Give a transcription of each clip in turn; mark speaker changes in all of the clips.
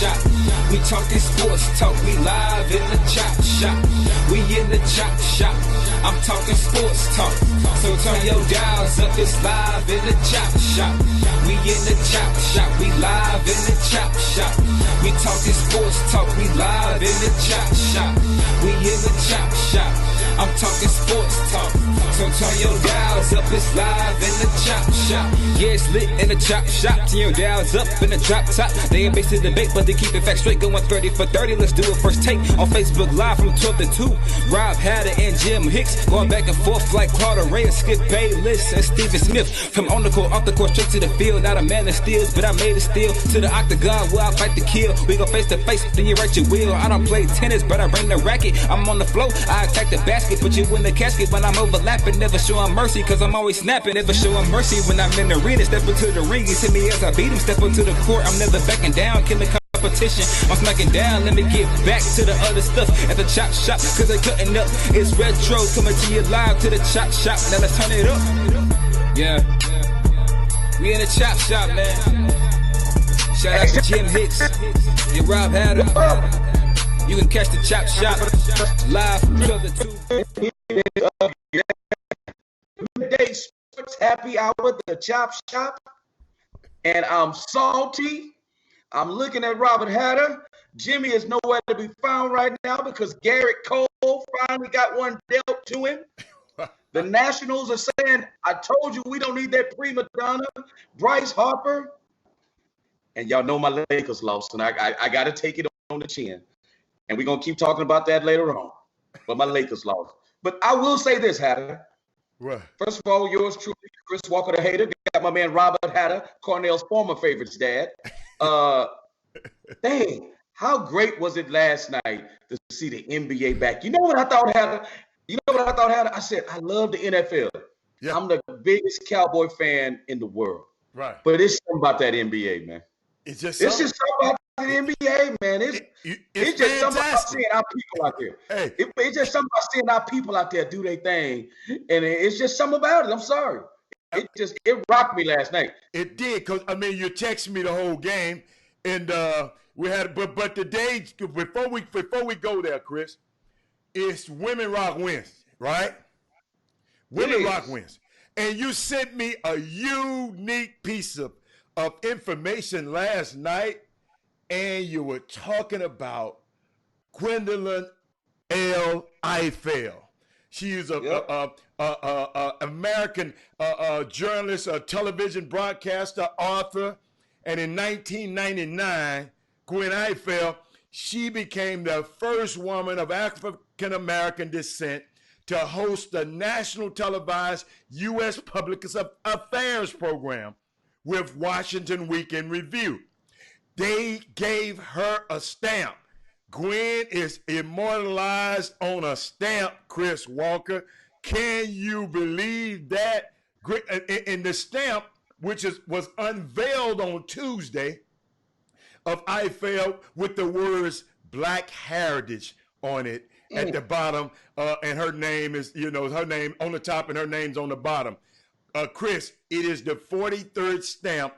Speaker 1: shop. We talking sports talk, we live in the chop shop. We in the chop shop, I'm talking sports talk. So turn your dials up, it's live in the chop shop. We in the chop shop, we live in the chop shop. We talking sports talk, we live in the chop shop. We in the chop shop, I'm talking sports talk. So turn your dials up, it's live in the chop shop. Yeah, it's lit in the chop shop. Turn your dials up in the drop top. They ain't based the debate, but they keep it fact straight. Going 30 for 30, let's do it first take. On Facebook Live from 12 to 2. Rob Hatter and Jim Hicks going back and forth like Claude Ray, Skip Bayless and Stephen Smith. From on the court, off the court, straight to the field. Not a man that steals, but I made it steal. To the octagon where I fight to kill. We go face to face, then you write your will. I don't play tennis, but I bring the racket. I'm on the floor, I attack the basket. Put you in the casket when I'm overlapping. Never showing mercy, cause I'm always snapping. Never showing mercy when I'm in the arena. Step into the ring, you see me as I beat him. Step into the court, I'm never backing down. Killing competition, I'm smacking down. Let me get back to the other stuff at the chop shop, cause they cutting up. It's retro, coming to you live to the chop shop. Now let's turn it up. Yeah, we in the chop shop, man. Shout out to Jim Hicks and Rob Hatter. You can catch the chop shop live from 12 to 2.
Speaker 2: Midday Sports Happy Hour at the Chop Shop, and I'm salty. I'm looking at Robert Hatter. Jimmy is nowhere to be found right now because Garrett Cole finally got one dealt to him. The Nationals are saying, I told you we don't need that prima donna, Bryce Harper. And y'all know my Lakers lost, and I got to take it on the chin. And we're going to keep talking about that later on. But my Lakers lost. But I will say this, Hatter.
Speaker 3: What?
Speaker 2: First of all, yours truly, Chris Walker the Hater. Got my man Robert Hatter, Cornell's former favorites dad. Dang, how great was it last night to see the NBA back? You know what I thought, Hatter? I said, I love the NFL. Yeah. I'm the biggest Cowboy fan in the world.
Speaker 3: Right.
Speaker 2: But it's something about that NBA, man.
Speaker 3: It's just
Speaker 2: something about the NBA, man. It's just something about seeing our people out there.
Speaker 3: Hey.
Speaker 2: It's just something about seeing our people out there do their thing. And it's just something about it. I'm sorry. It rocked me last night.
Speaker 3: It did, because, I mean, you texted me the whole game. And we had, but today, before we go there, Chris, it's Women Rock Wednesday, right? Women Rock Wednesday. And you sent me a unique piece of information last night, and you were talking about Gwendolyn L. Eiffel. She is a American journalist, a television broadcaster, author, and in 1999, Gwen Eiffel, she became the first woman of African American descent to host the national televised U.S. Public Affairs program with Washington Week in Review. They gave her a stamp. Gwen is immortalized on a stamp, Chris Walker. Can you believe that? And the stamp, which was unveiled on Tuesday, of Eiffel with the words Black Heritage on it at the bottom, and her name is, her name on the top and her name's on the bottom. Chris, it is the 43rd stamp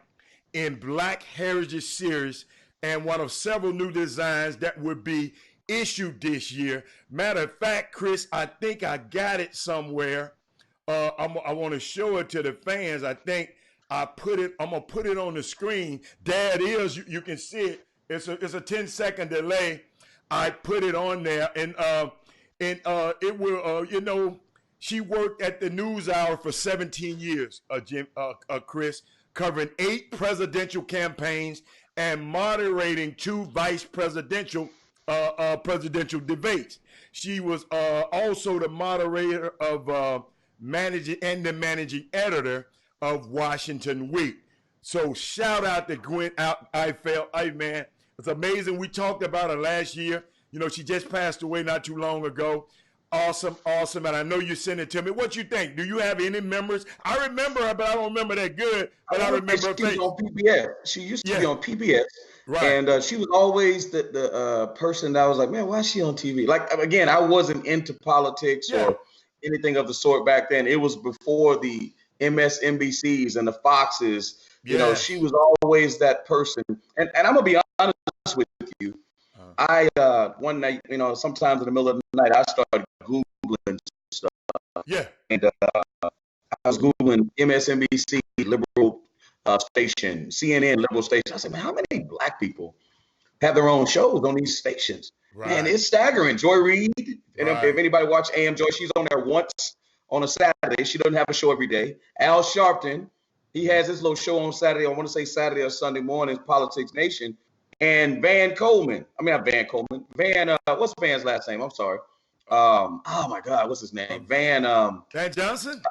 Speaker 3: in Black Heritage Series and one of several new designs that would be issued this year. Matter of fact, Chris, I think I got it somewhere. I want to show it to the fans. I think I'm gonna put it on the screen. There it is. You can see it. It's a 10-second delay. I put it on there, and it will. She worked at the NewsHour for 17 years, Chris, covering 8 presidential campaigns and moderating 2 vice presidential debates. She was also the moderator of managing editor of Washington Week. So shout out to Gwen Eiffel. Hey, man, it's amazing. We talked about her last year. She just passed away not too long ago. Awesome. And I know you sent it to me. What you think? Do you have any memories? I remember her, but I don't remember that good. But I remember her face.
Speaker 2: She was on PBS. She used to be on PBS.
Speaker 3: Right.
Speaker 2: And she was always the person that was like, man, why is she on TV? Like, again, I wasn't into politics or anything of the sort back then. It was before the MSNBCs and the Foxes. She was always that person. And I'm going to be honest with you, I one night, sometimes in the middle of the night, I started Googling stuff.
Speaker 3: Yeah.
Speaker 2: And I was Googling MSNBC liberal station, CNN liberal station. I said, man, how many black people have their own shows on these stations?
Speaker 3: Right.
Speaker 2: Man, it's staggering. Joy Reid, and
Speaker 3: Right.
Speaker 2: if anybody watch AM Joy, she's on there once on a Saturday. She doesn't have a show every day. Al Sharpton, he has his little show on Saturday. I want to say Saturday or Sunday mornings, Politics Nation. And Van Coleman, what's Van's last name? I'm sorry. Oh my God, what's his name? Van
Speaker 3: Johnson?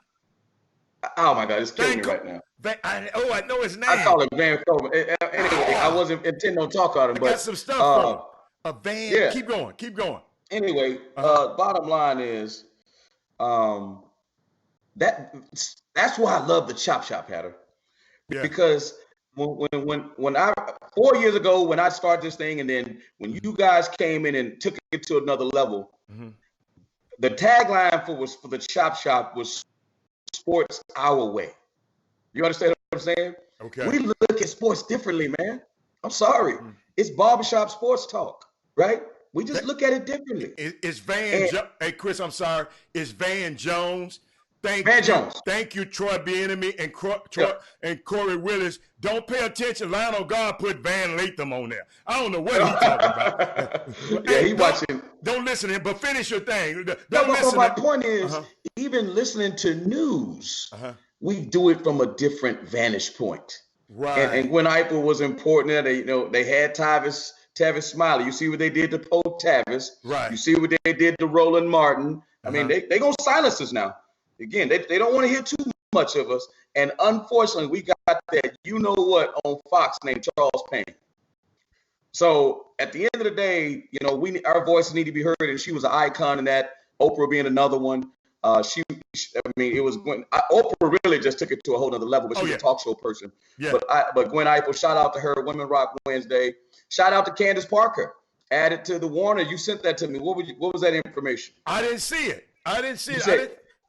Speaker 2: Oh my God, it's killing me right now.
Speaker 3: I know his name.
Speaker 2: I call him Van Coleman. Anyway, I wasn't intending on talking about him, but
Speaker 3: got some stuff for Van.
Speaker 2: Yeah.
Speaker 3: Keep going.
Speaker 2: Anyway, bottom line is, that's why I love the Chop Shop, Hatter.
Speaker 3: Yeah.
Speaker 2: Because when I 4 years ago when I started this thing, and then when you guys came in and took it to another level, the tagline for the Chop Shop was sports our way. You understand what I'm saying?
Speaker 3: Okay.
Speaker 2: We look at sports differently, man. I'm sorry. It's barbershop sports talk, right? We just look at it differently.
Speaker 3: It's hey, Chris, I'm sorry. It's Van Jones. Thank you, Troy Bieniemy and Corey Willis. Don't pay attention. Lionel God put Van Latham on there. I don't know what he's talking about.
Speaker 2: Yeah, he watching.
Speaker 3: Don't listen to him, but finish your thing.
Speaker 2: But my point is, even listening to news, we do it from a different vantage point.
Speaker 3: Right.
Speaker 2: And Gwen Ifill was important. They had Tavis Smiley. You see what they did to Poe Tavis. Right. You see what they did to Roland Martin. I mean, they gonna silence us now. Again, they don't want to hear too much of us. And unfortunately, we got that on Fox named Charles Payne. So at the end of the day, our voices need to be heard, and she was an icon in that. Oprah being another one. It was Oprah really just took it to a whole nother level, but she's a talk show person. Yeah. But Gwen Ifill, shout out to her, Women Rock Wednesday. Shout out to Candace Parker. Added to the Warner. You sent that to me. What was that information?
Speaker 3: I didn't see it.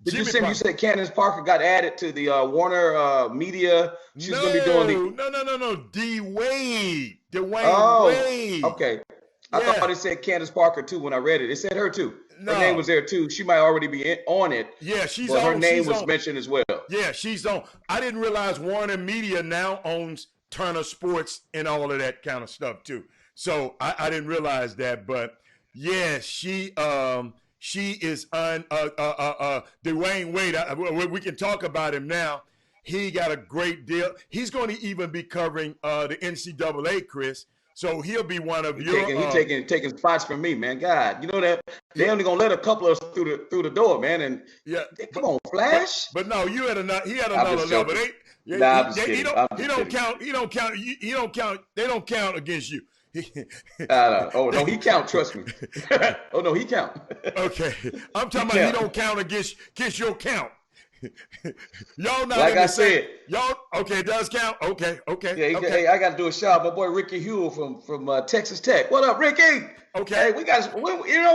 Speaker 2: Did you said Candace Parker got added to the Warner Media? She's going to be doing
Speaker 3: No. D-Wade. Dwayne Wade.
Speaker 2: Okay. I thought it said Candace Parker too when I read it. It said her too. No. Her name was there too. She might already be on it.
Speaker 3: Yeah, she's
Speaker 2: on. Her name was
Speaker 3: on.
Speaker 2: mentioned as well.
Speaker 3: Yeah, she's on. I didn't realize Warner Media now owns Turner Sports and all of that kind of stuff too. So I didn't realize that, but yeah, she is on Dwayne Wade. We can talk about him now. He got a great deal. He's going to even be covering the NCAA, Chris. So he'll be one of your.
Speaker 2: He's taking spots from me, man. God, you know that they only gonna let a couple of us through the door, man. And come on, Flash.
Speaker 3: But no, he had another level. He don't count. They don't count against you.
Speaker 2: Oh no, he count. Trust me. Oh no, he count.
Speaker 3: Okay, I'm talking about he don't count against your count. Y'all not
Speaker 2: like I said.
Speaker 3: Y'all okay? It does count. Okay.
Speaker 2: Yeah, hey, I got to do a shout out. My boy Ricky Hewell from Texas Tech. What up, Ricky?
Speaker 3: Okay.
Speaker 2: Hey, we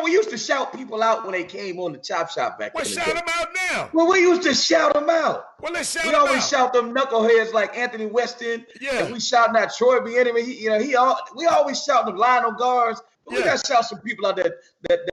Speaker 2: used to shout people out when they came on the Chop Shop back.
Speaker 3: Well, shout them out now.
Speaker 2: Well, we used to shout them out.
Speaker 3: Well, let's shout
Speaker 2: them
Speaker 3: out.
Speaker 2: We always shout them knuckleheads like Anthony Weston. Yeah. And we shouting out Troy Bieniemy. We always shout them Lionel Guards. But we got to shout some people out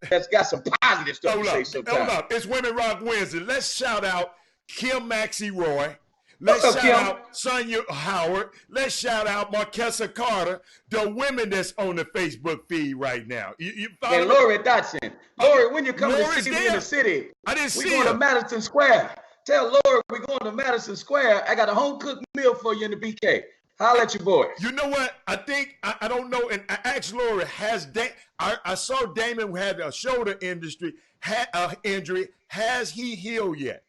Speaker 2: that's got some positive stuff to say sometimes.
Speaker 3: Hold up. It's Women Rock Wednesday. Let's shout out Kim Maxey Roy. Let's shout out Sonia Howard. Let's shout out Marquessa Carter, the women that's on the Facebook feed right now.
Speaker 2: And Lori Dotson. Lori, when you come to see me in the city,
Speaker 3: I didn't see
Speaker 2: we're going to Madison Square. Tell Lori we're going to Madison Square. I got a home-cooked meal for you in the BK. Holla at your boys.
Speaker 3: You know what? I think, I don't know, and I asked Lori, I saw Damon had a shoulder injury. Has he healed yet?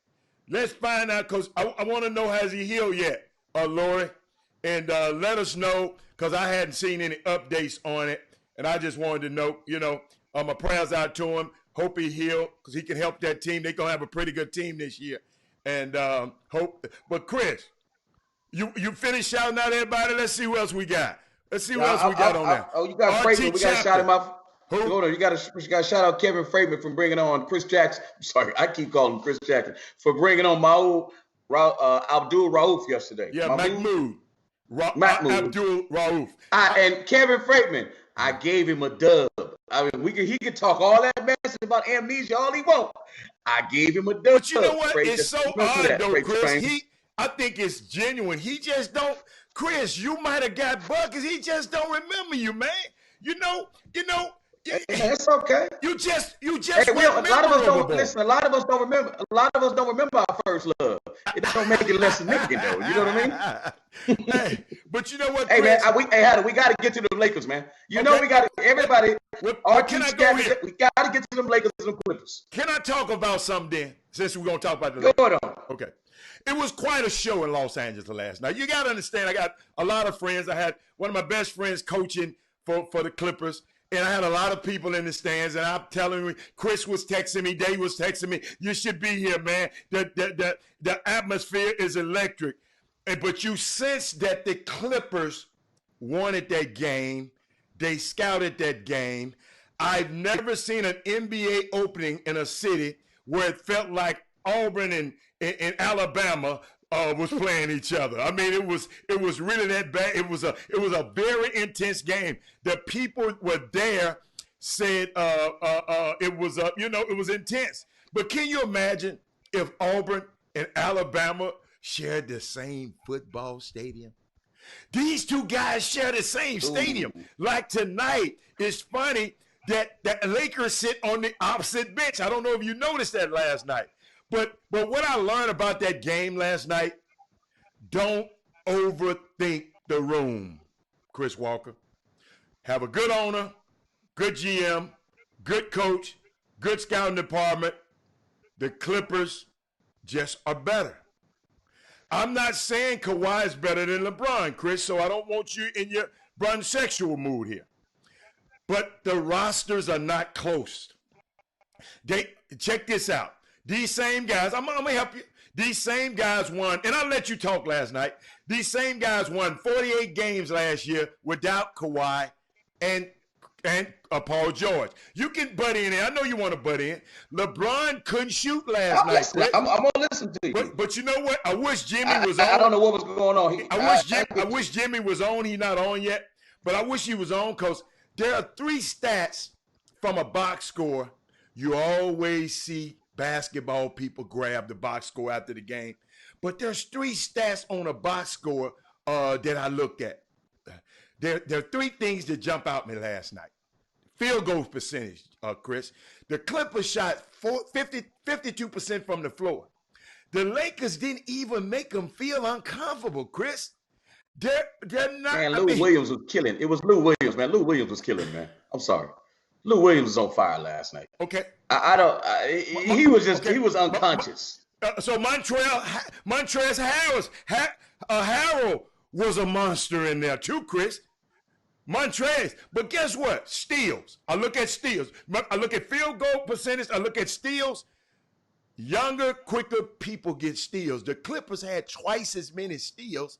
Speaker 3: Let's find out, because I want to know, has he healed yet, Lori? And let us know, because I hadn't seen any updates on it. And I just wanted to know, my prayers out to him. Hope he healed, because he can help that team. They're going to have a pretty good team this year. And but Chris, you finished shouting out everybody? Let's see who else we got. Let's see what else we got on there.
Speaker 2: Oh, you got Freightman. We got to shout him out. Hold on, you got to shout out Kevin Freightman for bringing on Chris Jackson. Sorry, I keep calling him Chris Jackson, for bringing on Abdul Rauf yesterday.
Speaker 3: Yeah, Mahmoud. Abdul Rauf.
Speaker 2: And Kevin Freightman, I gave him a dub. I mean, he could talk all that mess about amnesia all he wants. I gave him a dub.
Speaker 3: But you know what? It's so odd though, Chris. I think it's genuine. He just don't. Chris, you might have got bugged because he just don't remember you, man. You know.
Speaker 2: It's okay.
Speaker 3: You just.
Speaker 2: Hey, a lot of us don't listen. A lot of us don't remember. A lot of us don't remember our first love. It don't make it less significant, though. You know what I
Speaker 3: mean? Hey, but you know what?
Speaker 2: Hey, Chris? Man, we got to get to the Lakers, man. You know we got to. Everybody. We got to get to them Lakers and the Clippers.
Speaker 3: Can I talk about something then? Since we're gonna talk about the Lakers.
Speaker 2: Go on.
Speaker 3: Okay. It was quite a show in Los Angeles last night. You got to understand, I got a lot of friends. I had one of my best friends coaching for the Clippers, and I had a lot of people in the stands, and I'm telling you, Chris was texting me, Dave was texting me, you should be here, man. The atmosphere is electric. But you sense that the Clippers wanted that game. They scouted that game. I've never seen an NBA opening in a city where it felt like Auburn and Alabama was playing each other. I mean, it was really that bad. It was a very intense game. The people were there said it was intense. But can you imagine if Auburn and Alabama shared the same football stadium? These two guys share the same stadium. Like tonight, it's funny that the Lakers sit on the opposite bench. I don't know if you noticed that last night. But what I learned about that game last night, don't overthink the room, Chris Walker. Have a good owner, good GM, good coach, good scouting department. The Clippers just are better. I'm not saying Kawhi is better than LeBron, Chris, so I don't want you in your brunsexual mood here. But the rosters are not close. Check this out. These same guys, I'm going to help you. These same guys won, and I let you talk last night. These same guys won 48 games last year without Kawhi and Paul George. You can butt in there. I know you want to butt in. LeBron couldn't shoot last night.
Speaker 2: I'm going to listen to you.
Speaker 3: But you know what? I wish Jimmy was on.
Speaker 2: I don't know what was going on.
Speaker 3: I wish Jimmy was on. He's not on yet. But I wish he was on because there are 3 stats from a box score you always see basketball people grab the box score after the game. But there's 3 stats on a box score that I looked at. There are 3 things that jump out at me last night. Field goal percentage, Chris. The Clippers shot 52% from the floor. The Lakers didn't even make them feel uncomfortable, Chris. They're not.
Speaker 2: Man, Lou Williams was killing. It was Lou Williams, man. Lou Williams was killing, man. I'm sorry. Lou Williams was on fire last night.
Speaker 3: Okay.
Speaker 2: He was unconscious.
Speaker 3: So Montrezl Harrell was a monster in there too, Chris. Montrez. But guess what? Steals. I look at steals. I look at field goal percentage. I look at steals. Younger, quicker people get steals. The Clippers had twice as many steals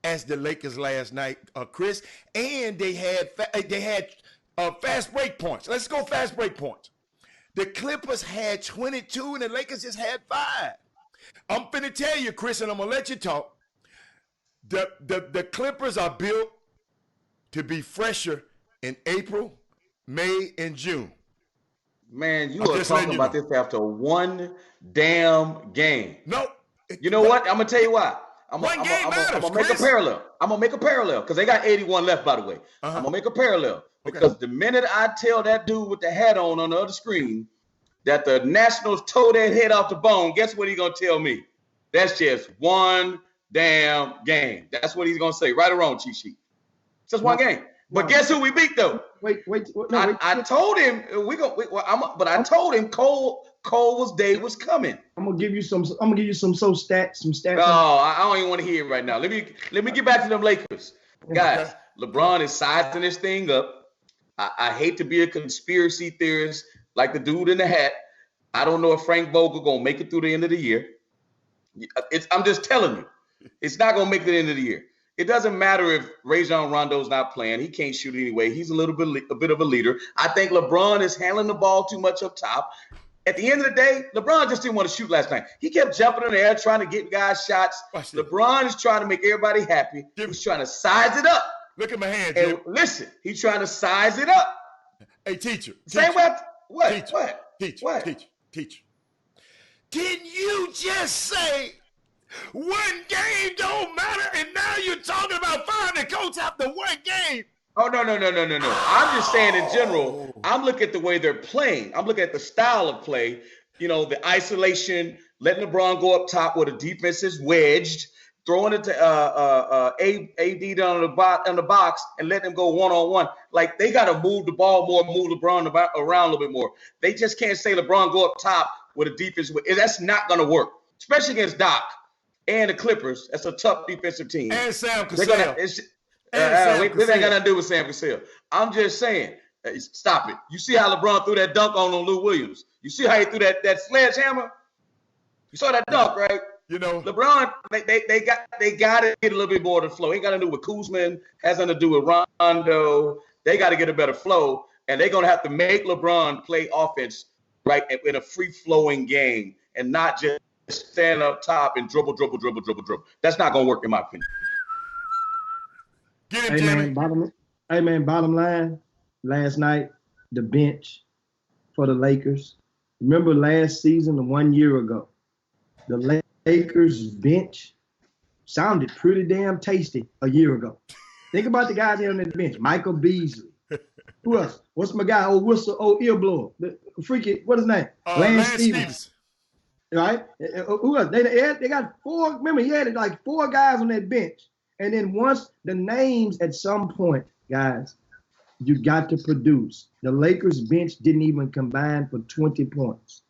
Speaker 3: as the Lakers last night, Chris. And they had fast break points. Let's go fast break points. The Clippers had 22 and the Lakers just had 5. I'm finna tell you, Chris, and I'm gonna let you talk. The Clippers are built to be fresher in April, May, and June.
Speaker 2: Man, you are talking about this after one damn game.
Speaker 3: No.
Speaker 2: You know what? I'm gonna tell you why. I'm
Speaker 3: gonna
Speaker 2: make a parallel. I'm gonna make a parallel because they got 81 left, by the way. I'm gonna make a parallel because the minute I tell that dude with the hat on the other screen that the Nationals tore that head off the bone, guess what he's gonna tell me? That's just one damn game. That's what he's gonna say. Right or wrong, cheat sheet. Just one game. But guess who we beat though?
Speaker 4: Wait.
Speaker 2: I told him I told him Cole was coming.
Speaker 4: I'm gonna give you some stats.
Speaker 2: No, I don't even want to hear it right now. Let me get back to them Lakers. Guys, LeBron is sizing this thing up. I hate to be a conspiracy theorist like the dude in the hat. I don't know if Frank Vogel gonna make it through the end of the year. I'm just telling you, it's not gonna make it to the end of the year. It doesn't matter if Rajon Rondo's not playing. He can't shoot anyway. He's a bit of a leader. I think LeBron is handling the ball too much up top. At the end of the day, LeBron just didn't want to shoot last night. He kept jumping in the air, trying to get guys shots. LeBron is trying to make everybody happy. He's trying to size it up.
Speaker 3: Look at my hand,
Speaker 2: And
Speaker 3: Jim.
Speaker 2: listen, he's trying to size it up.
Speaker 3: Hey, teacher.
Speaker 2: Same way. What?
Speaker 3: Teacher.
Speaker 2: What?
Speaker 3: Teacher.
Speaker 2: What?
Speaker 3: Teacher. Didn't you just say one game don't matter, and now you're talking about firing the coach after one game?
Speaker 2: Oh, no. I'm just saying in general, I'm looking at the way they're playing. I'm looking at the style of play, the isolation, letting LeBron go up top where the defense is wedged, throwing it to AD down on the box and letting him go one-on-one. Like, they got to move the ball more, move LeBron around a little bit more. They just can't say LeBron go up top with a defense. That's not going to work, especially against Doc and the Clippers. That's a tough defensive team.
Speaker 3: And Sam Cassell.
Speaker 2: This ain't got nothing to do with Sam Cassell. I'm just saying, stop it. You see how LeBron threw that dunk on Lou Williams? You see how he threw that sledgehammer? You saw that dunk, right? LeBron, they got to get a little bit more to flow. Ain't got to do with Kuzma, has nothing to do with Rondo. They got to get a better flow, and they're gonna have to make LeBron play offense right in a free-flowing game, and not just stand up top and dribble. That's not gonna work in my opinion.
Speaker 3: Get him, Jimmy.
Speaker 4: Bottom line, last night, the bench for the Lakers. Remember last season, 1 year ago, the Lakers bench sounded pretty damn tasty a year ago. Think about the guys here on that bench. Michael Beasley. Who else? What's my guy? Earblower. The freaky, what is his name? Lance Stevens. Right? Who else? They got four. Remember, he had like four guys on that bench. And then once the names at some point, guys, you got to produce. The Lakers bench didn't even combine for 20 points.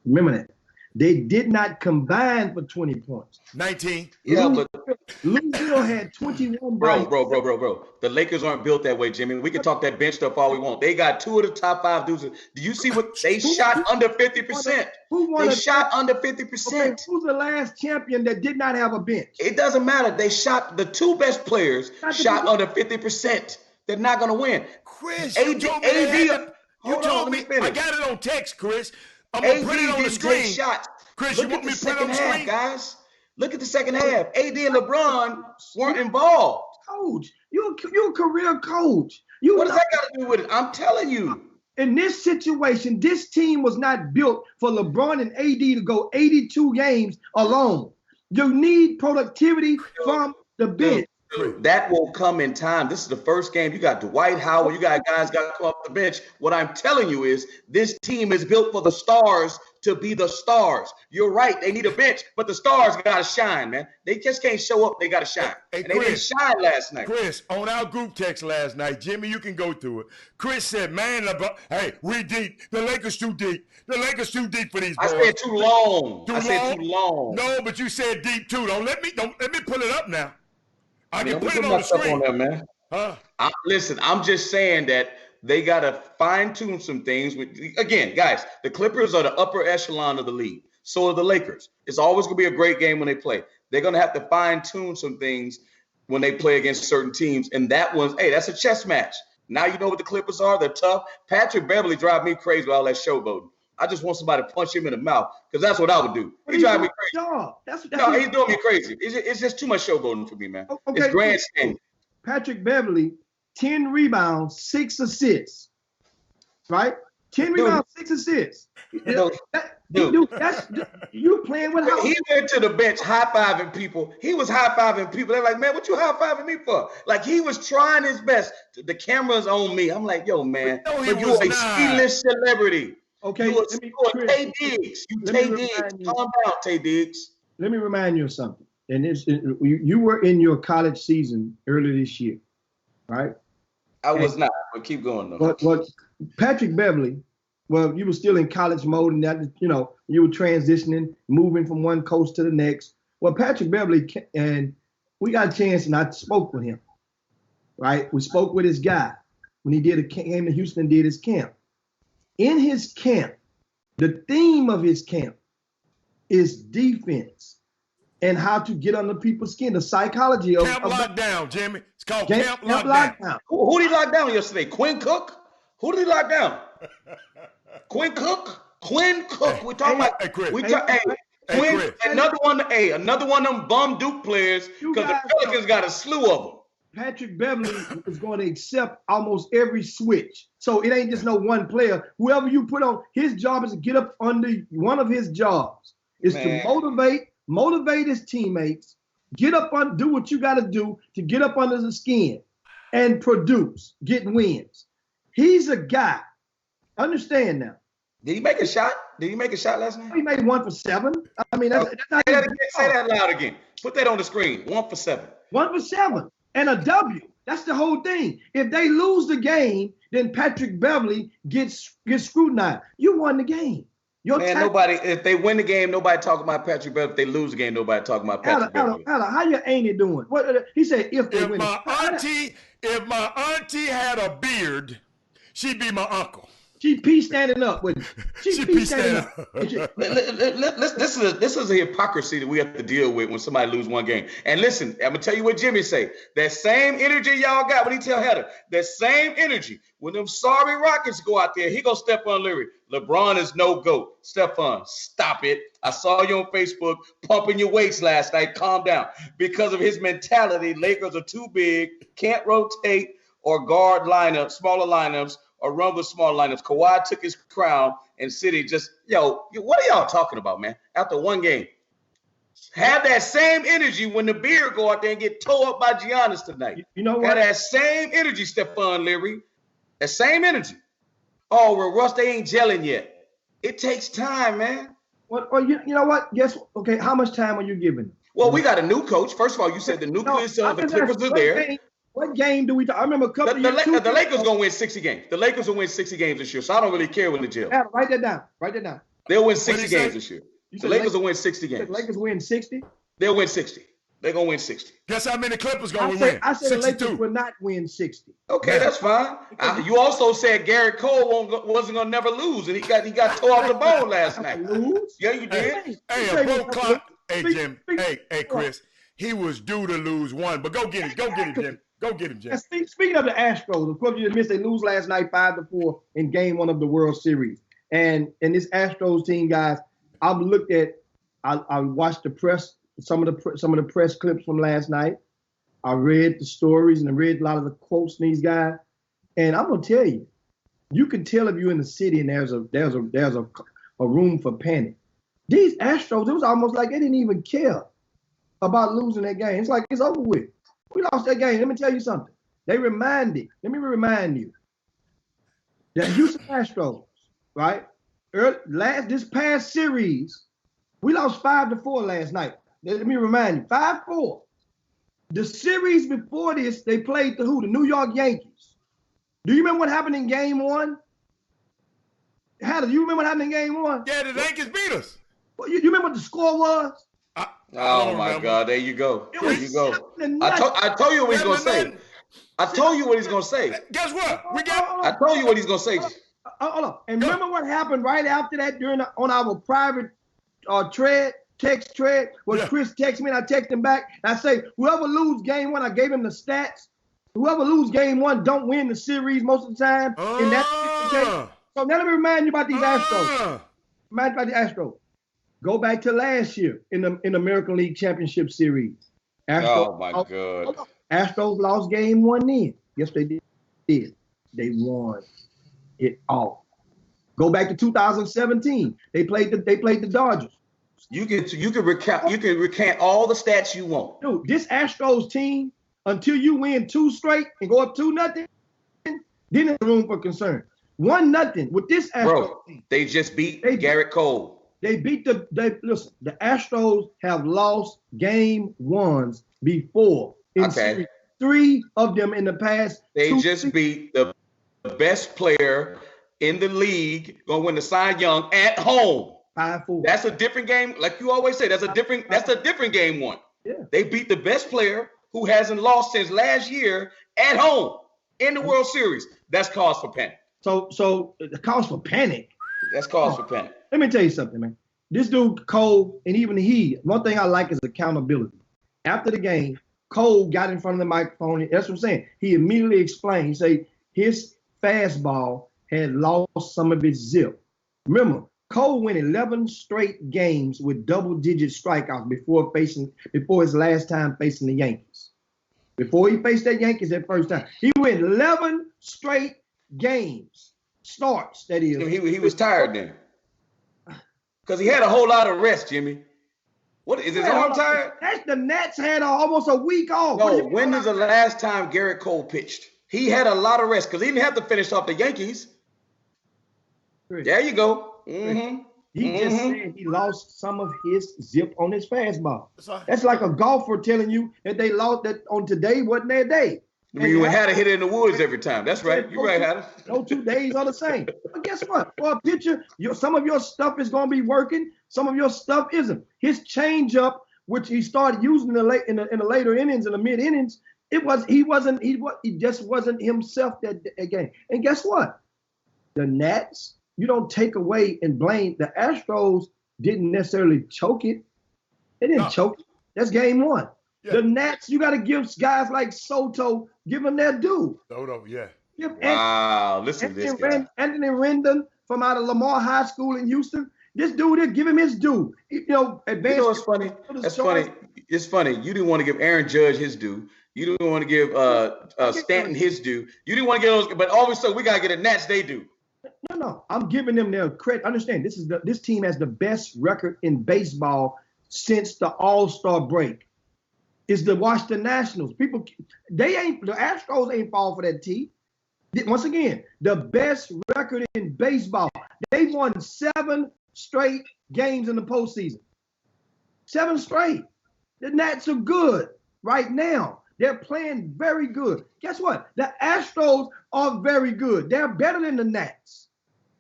Speaker 4: Remember that. They did not combine for 20 points.
Speaker 3: 19.
Speaker 2: Yeah, but
Speaker 4: Louisville had 21.
Speaker 2: Bro. The Lakers aren't built that way, Jimmy. We can talk that bench stuff all we want. They got two of the top 5 dudes. Do you see what they shot under 50%? They shot under 50%.
Speaker 4: Okay, who's the last champion that did not have a bench?
Speaker 2: It doesn't matter. They shot the 2 best players shot under 50%. They're not going to win.
Speaker 3: Chris, you told me. I got it on text, Chris. I'm going to put it on the screen. Chris, you want me to put it on the screen?
Speaker 2: Guys, look at the second half. AD and LeBron weren't involved.
Speaker 4: Coach, you're a career coach.
Speaker 2: What does that got to do with it? I'm telling you.
Speaker 4: In this situation, this team was not built for LeBron and AD to go 82 games alone. You need productivity from the bench.
Speaker 2: That will come in time. This is the first game. You got Dwight Howard. You got guys got to come off the bench. What I'm telling you is this team is built for the stars to be the stars. You're right. They need a bench, but the stars got to shine, man. They just can't show up. They got to shine.
Speaker 3: Hey,
Speaker 2: and they didn't shine last night.
Speaker 3: Chris, on our group text last night, Jimmy, you can go through it. Chris said, man, LeBron, hey, we deep. The Lakers too deep. The Lakers too deep for these boys.
Speaker 2: I said too long. I said too long.
Speaker 3: No, but you said deep too. Don't let me pull it up now. I can put it
Speaker 2: on
Speaker 3: on the screen.
Speaker 2: On there, man. Listen, I'm just saying that they got to fine-tune some things. Again, guys, the Clippers are the upper echelon of the league. So are the Lakers. It's always going to be a great game when they play. They're going to have to fine-tune some things when they play against certain teams. And that's a chess match. Now you know what the Clippers are. They're tough. Patrick Beverly drive me crazy with all that showboating. I just want somebody to punch him in the mouth because that's what I would do. He drive me crazy. No, he's doing me crazy. It's just too much showboating for me, man. Okay. It's grandstanding.
Speaker 4: Patrick Beverly, 10 rebounds, 6 assists. Right? 10 rebounds, 6 assists. Dude, you playing with how?
Speaker 2: He went to the bench high-fiving people. He was high-fiving people. They're like, man, what you high-fiving me for? Like, he was trying his best. The camera's on me. I'm like, yo, man, but you're a C-list celebrity.
Speaker 4: Okay,
Speaker 2: Tay Diggs. Tay Diggs. Calm down, Tay Diggs.
Speaker 4: Let me remind you of something. And you were in your college season earlier this year, right?
Speaker 2: I was not, but keep going though.
Speaker 4: But Patrick Beverly, well, you were still in college mode, and that you were transitioning, moving from one coach to the next. Well, Patrick Beverly, and we got a chance, and I spoke with him. Right, we spoke with his guy when he came to Houston and did his camp. In his camp, the theme of his camp is defense and how to get under people's skin, the psychology of
Speaker 3: Camp Lockdown, Jimmy. It's called Camp Lockdown.
Speaker 2: Who did he lock down yesterday? Quinn Cook? Who did he lock down? Quinn Cook? Quinn Cook. We're talking about Quinn, another one of them bum Duke players because the Pelicans got a slew of them.
Speaker 4: Patrick Beverly is going to accept almost every switch. So it ain't just no one player. Whoever you put on, his job is to get up under one of his jobs is to motivate his teammates, get up on, do what you got to do to get up under the skin and produce, get wins. He's a guy. Understand now.
Speaker 2: Did he make a shot? Did he make a shot last night?
Speaker 4: He made 1 for 7. I mean, that's not
Speaker 2: say that loud again. Put that on the screen. 1 for 7.
Speaker 4: 1 for 7 and a W. That's the whole thing. If they lose the game, then Patrick Beverly gets scrutinized. You won the game.
Speaker 2: If they win the game, nobody talking about Patrick Beverly. If they lose the game, nobody talking about Patrick Beverly.
Speaker 4: How your auntie doing? What he said? If
Speaker 3: my auntie had a beard, she'd be my uncle.
Speaker 4: She pee standing up with she pee standing up.
Speaker 2: This is a hypocrisy that we have to deal with when somebody lose one game. And listen, I'm gonna tell you what Jimmy say. That same energy y'all got when he tell Heather, that same energy when them sorry Rockets go out there, he gonna Stephon Leary. LeBron is no GOAT. Stephon, stop it. I saw you on Facebook pumping your weights last night. Calm down. Because of his mentality, Lakers are too big, can't rotate or guard lineups, smaller lineups, or run with small lineups. Kawhi took his crown and City just, what are y'all talking about, man? After one game. Have that same energy when the beard go out there and get tore up by Giannis tonight.
Speaker 4: You know what?
Speaker 2: Have that same energy, Stephon Leary. That same energy. Oh, well, Russ, they ain't gelling yet. It takes time, man.
Speaker 4: Well, you know what? Yes. Okay, how much time are you giving?
Speaker 2: Well, we got a new coach. First of all, you said the nucleus of the Clippers are there.
Speaker 4: What game do we talk? I remember a couple
Speaker 2: the Lakers going to win 60 games. The Lakers will win 60 games this year, so I don't really care when the jail.
Speaker 4: Adam, write that down.
Speaker 2: They'll win 60 games this year. The Lakers will win 60 games.
Speaker 4: The Lakers win 60?
Speaker 2: They'll win 60. They're going to win 60.
Speaker 3: Guess how many Clippers going to win?
Speaker 4: I said 62. The Lakers will not win 60.
Speaker 2: Okay, that's fine. You also said Garrett Cole wasn't going to never lose, and he got tore off the bone last night.
Speaker 4: Lose?
Speaker 2: Yeah, you did.
Speaker 3: Hey, a broke clock. Hey, Jim. Hey, Chris. He was due to lose one, but go get him. Go get him, Jim. Go get him, Jim.
Speaker 4: Speaking of the Astros, of course, you missed. They lose last night 5-4 in Game 1 of the World Series. And this Astros team, guys, I watched the press, some of the press clips from last night. I read the stories and I read a lot of the quotes from these guys. And I'm gonna tell you, you can tell if you're in the city and there's a room for panic. These Astros, it was almost like they didn't even care about losing that game. It's like it's over with. We lost that game. Let me tell you something. Let me remind you that Houston Astros, right? This past series, we lost 5-4 last night. Let me remind you, 5-4. The series before this, they played the New York Yankees. Do you remember what happened in Game 1? Do you remember what happened in Game 1?
Speaker 3: Yeah, the Yankees beat us.
Speaker 4: Well, you remember what the score was?
Speaker 2: Oh my God! There you go. There you go. I told you what he's gonna say. I told you what he's gonna say.
Speaker 3: Guess what?
Speaker 2: I told you what he's gonna say.
Speaker 4: Hold on. And remember what happened right after that on our private text thread? Chris texted me and I texted him back. And I say, whoever lose Game 1, I gave him the stats. Whoever lose Game 1 don't win the series most of the time. And that's the case. So now let me remind you about these Astros. Remind you about the Astros. Go back to last year in the American League Championship Series.
Speaker 2: Oh my God!
Speaker 4: Astros lost Game 1 then. Yes, they did. They won it all. Go back to 2017. They played the Dodgers.
Speaker 2: You can recant all the stats you want.
Speaker 4: Dude, this Astros team, until you win 2 straight and go up 2-0, then there's room for concern. 1-0 with this Astros team.
Speaker 2: They just beat Garrett Cole.
Speaker 4: They listen, the Astros have lost Game 1s before. In series. 3 of them in the past.
Speaker 2: They just beat the best player in the league, gonna win the Cy Young at home.
Speaker 4: 5-4.
Speaker 2: That's a different game. Like you always say, that's a different Game 1.
Speaker 4: Yeah.
Speaker 2: They beat the best player who hasn't lost since last year at home in the World Series. That's cause for panic.
Speaker 4: So the cause for panic.
Speaker 2: That's cause for panic.
Speaker 4: Let me tell you something, man. This dude, Cole, and even one thing I like is accountability. After the game, Cole got in front of the microphone. That's what I'm saying. He immediately explained. He said his fastball had lost some of its zip. Remember, Cole went 11 straight games with double-digit strikeouts before his last time facing the Yankees. before he faced that Yankees that first time. He went 11 straight games, starts, that is.
Speaker 2: He was tired then. Because he had a whole lot of rest, Jimmy. What is his arm tired?
Speaker 4: The Nats had almost a week off.
Speaker 2: No, when is the last time Garrett Cole pitched? He had a lot of rest because he didn't have to finish off the Yankees. There you go. Mm-hmm.
Speaker 4: He just said he lost some of his zip on his fastball. That's like a golfer telling you that they lost that on today wasn't their day.
Speaker 2: I mean, you had to hit it in the woods every time. That's right. You're right, Hatter.
Speaker 4: No 2 days are the same. But guess what? For a pitcher, some of your stuff is going to be working. Some of your stuff isn't. His changeup, which he started using in the later innings, in the mid innings, he just wasn't himself that game. And guess what? The Nats, you don't take away and blame. The Astros didn't necessarily choke it. They didn't choke it. That's game one. Yeah. The Nats, you got to give guys like Soto, give them their due.
Speaker 3: Soto, yeah.
Speaker 2: Wow, listen to this guy.
Speaker 4: Anthony Rendon from out of Lamar High School in Houston. This dude, give him his due.
Speaker 2: It's funny. That's funny. It's funny. You didn't want to give Aaron Judge his due. You didn't want to give Stanton his due. You didn't want to give those, but all of a sudden we got to get a Nats they do.
Speaker 4: No. I'm giving them their credit. Understand, this team has the best record in baseball since the All-Star break. Is the Washington Nationals. The Astros ain't fall for that team. Once again, the best record in baseball. They won 7 straight games in the postseason. 7 straight. The Nats are good right now. They're playing very good. Guess what? The Astros are very good. They're better than the Nats.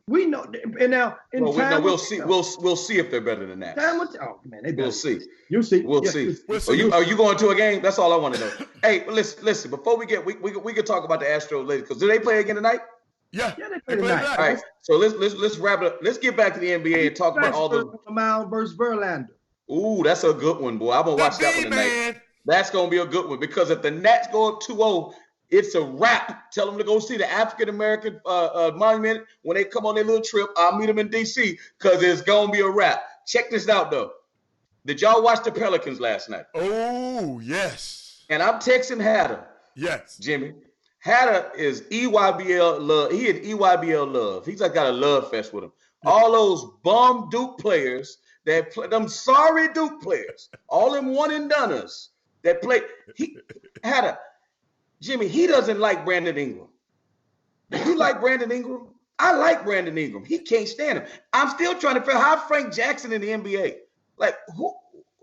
Speaker 4: We know, and now
Speaker 2: we'll see. We'll see if they're better than that.
Speaker 4: Oh man,
Speaker 2: we'll see.
Speaker 4: You'll see.
Speaker 2: We'll see. Are you going to a game? That's all I want to know. Hey, listen. Before we can talk about the Astros later, because do they play again tonight?
Speaker 3: Yeah,
Speaker 4: they play tonight.
Speaker 2: All right. So let's wrap it up. Let's get back to the NBA and talk about all the
Speaker 4: Mound versus Verlander.
Speaker 2: Ooh, that's a good one, boy. I'm gonna watch that one tonight. That's gonna be a good one because if the Nats go up 2-0. It's a wrap. Tell them to go see the African American monument when they come on their little trip. I'll meet them in D.C. because it's going to be a wrap. Check this out, though. Did y'all watch the Pelicans last night?
Speaker 3: Oh, yes.
Speaker 2: And I'm texting Hatter.
Speaker 3: Yes.
Speaker 2: Jimmy. Hatter is EYBL love. He in EYBL love. He's like got a love fest with him. All those bum Duke players that play, them sorry Duke players, all them one-and-doners that play. Hatter. Jimmy, he doesn't like Brandon Ingram. Do you like Brandon Ingram? I like Brandon Ingram. He can't stand him. I'm still trying to figure out how Frank Jackson in the NBA. Like, who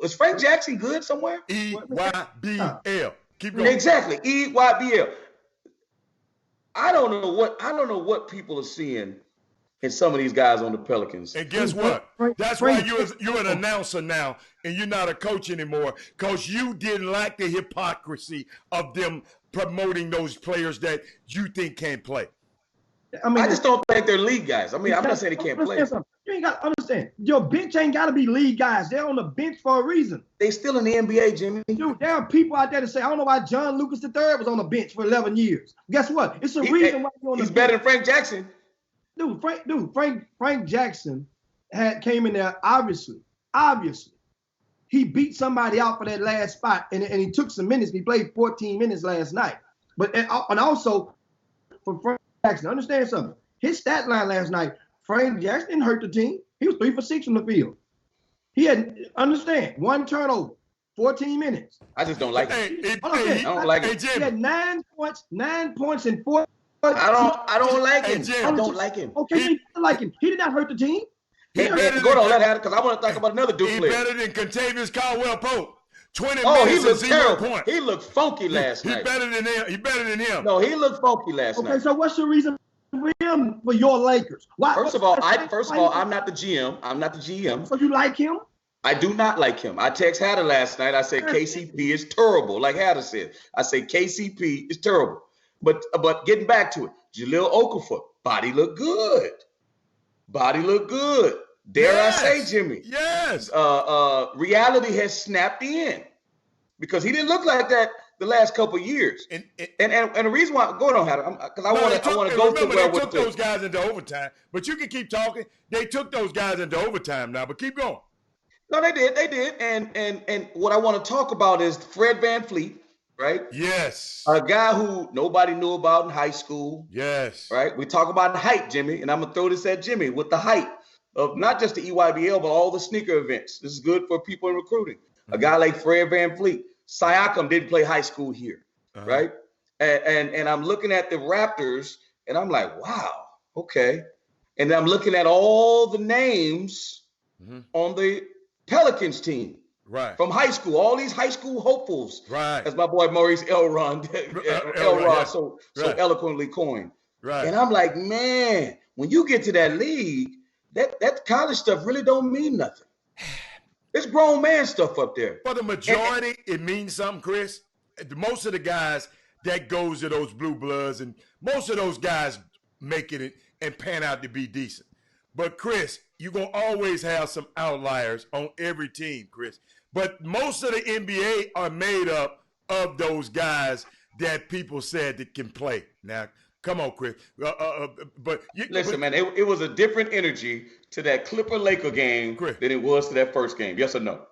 Speaker 2: is Frank Jackson good somewhere?
Speaker 3: EYBL. Keep going.
Speaker 2: Exactly. EYBL. I don't know what people are seeing in some of these guys on the Pelicans.
Speaker 3: And guess what? That's why you're an announcer now and you're not a coach anymore, because you didn't like the hypocrisy of them promoting those players that you think can't play.
Speaker 2: I just don't think they're league guys. I mean, I'm not saying they can't play.
Speaker 4: You ain't got to understand. Your bench ain't got to be league guys. They're on the bench for a reason.
Speaker 2: They still in the NBA, Jimmy.
Speaker 4: Dude, there are people out there that say, I don't know why John Lucas III was on the bench for 11 years. Guess what? It's a reason why he's on the bench.
Speaker 2: He's better than Frank Jackson.
Speaker 4: Frank Jackson came in there, obviously. He beat somebody out for that last spot, and he took some minutes. He played 14 minutes last night. And also, for Frank Jackson, understand something. His stat line last night, Frank Jackson didn't hurt the team. He was 3 for 6 from the field. He had, 1 turnover, 14 minutes.
Speaker 2: I just don't like it. I don't like it.
Speaker 4: He had 9 points and 4.
Speaker 2: I don't like him. I don't like him.
Speaker 4: Okay, you don't like him. He did not hurt the team.
Speaker 2: Go on, let Hatter, because I want to talk about another Duke player.
Speaker 3: He's better than Contavious Caldwell-Pope. 20
Speaker 2: minutes
Speaker 3: he looked 0 points.
Speaker 2: He looked funky last night.
Speaker 3: He's better than him. He's better than him.
Speaker 2: No, he looked funky last night.
Speaker 4: Okay, so what's your reason for your Lakers?
Speaker 2: First of all, I'm not the GM. I'm not the GM.
Speaker 4: So you like him?
Speaker 2: I do not like him. I text Hatter last night. I said KCP is terrible, like Hatter said. I said KCP is terrible. But getting back to it, Jahlil Okafor, body look good. Dare I say, Jimmy?
Speaker 3: Yes.
Speaker 2: Reality has snapped in because he didn't look like that the last couple of years. And the reason why, go on, Hatter, because I want to go to where
Speaker 3: they took those guys into overtime. But you can keep talking. They took those guys into overtime now. But keep going.
Speaker 2: No, they did. And what I want to talk about is Fred VanVleet right?
Speaker 3: Yes.
Speaker 2: A guy who nobody knew about in high school,
Speaker 3: Yes.
Speaker 2: right? We talk about hype, Jimmy, and I'm gonna throw this at Jimmy with the hype of not just the EYBL, but all the sneaker events. This is good for people in recruiting. A guy like Fred VanVleet, Siakam didn't play high school here, right? And I'm looking at the Raptors, and I'm like, wow, okay. And I'm looking at all the names on the Pelicans team.
Speaker 3: Right.
Speaker 2: From high school, all these high school hopefuls,
Speaker 3: Right.
Speaker 2: as my boy Maurice Elrod
Speaker 3: yeah.
Speaker 2: so
Speaker 3: Right.
Speaker 2: eloquently coined.
Speaker 3: Right.
Speaker 2: And I'm like, man, when you get to that league, that college stuff really don't mean nothing. It's grown man stuff up there.
Speaker 3: For the majority, it means something, Chris. Most of the guys that goes to those blue bloods, and most of those guys make it and pan out to be decent. But Chris, you're going to always have some outliers on every team, Chris. But most of the NBA are made up of those guys that people said that can play. Now, come on, Chris.
Speaker 2: Listen, man, it was a different energy to that Clipper-Laker game
Speaker 3: Chris.
Speaker 2: than it was to that first game. Yes or no?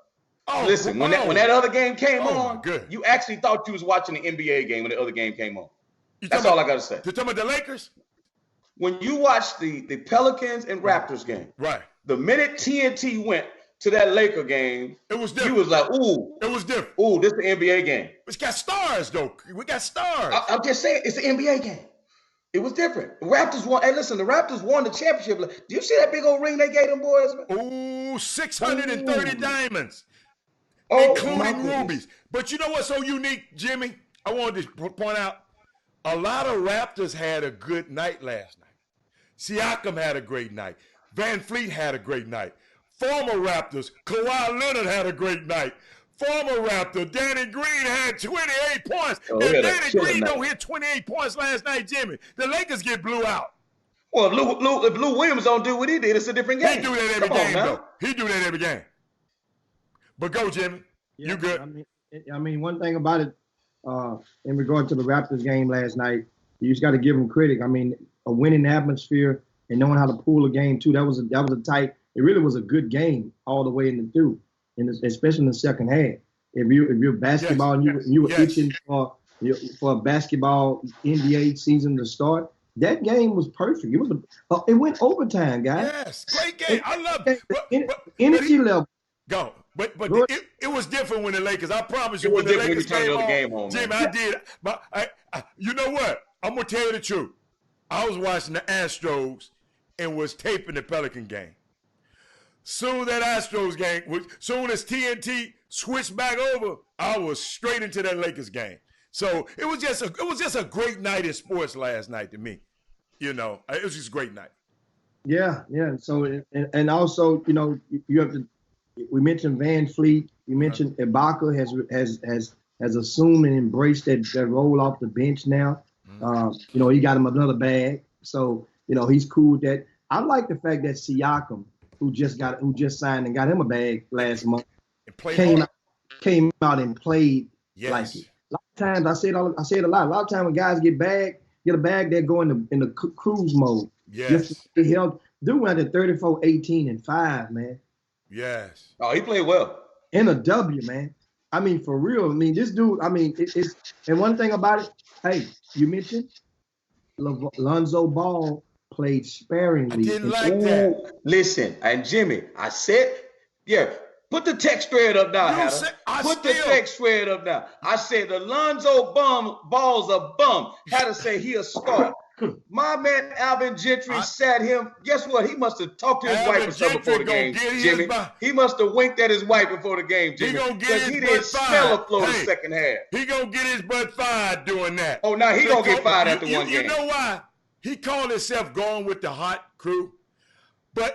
Speaker 3: Oh,
Speaker 2: listen, when that other game came on,
Speaker 3: good.
Speaker 2: you actually thought you was watching the NBA game when the other game came on. That's all I got to say.
Speaker 3: You're talking about the Lakers?
Speaker 2: When you watch the Pelicans and Raptors game,
Speaker 3: right?
Speaker 2: The minute TNT went to that Laker game,
Speaker 3: it was different.
Speaker 2: You was like, ooh.
Speaker 3: It was different.
Speaker 2: Ooh, this is the NBA game.
Speaker 3: It's got stars, though. We got stars.
Speaker 2: I'm just saying, it's the NBA game. It was different. The Raptors won. Hey, listen, the Raptors won the championship. Do you see that big old ring they gave them boys?
Speaker 3: Ooh, 630 diamonds.
Speaker 2: Oh,
Speaker 3: including rubies. But you know what's so unique, Jimmy? I wanted to point out, a lot of Raptors had a good night last night. Siakam had a great night. VanVleet had a great night. Former Raptors, Kawhi Leonard had a great night. Former Raptor, Danny Green had 28 points. If Danny Green don't hit 28 points last night, Jimmy, the Lakers get blew out.
Speaker 2: Well, if Lou Williams don't do what he did, it's a different game.
Speaker 3: He do that every game, though. He do that every game. But go, Jimmy.
Speaker 4: Yeah,
Speaker 3: you good.
Speaker 4: I mean, one thing about it, in regard to the Raptors game last night, you just got to give them credit. I mean, a winning atmosphere and knowing how to pull a game too. That was a tight. It really was a good game all the way in the through, especially in the second half. If you're basketball and you were itching for a basketball NBA season to start, that game was perfect. It went overtime, guys.
Speaker 3: Yes, great game. I love it.
Speaker 4: Energy level.
Speaker 3: Go. But it was different when the Lakers. I promise you,
Speaker 2: when
Speaker 3: the Lakers
Speaker 2: came on, game home,
Speaker 3: Jim, I did. But you know what? I'm gonna tell you the truth. I was watching the Astros and was taping the Pelican game. Soon that Astros game, soon as TNT switched back over, I was straight into that Lakers game. So it was just a great night in sports last night to me. You know, it was just a great night.
Speaker 4: Yeah. So and also, you know, you have to. We mentioned VanVleet. You mentioned Ibaka has assumed and embraced that role off the bench now. You know, he got him another bag, so you know he's cool with that. I like the fact that Siakam, who just signed and got him a bag last month, came out and played like it. A lot of times I say it a lot. A lot of times when guys get a bag, they're going in the cruise mode.
Speaker 3: Yes.
Speaker 4: Dude went at 34, 18, and 5, man.
Speaker 3: Yes.
Speaker 2: Oh, he played well.
Speaker 4: In a W, man. I mean, for real. I mean, this dude, I mean, it's and one thing about it, hey, you mentioned Lonzo Ball played sparingly.
Speaker 3: I didn't like that.
Speaker 2: Listen, and Jimmy, I said, put the text thread up now, Hatter. Put the text thread up now. I said the Lonzo Ball's a bum. Hatter say he a star. My man Alvin Gentry sat him. Guess what? He must have talked to his wife or something before the game, Jimmy. He must have winked at his wife before the game, Jimmy. Because he didn't smell a floor the second half.
Speaker 3: He gonna get his butt fired doing that.
Speaker 2: Oh, now he gonna get fired after one game.
Speaker 3: You know why? He called himself going with the hot crew,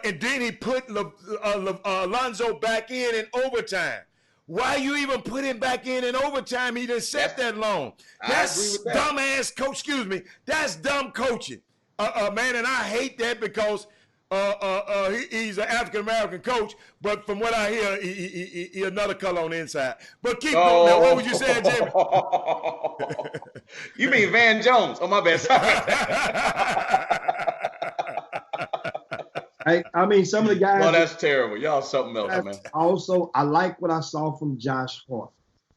Speaker 3: and then he put Lonzo back in overtime. Why you even put him back in overtime? He didn't set that long. That's dumbass coach. Excuse me. That's dumb coaching, man. And I hate that because he's an African American coach. But from what I hear, he another color on the inside. But keep going. Now, what was you saying, Jimmy?
Speaker 2: You mean Van Jones? Oh, my bad.
Speaker 4: I mean, some of the guys.
Speaker 2: Oh, that's terrible. Y'all something else, man.
Speaker 4: Also, I like what I saw from Josh Hart.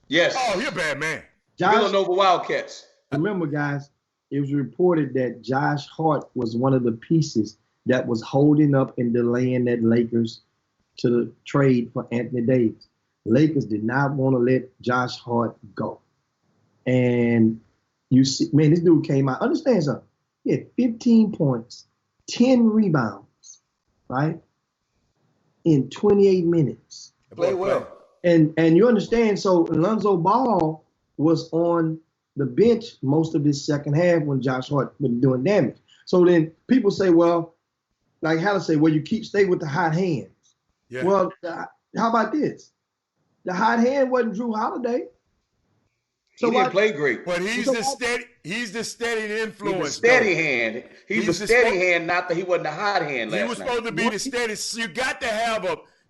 Speaker 2: Yes.
Speaker 3: Oh, you're a bad man.
Speaker 2: Villanova Wildcats.
Speaker 4: Remember, guys, it was reported that Josh Hart was one of the pieces that was holding up and delaying that Lakers to the trade for Anthony Davis. Lakers did not want to let Josh Hart go. And you see, man, this dude came out. Understand something. He had 15 points, 10 rebounds, right? In 28 minutes.
Speaker 2: Play well.
Speaker 4: And you understand, so Lonzo Ball was on the bench most of his second half when Josh Hart was doing damage. So then people say, well, like how to say, well, stay with the hot hands.
Speaker 3: Yeah.
Speaker 4: Well, how about this? The hot hand wasn't Drew Holiday.
Speaker 2: He didn't play great.
Speaker 3: But he's the steady influence.
Speaker 2: He's a steady hand. He's a steady hand, not that he wasn't a hot hand last night.
Speaker 3: He was supposed to be the steady.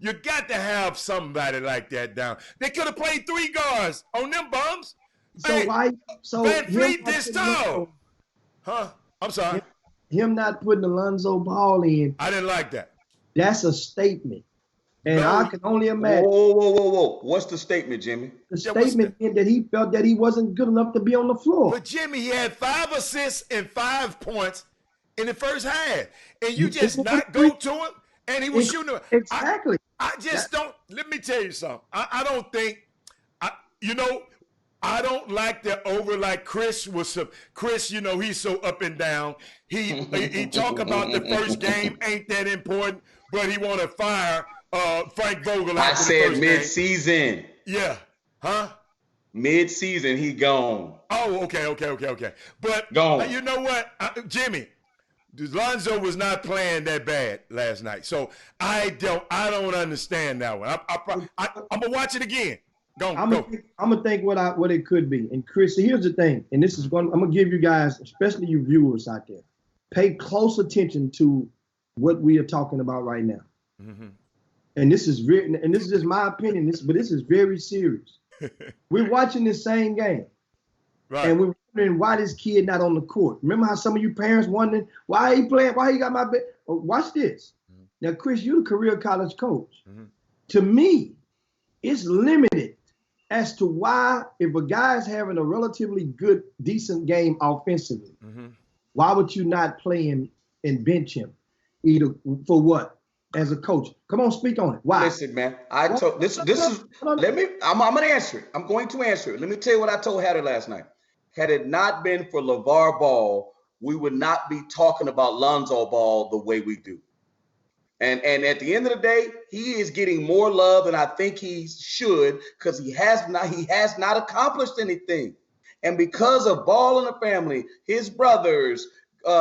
Speaker 3: You got to have somebody like that down. They could have played 3 guards on them bums.
Speaker 4: So
Speaker 3: hey,
Speaker 4: why? So
Speaker 3: Van Fleet this tall. Huh? I'm sorry.
Speaker 4: Him not putting Alonzo Ball in.
Speaker 3: I didn't like that.
Speaker 4: That's a statement. And
Speaker 3: No.
Speaker 4: I can only imagine.
Speaker 2: Whoa. What's the statement, Jimmy?
Speaker 4: The statement in that he felt that he wasn't good enough to be on the floor.
Speaker 3: But Jimmy, he had 5 assists and 5 points in the first half. And you just not go to him, and he was shooting.
Speaker 4: Exactly.
Speaker 3: I just don't. Let me tell you something. I don't think. I don't like the over like Chris was. Chris, he's so up and down. He talk about the first game ain't that important, but he want to fire Frank Vogel.
Speaker 2: I
Speaker 3: after
Speaker 2: said
Speaker 3: the first
Speaker 2: mid-season.
Speaker 3: game. Yeah. Huh?
Speaker 2: Mid-season, he gone.
Speaker 3: Oh, okay. But
Speaker 2: Gone.
Speaker 3: You know what, Jimmy? Lonzo was not playing that bad last night, so I don't understand that one. I'm gonna watch it again.
Speaker 4: I'm gonna think what it could be. And Chris, here's the thing, and this is I'm gonna give you guys, especially you viewers out there, pay close attention to what we are talking about right now. Mm-hmm. And this is just my opinion. But this is very serious. We're watching this same game, right? And we're wondering why this kid not on the court. Remember how some of you parents wondering why he playing? Why he got my bed? Watch this. Mm-hmm. Now, Chris, you're the career college coach. Mm-hmm. To me, it's limited as to why, if a guy's having a relatively good, decent game offensively, mm-hmm. why would you not play him and bench him? Either for what? As a coach, come on, speak on it. Why?
Speaker 2: Listen, man. I'm gonna answer it. I'm going to answer it. Let me tell you what I told Hatter last night. Had it not been for LeVar Ball, we would not be talking about Lonzo Ball the way we do. And at the end of the day, he is getting more love than I think he should, because he has not accomplished anything. And because of Ball and the family, his brothers, he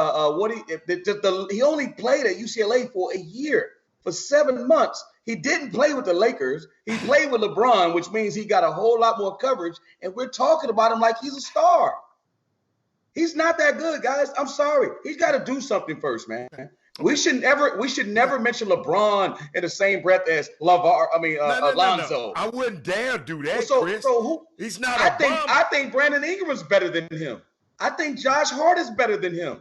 Speaker 2: only played at UCLA for a year. For 7 months, he didn't play with the Lakers. He played with LeBron, which means he got a whole lot more coverage. And we're talking about him like he's a star. He's not that good, guys. I'm sorry. He's got to do something first, man. We should never mention LeBron in the same breath as Lonzo.
Speaker 3: No. I wouldn't dare do that, Chris. He's not
Speaker 2: I think Brandon Ingram's better than him. I think Josh Hart is better than him.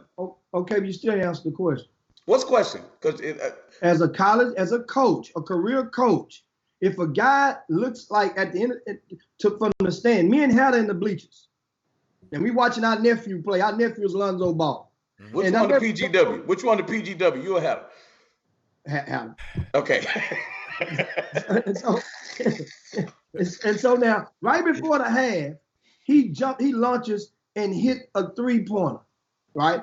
Speaker 4: Okay, but you still answer the question.
Speaker 2: What's the question? Because
Speaker 4: as a coach, a career coach, if a guy looks like at the end from the stand, me and Hatter in the bleachers, and we watching our nephew play. Our nephew is Lonzo Ball.
Speaker 2: Which one the PGW? Which one the PGW? You or Hatter?
Speaker 4: Hatter.
Speaker 2: Okay.
Speaker 4: and so now, right before the half, he launches and hit a 3-pointer, right?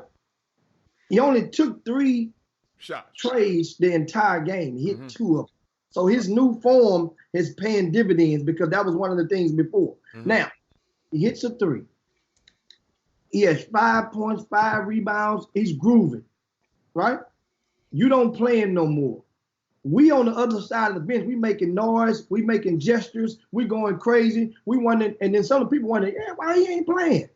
Speaker 4: He only took 3
Speaker 3: shots,
Speaker 4: trays the entire game. He hit 2 of them. So his new form is paying dividends, because that was one of the things before. Mm-hmm. Now, he hits a 3. He has 5 points, 5 rebounds. He's grooving, right? You don't play him no more. We on the other side of the bench, we making noise, we making gestures, we going crazy. We wondering, and then some of the people wondering, why he ain't playing,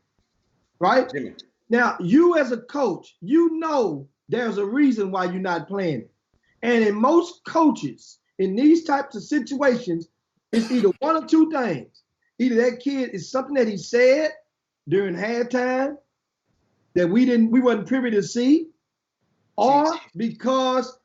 Speaker 4: right?
Speaker 2: Jimmy.
Speaker 4: Now, you as a coach, you know there's a reason why you're not playing it. And in most coaches, in these types of situations, it's either one or 2 things. Either that kid is something that he said during halftime that we wasn't privy to see, or because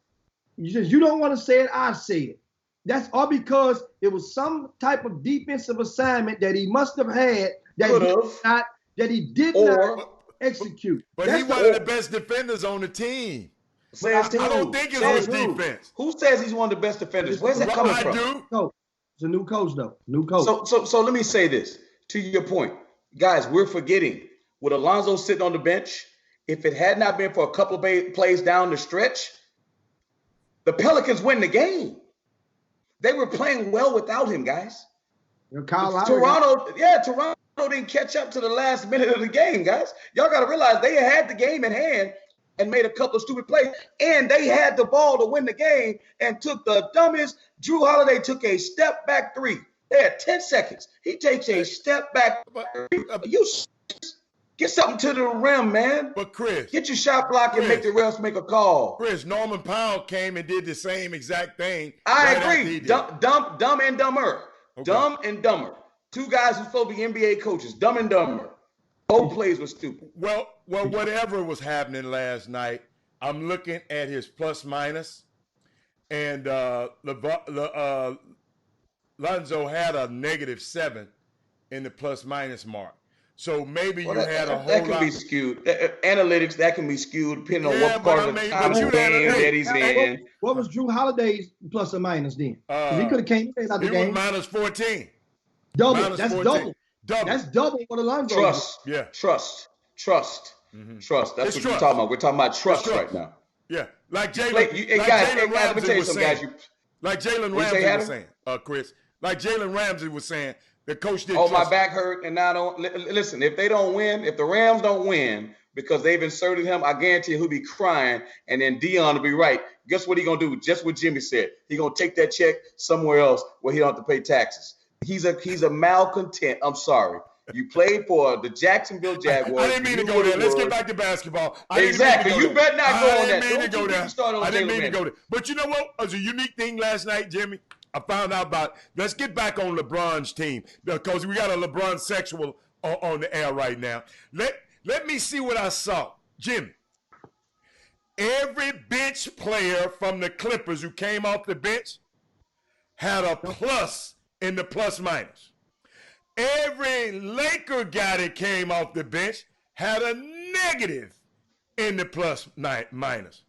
Speaker 4: you don't want to say it, I say it. That's all because it was some type of defensive assignment that he must have had that he did not execute.
Speaker 3: But he's one of the best defenders on the team.
Speaker 2: Says
Speaker 3: I don't think it was defense.
Speaker 2: Who says he's one of the best defenders? Where's that coming from?
Speaker 4: It's a new coach, though. New coach.
Speaker 2: So let me say this to your point, guys. We're forgetting with Alonzo sitting on the bench. If it had not been for a couple of plays down the stretch, the Pelicans win the game. They were playing well without him, guys. Toronto didn't catch up to the last minute of the game, guys. Y'all got to realize they had the game in hand and made a couple of stupid plays, and they had the ball to win the game and took the dumbest. Jrue Holiday took a step back three. They had 10 seconds. He takes a step back. You get something to the rim, man.
Speaker 3: But Chris,
Speaker 2: get your shot block and make the refs make a call.
Speaker 3: Chris, Norman Powell came and did the same exact thing.
Speaker 2: I agree. Dumb and dumber. Okay. Dumb and dumber. Two guys who supposed to be NBA coaches. Dumb and dumber. Both plays were stupid.
Speaker 3: Well, whatever was happening last night, I'm looking at his plus minus, and Lonzo had a -7 in the plus minus mark. So maybe you had a whole lot.
Speaker 2: That can be skewed. Analytics, that can be skewed depending on what part of the time that he's in.
Speaker 4: What was Jrue Holiday's plus or minus then? He could have came in out the game.
Speaker 3: He was -14.
Speaker 4: Double. That's 14. Double. That's double what Alonzo.
Speaker 2: Trust. Yeah. Trust. Mm-hmm. Trust. That's what we're talking about. We're talking about trust right now.
Speaker 3: Yeah. Like Jalen Ramsey was saying. Like Jalen Ramsey was saying, Chris. Like Jalen Ramsey was saying, the coach didn't.
Speaker 2: My back hurt, and now don't listen. If they don't win, if the Rams don't win because they've inserted him, I guarantee he'll be crying, and then Dion will be right. Guess what he gonna do? Just what Jimmy said. He gonna take that check somewhere else where he don't have to pay taxes. He's a malcontent. I'm sorry. You played for the Jacksonville Jaguars.
Speaker 3: I didn't mean to go there. Let's get back to basketball.
Speaker 2: Exactly. You better not go on that.
Speaker 3: I didn't mean to go there. But you know what? It was a unique thing last night, Jimmy. I found out about. Let's get back on LeBron's team because we got a LeBron sexual on the air right now. Let me see what I saw, Jimmy. Every bench player from the Clippers who came off the bench had a plus in the plus minus. Every Laker guy that came off the bench had a negative in the plus minus.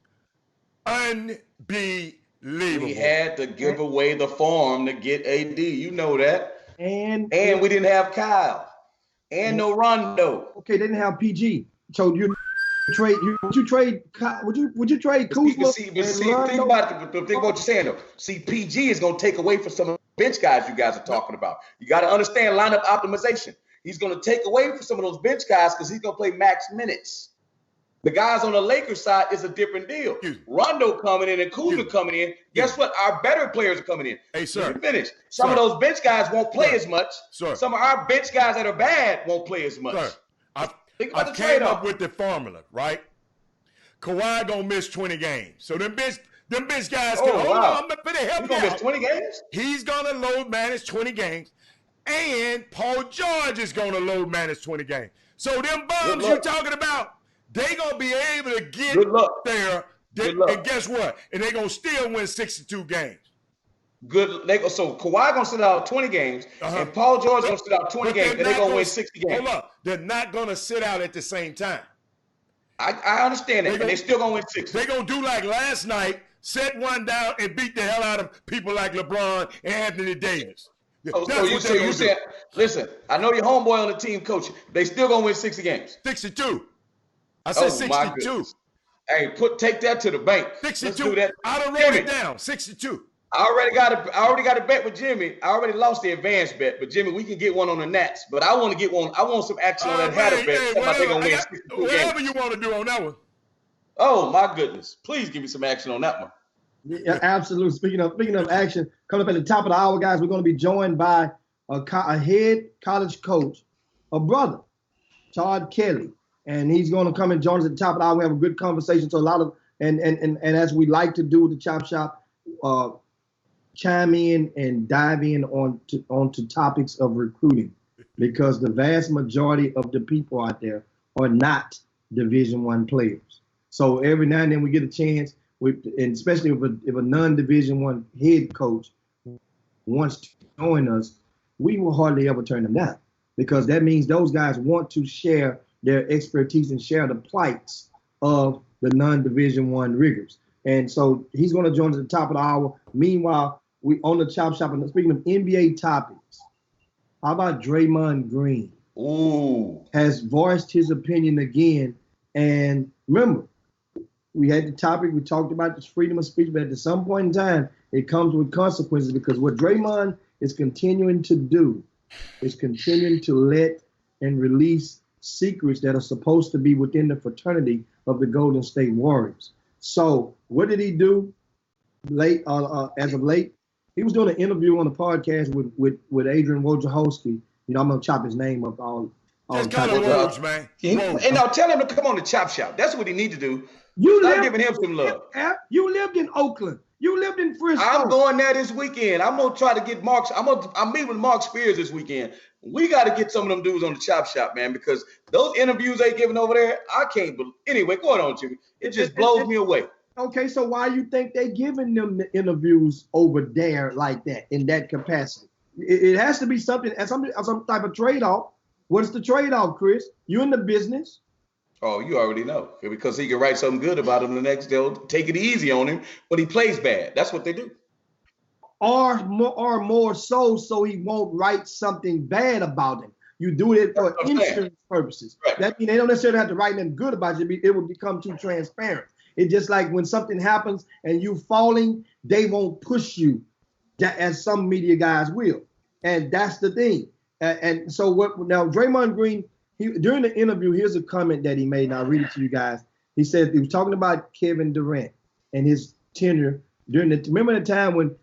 Speaker 3: Unbelievable.
Speaker 2: We had to give away the farm to get AD. You know that. And we didn't have Kyle. And no Rondo.
Speaker 4: Okay, they didn't have PG. So would you trade Kuzma?
Speaker 2: Think about what you're saying though. See, PG is gonna take away from some of the bench guys you guys are talking about. You got to understand lineup optimization. He's gonna take away from some of those bench guys because he's gonna play max minutes. The guys on the Lakers side is a different deal. Rondo coming in and Kuzma coming in. Guess what? Our better players are coming in.
Speaker 3: Hey, sir.
Speaker 2: You finish. Some of those bench guys won't play as much. Some of our bench guys that are bad won't play as much.
Speaker 3: I came up with the formula, right? Kawhi gonna miss 20 games. So them bench guys can hold on. I'm gonna help you.
Speaker 2: He's gonna miss 20 games?
Speaker 3: He's gonna load manage 20 games. And Paul George is gonna load manage 20 games. So them bums you're talking about, they gonna be able to get there. And guess what? And they gonna still win 62 games.
Speaker 2: So Kawhi gonna sit out 20 games, and Paul George gonna sit out 20 games, and they're gonna win 60 games.
Speaker 3: Hold up, they're not gonna sit out at the same time.
Speaker 2: I understand that, but they're still gonna win 60.
Speaker 3: They're gonna do like last night, set one down and beat the hell out of people like LeBron and Anthony Davis.
Speaker 2: So you said, listen, I know your homeboy on the team coach. They still gonna win 60 games.
Speaker 3: 62. I said 62.
Speaker 2: Hey, take that to the bank.
Speaker 3: 62.
Speaker 2: Let's do that.
Speaker 3: I done wrote it down. 62.
Speaker 2: I already got a bet with Jimmy. I already lost the advance bet, but Jimmy, we can get one on the Nats. But I want to get one. I want some action on that Hatter bet.
Speaker 3: Whatever you want to do on that one.
Speaker 2: Oh my goodness! Please give me some action on that one.
Speaker 4: Yeah, absolutely. Speaking of action, coming up at the top of the hour, guys, we're going to be joined by a head college coach, a brother, Todd Kelly, and he's going to come and join us at the top of the hour. We have a good conversation. So a lot of and as we like to do with the Chop Shop, chime in and dive in onto topics of recruiting, because the vast majority of the people out there are not Division I players. So every now and then we get a chance. And especially if a non-Division I head coach wants to join us, we will hardly ever turn them down. because that means those guys want to share their expertise and share the plights of the non-Division I riggers. And so he's going to join us at the top of the hour. Meanwhile, we on the Chop Shop, and speaking of NBA topics, how about Draymond Green?
Speaker 2: Ooh.
Speaker 4: Has voiced his opinion again. And remember, we had the topic, we talked about this freedom of speech, but at some point in time, it comes with consequences, because what Draymond is continuing to do is continuing to let and release secrets that are supposed to be within the fraternity of the Golden State Warriors. So what did he do as of late? He was doing an interview on the podcast with Adrian Wojciechowski. You know, I'm going to chop his name up all
Speaker 3: Just
Speaker 4: the
Speaker 3: kind
Speaker 4: time.
Speaker 3: of Woj, man. Woj.
Speaker 2: And now tell him to come on the Chop Shop. That's what he need to do. Start giving him some love.
Speaker 4: You lived in Oakland. You lived in Frisco.
Speaker 2: I'm going there this weekend. I'm gonna try to get Mark. I'm meeting with Mark Spears this weekend. We got to get some of them dudes on the Chop Shop, man, because those interviews they giving over there, I can't believe. Anyway, go on, Jimmy. It just blows me away.
Speaker 4: Okay, so why you think they giving them the interviews over there like that, in that capacity? It has to be something, some type of trade-off. What's the trade-off, Chris? You in the business.
Speaker 2: Oh, you already know, because he can write something good about him the next day. They'll take it easy on him, but he plays bad. That's what they do.
Speaker 4: Or more so he won't write something bad about him. You do it for insurance purposes.
Speaker 2: Right.
Speaker 4: That means they don't necessarily have to write nothing good about you. It will become too transparent. It's just like when something happens and you falling, they won't push you as some media guys will. And that's the thing. And so now Draymond Green, during the interview, here's a comment that he made, and I'll read it to you guys. He said he was talking about Kevin Durant and his tenure remember the time when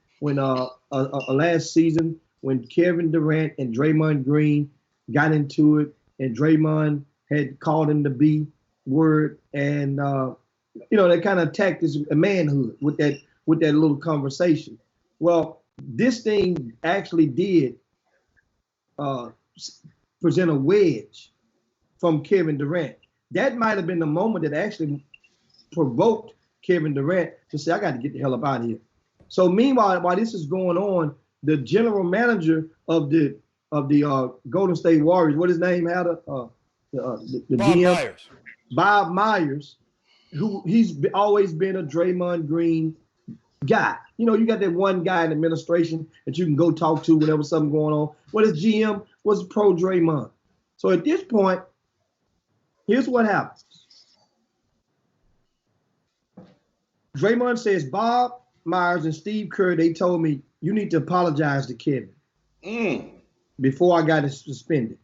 Speaker 4: last season when Kevin Durant and Draymond Green got into it, and Draymond had called him the B word, and they kind of attacked his manhood with that little conversation. Well, this thing actually did present a wedge from Kevin Durant. That might have been the moment that actually provoked Kevin Durant to say, I got to get the hell up out of here. So meanwhile, while this is going on, the general manager of the Golden State Warriors, what his name had, the
Speaker 3: Bob
Speaker 4: GM,
Speaker 3: Myers.
Speaker 4: Bob Myers, who he's always been a Draymond Green guy. You know, you got that one guy in administration that you can go talk to whenever something going on. Well, his GM was pro Draymond. So at this point, here's what happens. Draymond says, Bob Myers and Steve Kerr, they told me, you need to apologize to Kevin before I got suspended.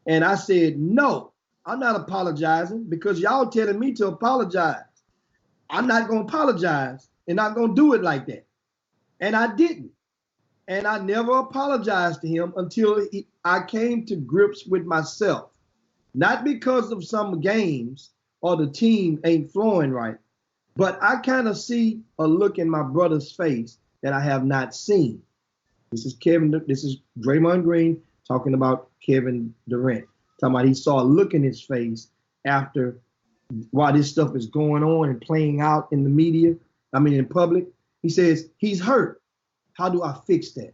Speaker 4: And I said, no, I'm not apologizing because y'all telling me to apologize. I'm not going to apologize and not going to do it like that. And I didn't. And I never apologized to him until I came to grips with myself. Not because of some games or the team ain't flowing right, but I kind of see a look in my brother's face that I have not seen. This is Draymond Green talking about Kevin Durant. Talking about he saw a look in his face after while this stuff is going on and playing out in the media, in public. He says, he's hurt. How do I fix that?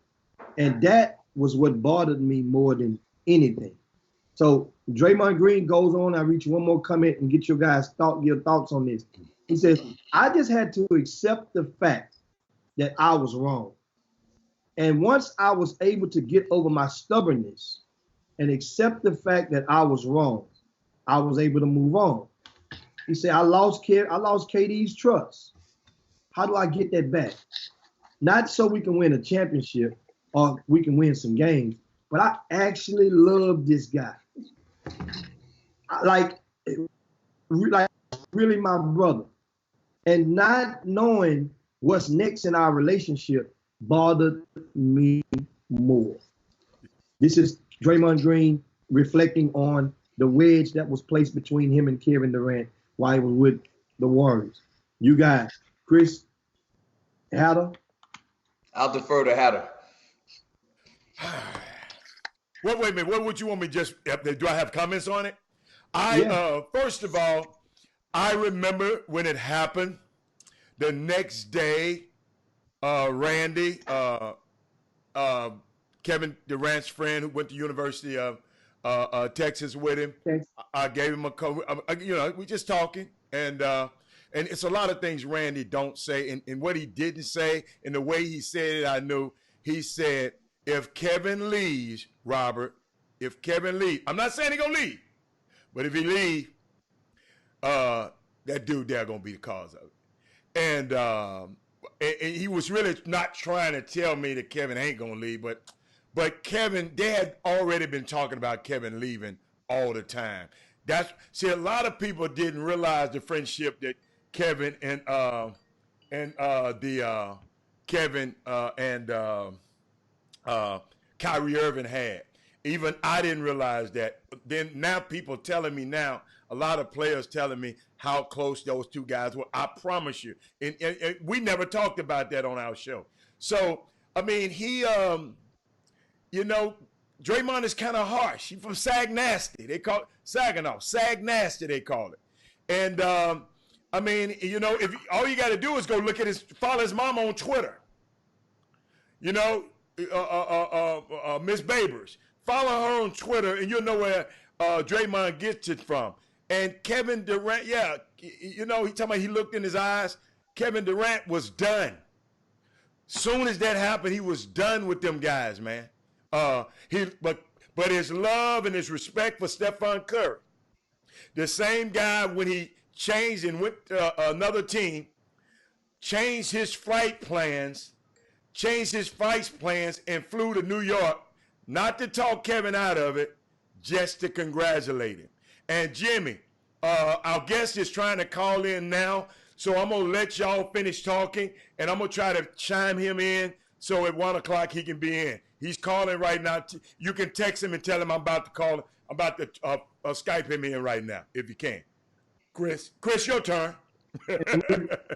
Speaker 4: And that was what bothered me more than anything. So Draymond Green goes on. I reach one more comment and get your thoughts on this. He says, I just had to accept the fact that I was wrong. And once I was able to get over my stubbornness and accept the fact that I was wrong, I was able to move on. He said, I lost KD's trust. How do I get that back? Not so we can win a championship or we can win some games, but I actually love this guy. Like really my brother. And not knowing what's next in our relationship bothered me more. This is Draymond Green reflecting on the wedge that was placed between him and Kevin Durant while he was with the Warriors. You guys, Chris, Hatter?
Speaker 2: I'll defer to Hatter.
Speaker 3: Wait a minute. What would you want me do I have comments on it? First of all, I remember when it happened. The next day, Randy, Kevin Durant's friend who went to University of Texas with him.
Speaker 4: Texas.
Speaker 3: I gave him a call. We just talking, and it's a lot of things Randy don't say, and what he didn't say, and the way he said it, I knew. He said, if Kevin leaves, Robert, if Kevin leaves, I'm not saying he's gonna leave, but if he leave, that dude there gonna be the cause of it. And he was really not trying to tell me that Kevin ain't gonna leave, but Kevin, they had already been talking about Kevin leaving all the time. A lot of people didn't realize the friendship that Kevin and Kyrie Irving had. Even I didn't realize that. Then now people telling me now, a lot of players telling me how close those two guys were. I promise you. And we never talked about that on our show. So, I mean, he, Draymond is kind of harsh. He's from Sag Nasty. They call it Saginaw. Sag Nasty, they call it. And, I mean, if all you got to do is go follow his mom on Twitter. Miss Babers. Follow her on Twitter, and you'll know where Draymond gets it from. And Kevin Durant, he talking about he looked in his eyes. Kevin Durant was done. Soon as that happened, he was done with them guys, man. But his love and his respect for Stephon Curry, the same guy when he changed and went to another team, changed his flight plans and flew to New York, not to talk Kevin out of it, just to congratulate him. And Jimmy, our guest is trying to call in now, so I'm going to let y'all finish talking, and I'm going to try to chime him in so at 1 o'clock he can be in. He's calling right now. You can text him and tell him I'm about to call him. I'm about to Skype him in right now, if you can. Chris, your turn.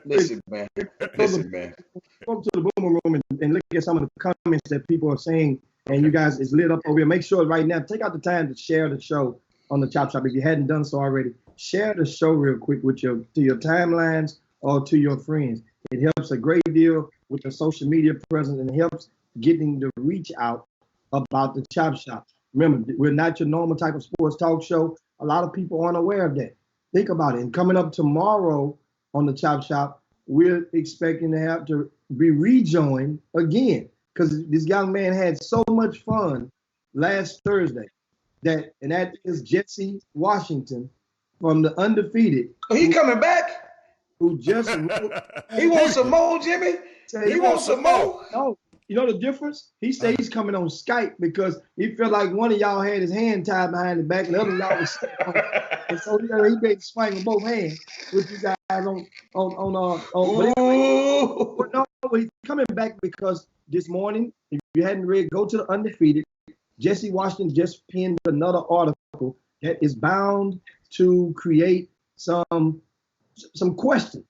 Speaker 2: Listen, man. Go to
Speaker 4: the Boomer Room and look at some of the comments that people are saying, and you guys is lit up over here. Make sure right now, take out the time to share the show on the Chop Shop. If you hadn't done so already, share the show real quick to your timelines or to your friends. It helps a great deal with the social media presence, and it helps getting the reach out about the Chop Shop. Remember, we're not your normal type of sports talk show. A lot of people aren't aware of that. Think about it. And coming up tomorrow on the Chop Shop, we're expecting to have to be rejoined again, because this young man had so much fun last Thursday. That is Jesse Washington from the Undefeated.
Speaker 2: Oh, he coming back?
Speaker 4: Who just
Speaker 2: he wants some more, Jimmy? He wants some more?
Speaker 4: No. You know the difference? He said he's coming on Skype because he felt like one of y'all had his hand tied behind the back and the other y'all was and so he been swinging both hands with you guys on but no, he's coming back because this morning, if you hadn't read, go to the Undefeated. Jesse Washington just penned another article that is bound to create some questions.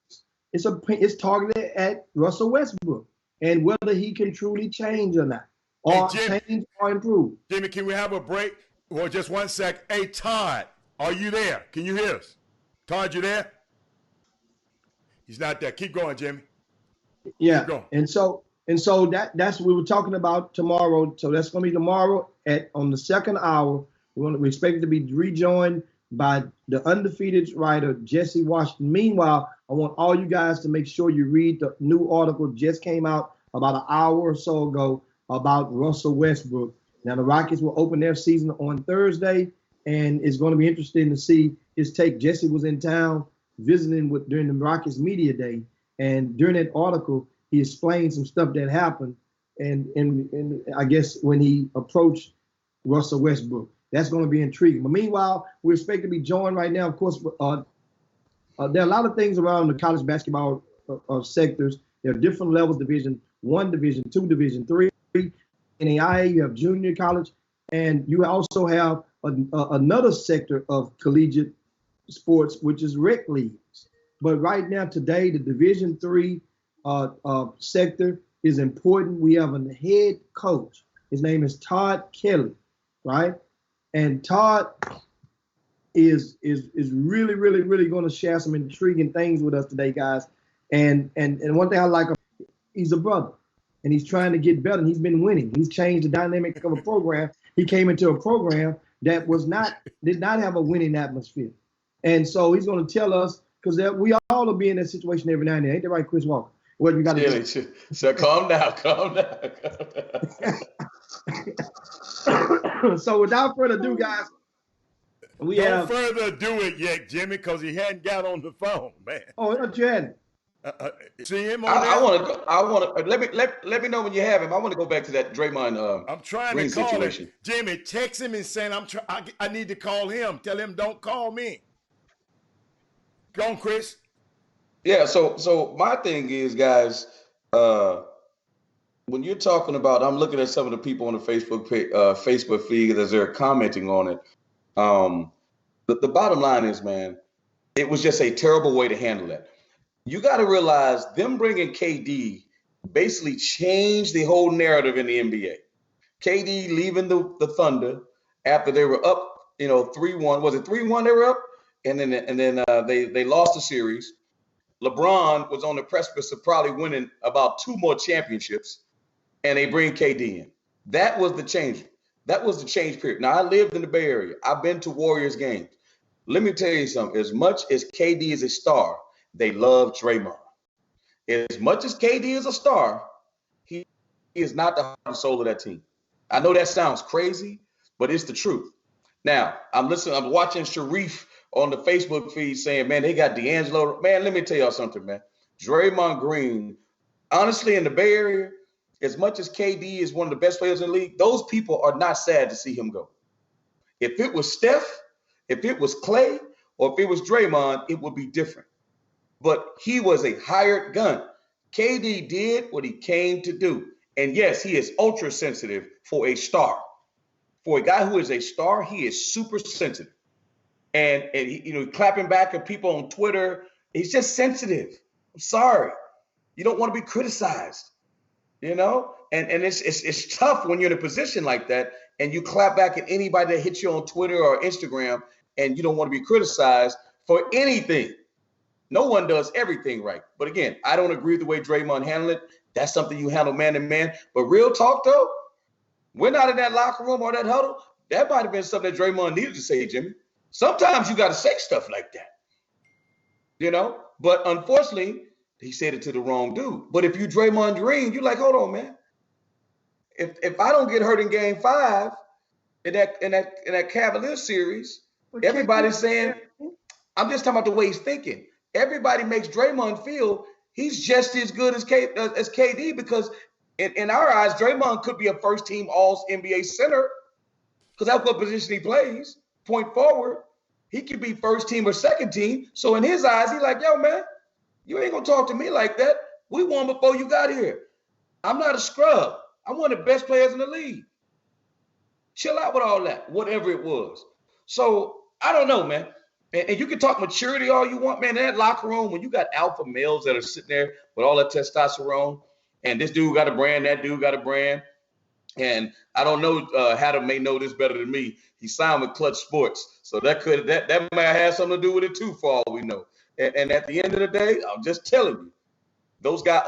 Speaker 4: It's targeted at Russell Westbrook and whether he can truly change or not, or change or improve.
Speaker 3: Jimmy, can we have a break? Well, just 1 sec. Hey, Todd, are you there? Can you hear us? Todd, you there? He's not there. Keep going, Jimmy.
Speaker 4: Yeah.
Speaker 3: Keep going.
Speaker 4: And so that's what we were talking about tomorrow. So that's going to be tomorrow on the second hour. We expect to be rejoined by the Undefeated writer, Jesse Washington. Meanwhile, I want all you guys to make sure you read the new article just came out about an hour or so ago about Russell Westbrook. Now, the Rockets will open their season on Thursday, and it's going to be interesting to see his take. Jesse was in town visiting during the Rockets Media Day, and during that article, he explained some stuff that happened, and I guess when he approached Russell Westbrook. That's going to be intriguing. But meanwhile, we expect to be joined right now. Of course, there are a lot of things around the college basketball sectors. There are different levels: Division I, Division II, Division III. In the IA, you have junior college, and you also have another sector of collegiate sports, which is rec leagues. But right now, today, the Division III sector is important. We have a head coach. His name is Todd Kelly, right? And Todd is really, really, really going to share some intriguing things with us today, guys. And one thing I like, he's a brother, and he's trying to get better, and he's been winning. He's changed the dynamic of a program. He came into a program that did not have a winning atmosphere. And so he's going to tell us, because we all will be in that situation every now and then. Ain't that right, Chris Walker? What you got to do?
Speaker 2: So calm down.
Speaker 4: So without further ado, guys,
Speaker 3: Don't further do it yet, Jimmy, because he hadn't got on the phone, man.
Speaker 4: Oh, not yet.
Speaker 3: See him on
Speaker 2: I want to. Let me know when you have him. I want to go back to that Draymond.
Speaker 3: I'm trying
Speaker 2: Green
Speaker 3: to call
Speaker 2: situation.
Speaker 3: him. Jimmy, text him and saying I need to call him. Tell him don't call me. Go on, Chris.
Speaker 2: Yeah. So my thing is, guys, when you're talking about, I'm looking at some of the people on the Facebook feed as they're commenting on it. The bottom line is, man, it was just a terrible way to handle it. You got to realize them bringing KD basically changed the whole narrative in the NBA. KD leaving the Thunder after they were up, 3-1. Was it 3-1 they were up? And then they lost the series. LeBron was on the precipice of probably winning about 2 more championships, and they bring KD in. That was the change. That was the change period. Now, I lived in the Bay Area. I've been to Warriors games. Let me tell you something. As much as KD is a star, they love Draymond. As much as KD is a star, he is not the heart and soul of that team. I know that sounds crazy, but it's the truth. Now, I'm watching Sharif on the Facebook feed saying, man, they got D'Angelo. Man, let me tell y'all something, man. Draymond Green, honestly, in the Bay Area, as much as KD is one of the best players in the league, those people are not sad to see him go. If it was Steph, if it was Clay, or if it was Draymond, it would be different. But he was a hired gun. KD did what he came to do. And yes, he is ultra sensitive for a star. For a guy who is a star, he is super sensitive. And he, clapping back at people on Twitter, he's just sensitive. I'm sorry. You don't want to be criticized, And it's tough when you're in a position like that and you clap back at anybody that hits you on Twitter or Instagram and you don't want to be criticized for anything. No one does everything right. But again, I don't agree with the way Draymond handled it. That's something you handle man to man. But real talk, though, we're not in that locker room or that huddle. That might have been something that Draymond needed to say, Jimmy. Sometimes you got to say stuff like that, But unfortunately, he said it to the wrong dude. But if you Draymond Green, you're like, hold on, man. If I don't get hurt in Game 5 in that Cavaliers series, everybody's saying, I'm just talking about the way he's thinking. Everybody makes Draymond feel he's just as good as KD because in our eyes, Draymond could be a first-team All-NBA center because that's what position he plays. Point forward, he could be first team or second team. So in his eyes, he's like, yo, man, you ain't going to talk to me like that. We won before you got here. I'm not a scrub. I'm one of the best players in the league. Chill out with all that, whatever it was. So I don't know, man. And you can talk maturity all you want, man. In that locker room, when you got alpha males that are sitting there with all that testosterone, and this dude got a brand, that dude got a brand. And I don't know, Hatter may know this better than me. He signed with Clutch Sports. So that might have something to do with it too, for all we know. And at the end of the day, I'm just telling you,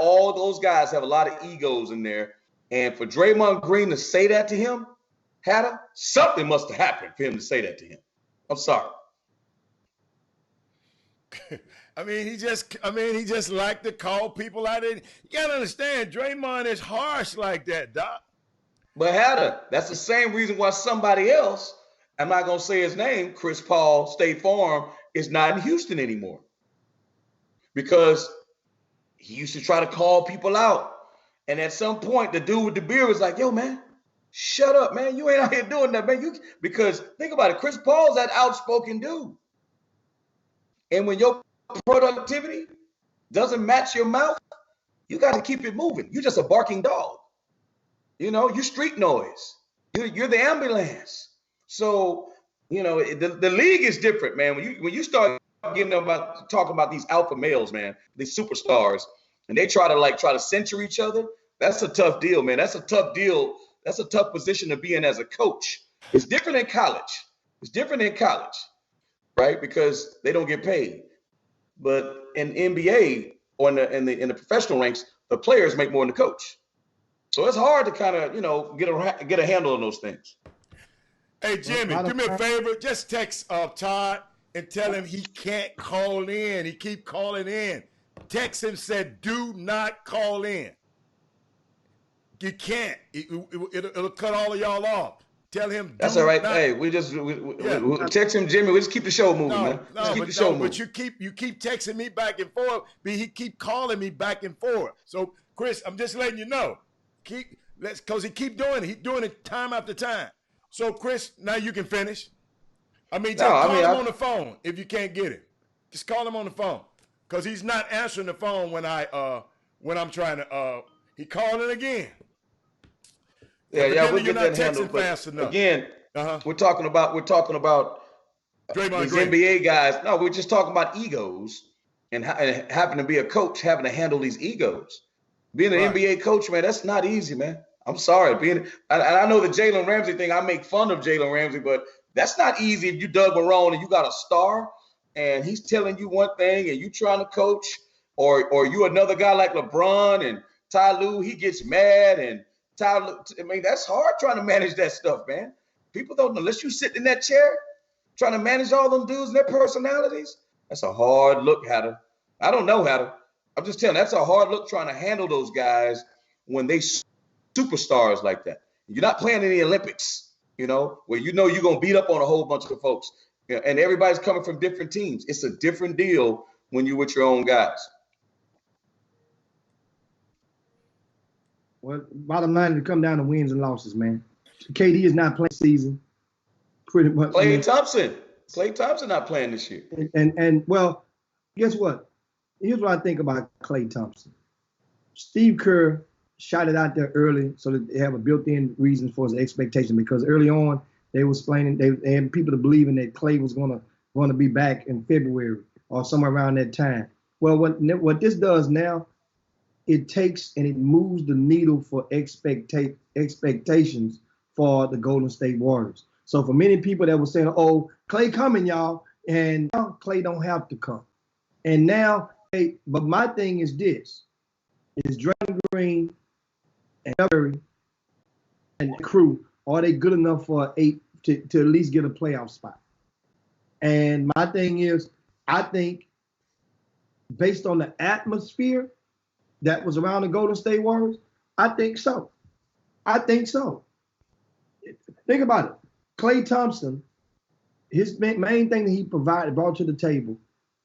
Speaker 2: all those guys have a lot of egos in there. And for Draymond Green to say that to him, Hatter, something must have happened for him to say that to him. I'm sorry.
Speaker 3: he just like to call people out. You gotta understand, Draymond is harsh like that, Doc.
Speaker 2: But Hatter, that's the same reason why somebody else, I'm not gonna say his name, Chris Paul, State Farm, is not in Houston anymore. Because he used to try to call people out. And at some point, the dude with the beard was like, yo, man, shut up, man. You ain't out here doing that, man. Because think about it, Chris Paul's that outspoken dude. And when your productivity doesn't match your mouth, you got to keep it moving. You're just a barking dog. You street noise. You're the ambulance. So, the league is different, man. When you start talking about these alpha males, man, these superstars, and they try to censor each other, that's a tough deal, man. That's a tough deal. That's a tough position to be in as a coach. It's different in college. Right? Because they don't get paid. But in NBA or in the professional ranks, the players make more than the coach. So it's hard to kind of, get a handle on those things.
Speaker 3: Hey, Jimmy, do me a favor. Just text Todd and tell him he can't call in. He keep calling in. Text him, said, do not call in. You can't. It'll cut all of y'all off. Tell him.
Speaker 2: That's all right. Hey, we text him, Jimmy. We just keep the show moving, man. Just keep the show moving.
Speaker 3: But you keep texting me back and forth. But he keep calling me back and forth. So, Chris, I'm just letting you know. Because he keep doing it. He's doing it time after time. So, Chris, now you can finish. I mean, call him on the phone if you can't get him. Just call him on the phone. Because he's not answering the phone when I'm trying to he calling again.
Speaker 2: Yeah, we'll get that handled. Fast enough. Again, we're talking about these NBA guys. No, we're just talking about egos and having to be a coach, having to handle these egos. Being an NBA coach, man, that's not easy, man. I'm sorry. I know the Jalen Ramsey thing. I make fun of Jalen Ramsey, but that's not easy if you Doug Marrone and you got a star and he's telling you one thing and you trying to coach, or you another guy like LeBron and Ty Lue, he gets mad and I mean, that's hard trying to manage that stuff, man. People don't know. Unless you sit in that chair trying to manage all them dudes and their personalities, that's a hard look, Hatter. I don't know, Hatter. I'm just telling you, that's a hard look trying to handle those guys when they superstars like that. You're not playing in the Olympics, where you're going to beat up on a whole bunch of folks. And everybody's coming from different teams. It's a different deal when you're with your own guys.
Speaker 4: Well, bottom line, it come down to wins and losses, man. KD is not playing season, pretty much.
Speaker 2: Klay Thompson not playing this year.
Speaker 4: And well, guess what? Here's what I think about Klay Thompson. Steve Kerr shot it out there early so that they have a built-in reason for his expectation, because early on they were explaining they had people to believing that Klay was gonna be back in February or somewhere around that time. Well, what this does now, it takes and it moves the needle for expectations for the Golden State Warriors. So for many people that were saying, "Oh, Klay coming, y'all," and now Klay don't have to come. And now, but my thing is this: is Draymond Green and Curry and the crew, are they good enough for to at least get a playoff spot? And my thing is, I think based on the atmosphere that was around the Golden State Warriors, I think so. Think about it. Klay Thompson, his main thing that he brought to the table,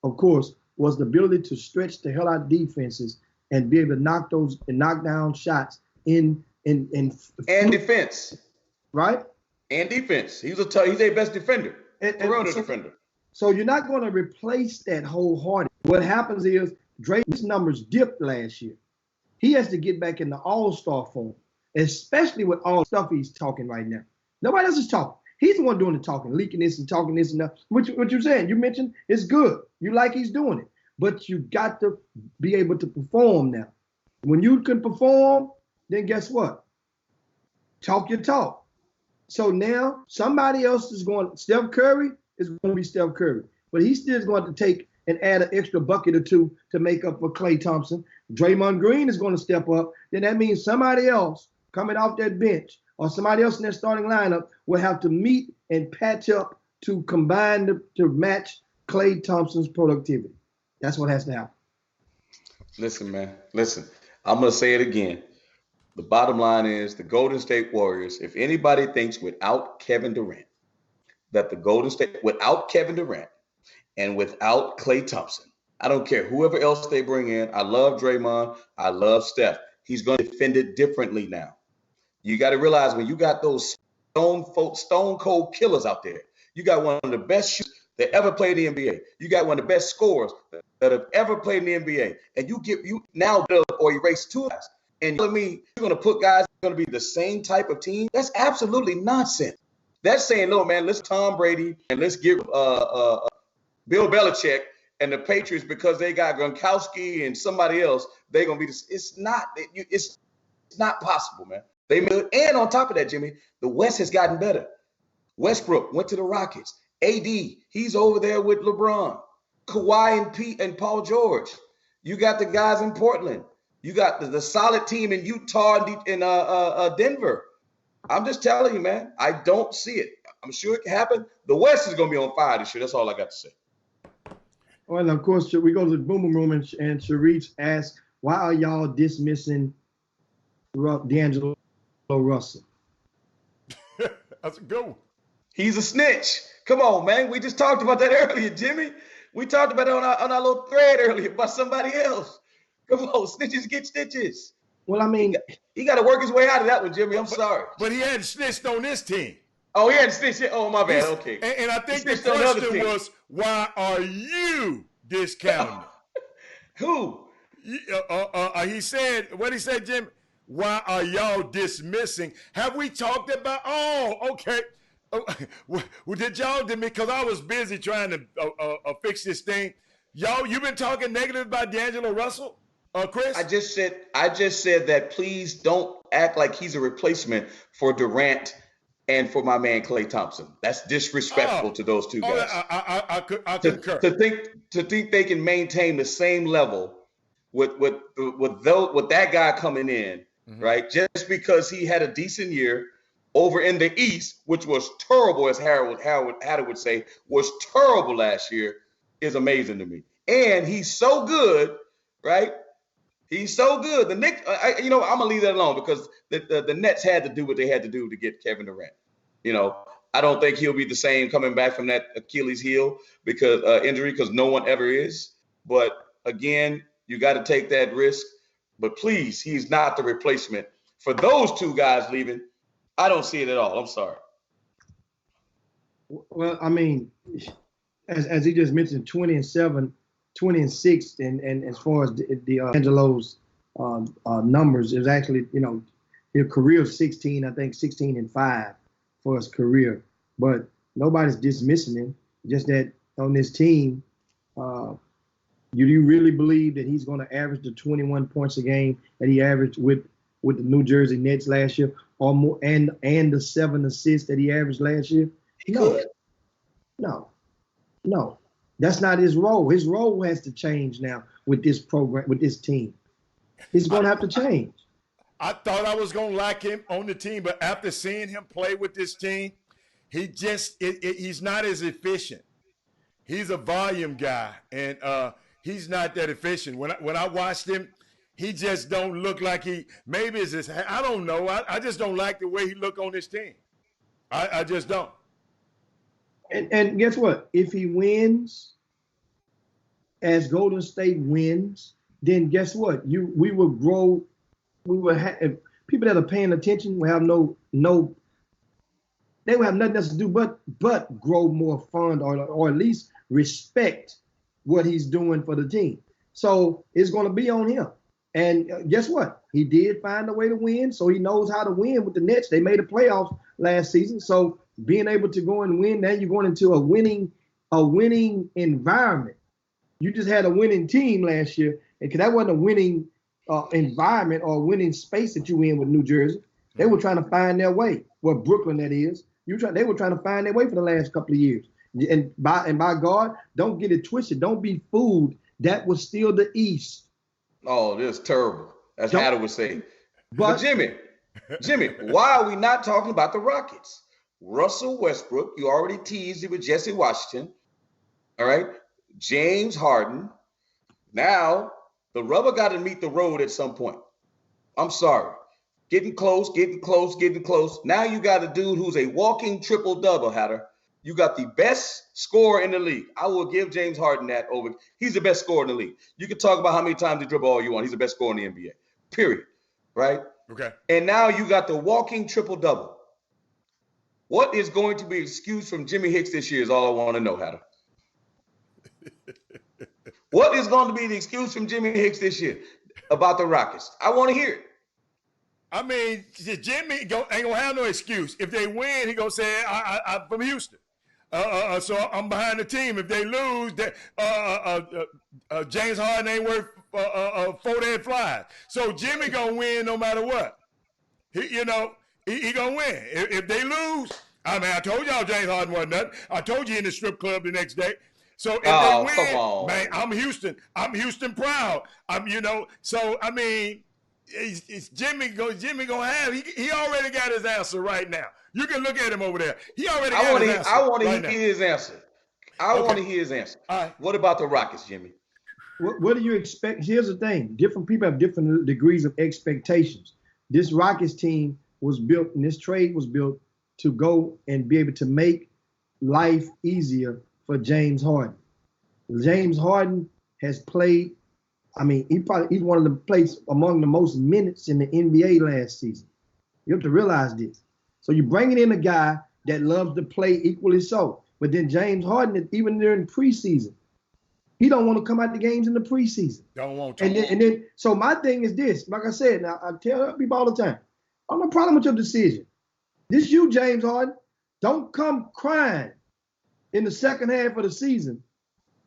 Speaker 4: of course, was the ability to stretch the hell out defenses and be able to knock down shots in
Speaker 2: defense.
Speaker 4: Right?
Speaker 2: And defense. He's their best defender. Perimeter defender.
Speaker 4: So you're not going to replace that wholeheartedly. What happens is Drake's numbers dipped last year. He has to get back in the all-star form, especially with all the stuff he's talking right now. Nobody else is talking. He's the one doing the talking, leaking this and talking this and that. What you're saying, you mentioned, it's good. You like he's doing it. But you got to be able to perform now. When you can perform, then guess what? Talk your talk. So now somebody else is going, Steph Curry is going to be Steph Curry. But he's still going to take and add an extra bucket or two to make up for Klay Thompson. Draymond Green is going to step up. Then that means somebody else coming off that bench or somebody else in their starting lineup will have to meet and patch up to combine to match Klay Thompson's productivity. That's what has to happen.
Speaker 2: Listen, man. I'm going to say it again. The bottom line is the Golden State Warriors, if anybody thinks without Kevin Durant, that the Golden State, without Kevin Durant and without Klay Thompson, I don't care whoever else they bring in. I love Draymond. I love Steph. He's going to defend it differently now. You got to realize when you got those stone cold killers out there, you got one of the best shooters that ever played in the NBA. You got one of the best scorers that have ever played in the NBA. And you now or erase two guys. And you tell me you're going to put guys going to be the same type of team? That's absolutely nonsense. That's saying, no, man, let's Tom Brady and let's give Bill Belichick and the Patriots, because they got Gronkowski and somebody else, they're going to be this. It's not possible, man. And on top of that, Jimmy, the West has gotten better. Westbrook went to the Rockets. AD, he's over there with LeBron. Kawhi and Pete and Paul George. You got the guys in Portland. You got the solid team in Utah and Denver. I'm just telling you, man, I don't see it. I'm sure it can happen. The West is going to be on fire this year. That's all I got to say.
Speaker 4: Well, and of course, we go to the Boom Boom Room, and Sharif asks, why are y'all dismissing D'Angelo Russell?
Speaker 3: That's a good one.
Speaker 2: He's a snitch. Come on, man. We just talked about that earlier, Jimmy. We talked about it on our little thread earlier about somebody else. Come on, snitches get stitches.
Speaker 4: Well, I mean,
Speaker 2: he got to work his way out of that one, Jimmy. I'm sorry.
Speaker 3: But he hadn't snitched on this team.
Speaker 2: Oh, he hadn't snitched. Oh, my bad. Okay.
Speaker 3: And I think the question was, why are you discounting it?
Speaker 2: Who?
Speaker 3: He said, what he said, Jim? Why are y'all dismissing? Have we talked about? Oh, okay. Well, did y'all? Because I was busy trying to fix this thing. Y'all, you've been talking negative about D'Angelo Russell, Chris?
Speaker 2: I just said that please don't act like he's a replacement for Durant and for my man Klay Thompson. That's disrespectful to those two guys.
Speaker 3: I concur.
Speaker 2: To think they can maintain the same level with that guy coming in, right? Just because he had a decent year over in the East, which was terrible, as Harold would say, was terrible last year, is amazing to me. And he's so good, right? He's so good. The Knicks, I'm gonna leave that alone because the Nets had to do what they had to do to get Kevin Durant. I don't think he'll be the same coming back from that Achilles heel injury because no one ever is. But again, you got to take that risk. But please, he's not the replacement for those two guys leaving. I don't see it at all. I'm sorry.
Speaker 4: Well, I mean, as he just mentioned, 20-7, 20-6, and as far as the Angelo's numbers, is actually, his career of 16, I think 16-5 for his career. But nobody's dismissing him. Just that on this team, do you really believe that he's going to average the 21 points a game that he averaged with the New Jersey Nets last year, or more, and the 7 assists that he averaged last year? No. That's not his role. His role has to change now with this program, with this team. He's going to have to change.
Speaker 3: I thought I was going to like him on the team, but after seeing him play with this team, he's not as efficient. He's a volume guy, and he's not that efficient. When I watched him, he just don't look like maybe it's his, I don't know. I just don't like the way he look on this team. I just don't.
Speaker 4: And guess what? If he wins, as Golden State wins, then guess what? We will grow. We will have people that are paying attention will have they will have nothing else to do but grow more fond or at least respect what he's doing for the team. So it's going to be on him. And guess what? He did find a way to win, so he knows how to win with the Nets. They made the playoffs last season, so being able to go and win, now you're going into a winning environment. You just had a winning team last year, and because that wasn't a winning environment or winning space that you were in with New Jersey. They were trying to find their way. Well, Brooklyn, that is. They were trying to find their way for the last couple of years. And by God, don't get it twisted. Don't be fooled. That was still the East.
Speaker 2: Oh, this is terrible. As Adam would say. But Jimmy, why are we not talking about the Rockets? Russell Westbrook, you already teased it with Jesse Washington. All right. James Harden. Now, the rubber got to meet the road at some point. I'm sorry. Getting close. Now you got a dude who's a walking triple-double, Hatter. You got the best scorer in the league. I will give James Harden that over. He's the best scorer in the league. You can talk about how many times he dribble all you want. He's the best scorer in the NBA, period. Right?
Speaker 3: Okay.
Speaker 2: And now you got the walking triple-double. What is going to be excused from Jimmy Hicks this year is all I want to know, Hatter. What is going to be the excuse from Jimmy Hicks this year about the Rockets? I want to hear it.
Speaker 3: I mean, Jimmy ain't going to have no excuse. If they win, he going to say, I'm from Houston. So I'm behind the team. If they lose, James Harden ain't worth 4 dead flies. So Jimmy going to win no matter what. He going to win. If they lose, I mean, I told y'all James Harden wasn't nothing. I told you in the strip club the next day. So if they win, man, I'm Houston. I'm Houston proud. So, I mean, Jimmy gonna have. He already got his answer right now. You can look at him over there. He already
Speaker 2: I
Speaker 3: got
Speaker 2: want
Speaker 3: his
Speaker 2: to.
Speaker 3: answer.
Speaker 2: I want to
Speaker 3: right
Speaker 2: hear
Speaker 3: now.
Speaker 2: his answer. I
Speaker 3: Okay.
Speaker 2: want to hear his answer.
Speaker 3: All right.
Speaker 2: What about the Rockets, Jimmy?
Speaker 4: What do you expect? Here's the thing: different people have different degrees of expectations. This Rockets team was built, and this trade was built to go and be able to make life easier for James Harden. James Harden has played. I mean, he's one of the players among the most minutes in the NBA last season. You have to realize this. So you're bringing in a guy that loves to play equally so. But then James Harden, even during preseason, he don't want to come out the games in the preseason.
Speaker 3: Don't want to.
Speaker 4: And then, so my thing is this. Like I said, now I tell people all the time, I have no problem with your decision. This you, James Harden. Don't come crying in the second half of the season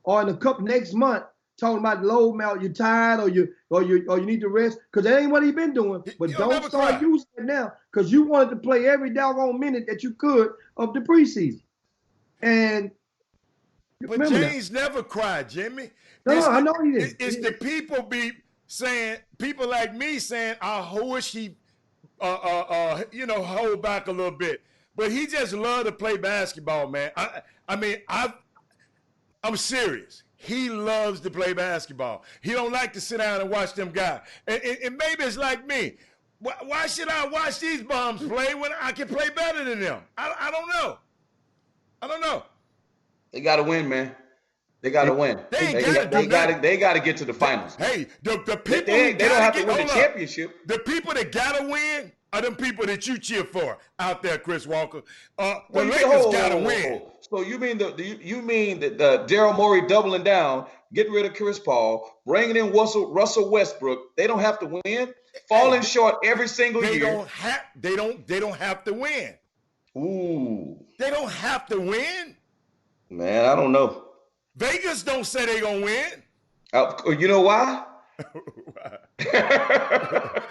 Speaker 4: or in the cup next month talking about load mount, you're tired or you need to rest, because that ain't what he been doing. But don't start using it now, because you wanted to play every doggone minute that you could of the preseason. And
Speaker 3: but James never cried, Jimmy.
Speaker 4: No, I know he didn't.
Speaker 3: It's the people be saying, people like me saying, I wish he, hold back a little bit. But he just loved to play basketball, man. I'm serious. He loves to play basketball. He don't like to sit down and watch them guys. And maybe it's like me. Why should I watch these bums play when I can play better than them? I don't know. I don't know.
Speaker 2: They got to win, man. They got to win. They got to get to the finals.
Speaker 3: Hey, the people
Speaker 2: they don't have to win the championship.
Speaker 3: The people that got to win are them people that you cheer for out there, Chris Walker. The Lakers got to win.
Speaker 2: So you mean the Daryl Morey doubling down, getting rid of Chris Paul, bringing in Russell Westbrook? They don't have to win, falling short every single year.
Speaker 3: They don't have to win.
Speaker 2: Ooh.
Speaker 3: They don't have to win.
Speaker 2: Man, I don't know.
Speaker 3: Vegas don't say they gonna win.
Speaker 2: You know why?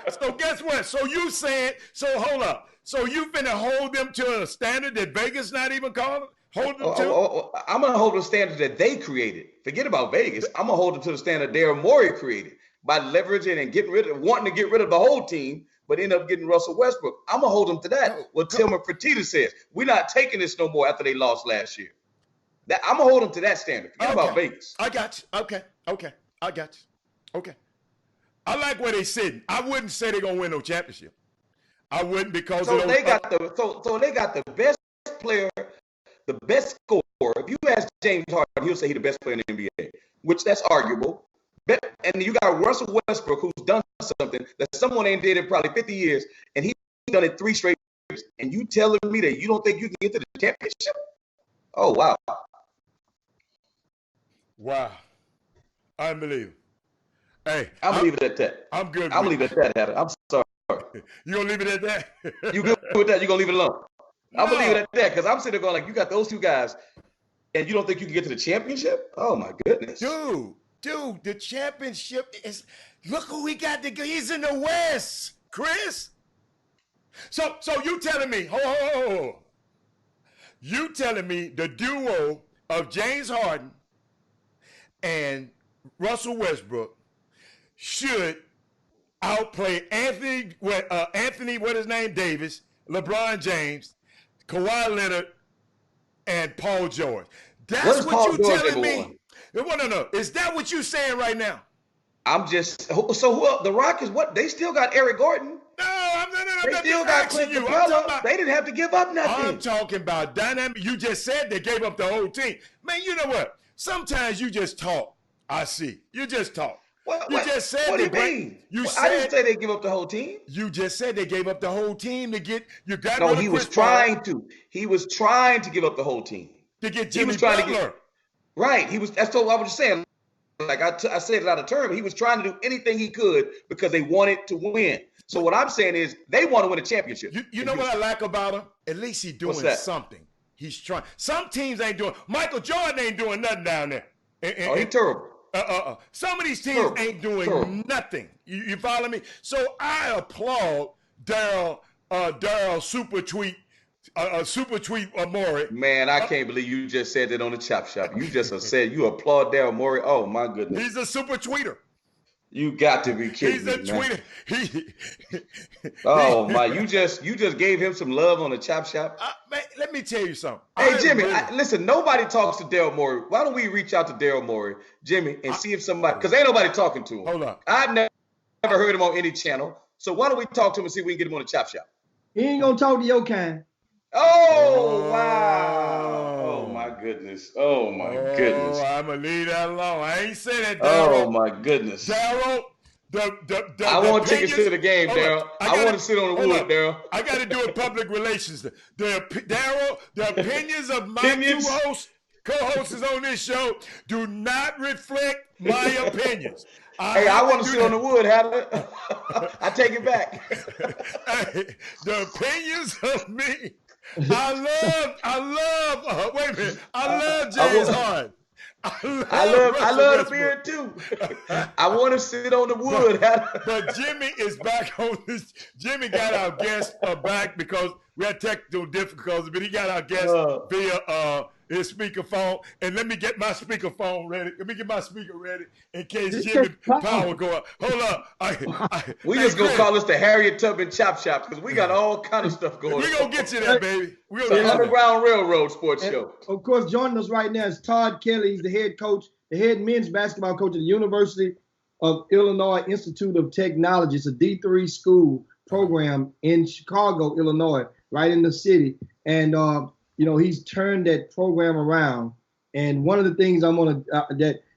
Speaker 3: So guess what? So you saying? So hold up. So you finna hold them to a standard that Vegas not even calling? Hold them to?
Speaker 2: I'm gonna hold the standard that they created. Forget about Vegas. I'm gonna hold them to the standard Daryl Morey created by leveraging and wanting to get rid of the whole team, but end up getting Russell Westbrook. I'm gonna hold them to that. What Tillman Fertitta says, we're not taking this no more after they lost last year. I'm gonna hold them to that standard. Forget about Vegas.
Speaker 3: I got you. Okay. I got you. Okay. I like where they sitting. I wouldn't say they're gonna win no championship. I wouldn't, because
Speaker 2: they got the best player, the best scorer. If you ask James Harden, he'll say he's the best player in the NBA, which that's arguable. And you got Russell Westbrook, who's done something that someone ain't did in probably 50 years, and he's done it 3 straight years. And you telling me that you don't think you can get to the championship? Oh, wow.
Speaker 3: Wow. Unbelievable. Hey,
Speaker 2: I'm gonna leave it at that.
Speaker 3: I'm good.
Speaker 2: I'm gonna leave it at that, Hatter. I'm sorry.
Speaker 3: You gonna leave it at that?
Speaker 2: You good with that? You gonna leave it alone? I'm gonna leave it at that, because I'm sitting there going like, you got those two guys, and you don't think you can get to the championship? Oh my goodness,
Speaker 3: dude, the championship is. Look who we got to go. He's in the West, Chris. So you telling me? You telling me the duo of James Harden and Russell Westbrook should outplay Anthony, what his name, Davis, LeBron James, Kawhi Leonard, and Paul George? That's what you telling me? No. Is that what you saying right now?
Speaker 2: I'm just so the Rockets. What, they still got Eric Gordon?
Speaker 3: No, I'm
Speaker 2: they
Speaker 3: not
Speaker 2: still got Clint Capella. They didn't have to give up nothing.
Speaker 3: I'm talking about dynamic. You just said they gave up the whole team. Man, you know what? Sometimes you just talk. I see. You just talk. Just said.
Speaker 2: What do you mean? I didn't say they give up the whole team.
Speaker 3: You just said they gave up the whole team to get. You got.
Speaker 2: No, he was trying to. He was trying to give up the whole team
Speaker 3: to get Jimmy Butler.
Speaker 2: Right. He was. That's what I was just saying. Like I said it out of term. He was trying to do anything he could because they wanted to win. So what I'm saying is they want to win a championship.
Speaker 3: You know what I like about him? At least he's doing something. He's trying. Some teams ain't doing. Michael Jordan ain't doing nothing down there.
Speaker 2: He's terrible.
Speaker 3: Some of these teams ain't doing nothing. You follow me? So I applaud Daryl Super Tweet Morey.
Speaker 2: Man, I can't believe you just said that on the Chop Shop. You just said you applaud Daryl Morey. Oh my goodness.
Speaker 3: He's a super tweeter.
Speaker 2: You got to be kidding
Speaker 3: He's a
Speaker 2: me, man.
Speaker 3: tweeter.
Speaker 2: Oh my, you just gave him some love on the Chop Shop.
Speaker 3: Man, let me tell you something.
Speaker 2: Hey Jimmy, listen, nobody talks to Daryl Morey. Why don't we reach out to Daryl Morey, Jimmy, and see if somebody, because ain't nobody talking to him.
Speaker 3: Hold on.
Speaker 2: I've never heard him on any channel. So why don't we talk to him and see if we can get him on the Chop Shop?
Speaker 4: He ain't gonna talk to your kind.
Speaker 2: Oh wow! Oh my goodness! Oh my goodness!
Speaker 3: I'm gonna leave that alone. I ain't saying that,
Speaker 2: Oh
Speaker 3: Daryl.
Speaker 2: my goodness!
Speaker 3: Daryl,
Speaker 2: I want tickets to the game, Daryl. I want to sit on the wood, Daryl.
Speaker 3: I got to do it public relations. Daryl, the opinions of my two co-hosts on this show do not reflect my opinions.
Speaker 2: I want to sit on the wood, Hatter. I take it back.
Speaker 3: Hey, the opinions of me. I love. Wait a minute. I love James Harden.
Speaker 2: I love the beard too. I want to sit on the wood.
Speaker 3: But Jimmy is back on this. Jimmy got our guest back because we had technical difficulties, but he got our guest via his speakerphone. And let me get my speakerphone ready. Let me get my speaker ready in case Jimmy power go up. Hold up.
Speaker 2: We just gonna call this the Harriet Tubman Chop Shop because we got all kind of stuff going on.
Speaker 3: We're gonna get you there, baby. We're gonna
Speaker 2: the
Speaker 3: get
Speaker 2: Underground Railroad Sports Show.
Speaker 4: Of course, joining us right now is Todd Kelly. He's the head coach, the head men's basketball coach at the University of Illinois Institute of Technology. It's a D3 school program in Chicago, Illinois, right in the city. And he's turned that program around. And one of the things I'm gonna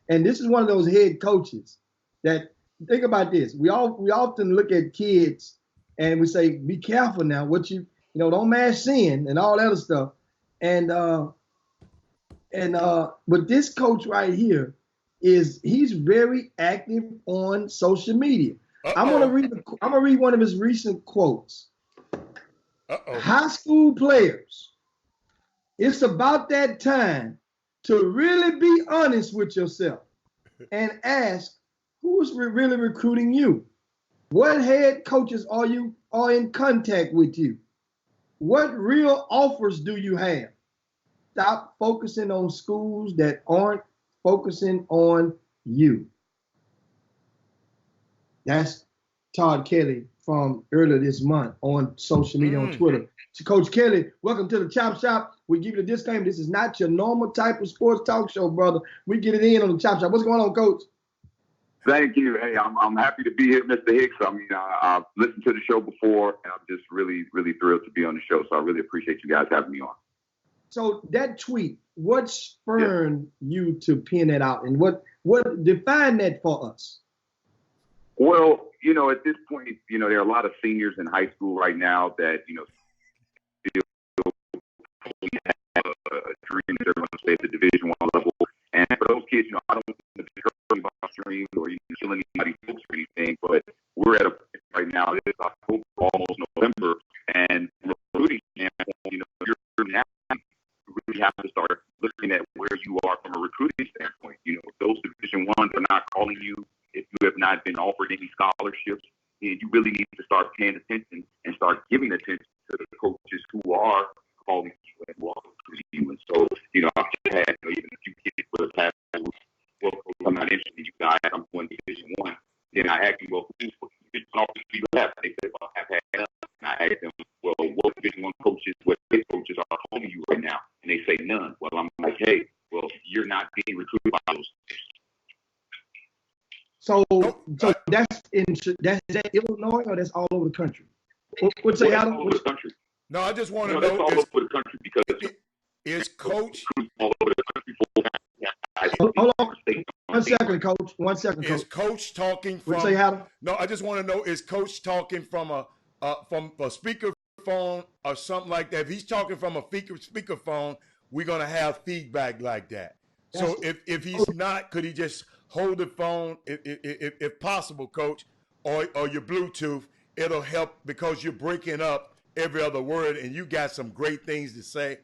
Speaker 4: and this is one of those head coaches that think about this. We often look at kids and we say, be careful now. What don't mash sin and all that other stuff. But this coach right here he's very active on social media. I'm gonna read one of his recent quotes. High school players, it's about that time to really be honest with yourself and ask who's really recruiting you. What head coaches are in contact with you? What real offers do you have? Stop focusing on schools that aren't focusing on you. That's Todd Kelly from earlier this month on social media, on Twitter. So Coach Kelly, welcome to the Chop Shop. We give you the disclaimer. This is not your normal type of sports talk show, brother. We get it in on the Chop Shop. What's going on, Coach?
Speaker 5: Thank you. Hey, I'm happy to be here, Mr. Hicks. I mean, I've listened to the show before, and I'm just really, really thrilled to be on the show. So I really appreciate you guys having me on.
Speaker 4: So that tweet, what spurred you to pin it out, and what define that for us?
Speaker 5: Well, at this point, there are a lot of seniors in high school right now that, still have a dream that they're going to stay at the Division I level. And for those kids, I don't want to be hurting about stream or kill anybody's books or anything, but we're at a point right now, it's October, almost November, and from a recruiting standpoint, you're now really have to start looking at where you are from a recruiting standpoint. If those Division Ones are not calling you, if you have not been offered any scholarships, then you really need to start paying attention and start giving attention to the coaches who are calling you and who are recruiting you. And so, I've just had even a few kids for the past week, well, I'm not interested in you guys, I'm going to Division One. Then I asked them, well, who's offers do you have? They said, well, I've had enough. And I asked them, well, what Division One coaches, what head coaches are calling you right now? And they say none. Well, I'm like, hey, well, you're not being recruited by those.
Speaker 4: So that's that Illinois, or that's all over the country? What's
Speaker 5: all over the country?
Speaker 3: No, I just want to
Speaker 5: that's
Speaker 3: know
Speaker 5: all over the country because
Speaker 3: is Coach
Speaker 5: all over the country.
Speaker 4: Hold on. 1 second, Coach. 1 second, Coach.
Speaker 3: Is Coach talking from?
Speaker 4: What's say, Hatter?
Speaker 3: No, I just want to know: is Coach talking from a speakerphone or something like that? If he's talking from a speakerphone, we're gonna have feedback like that. So if he's not, could he just hold the phone if possible, Coach, or your Bluetooth? It'll help because you're breaking up every other word, and you got some great things to say.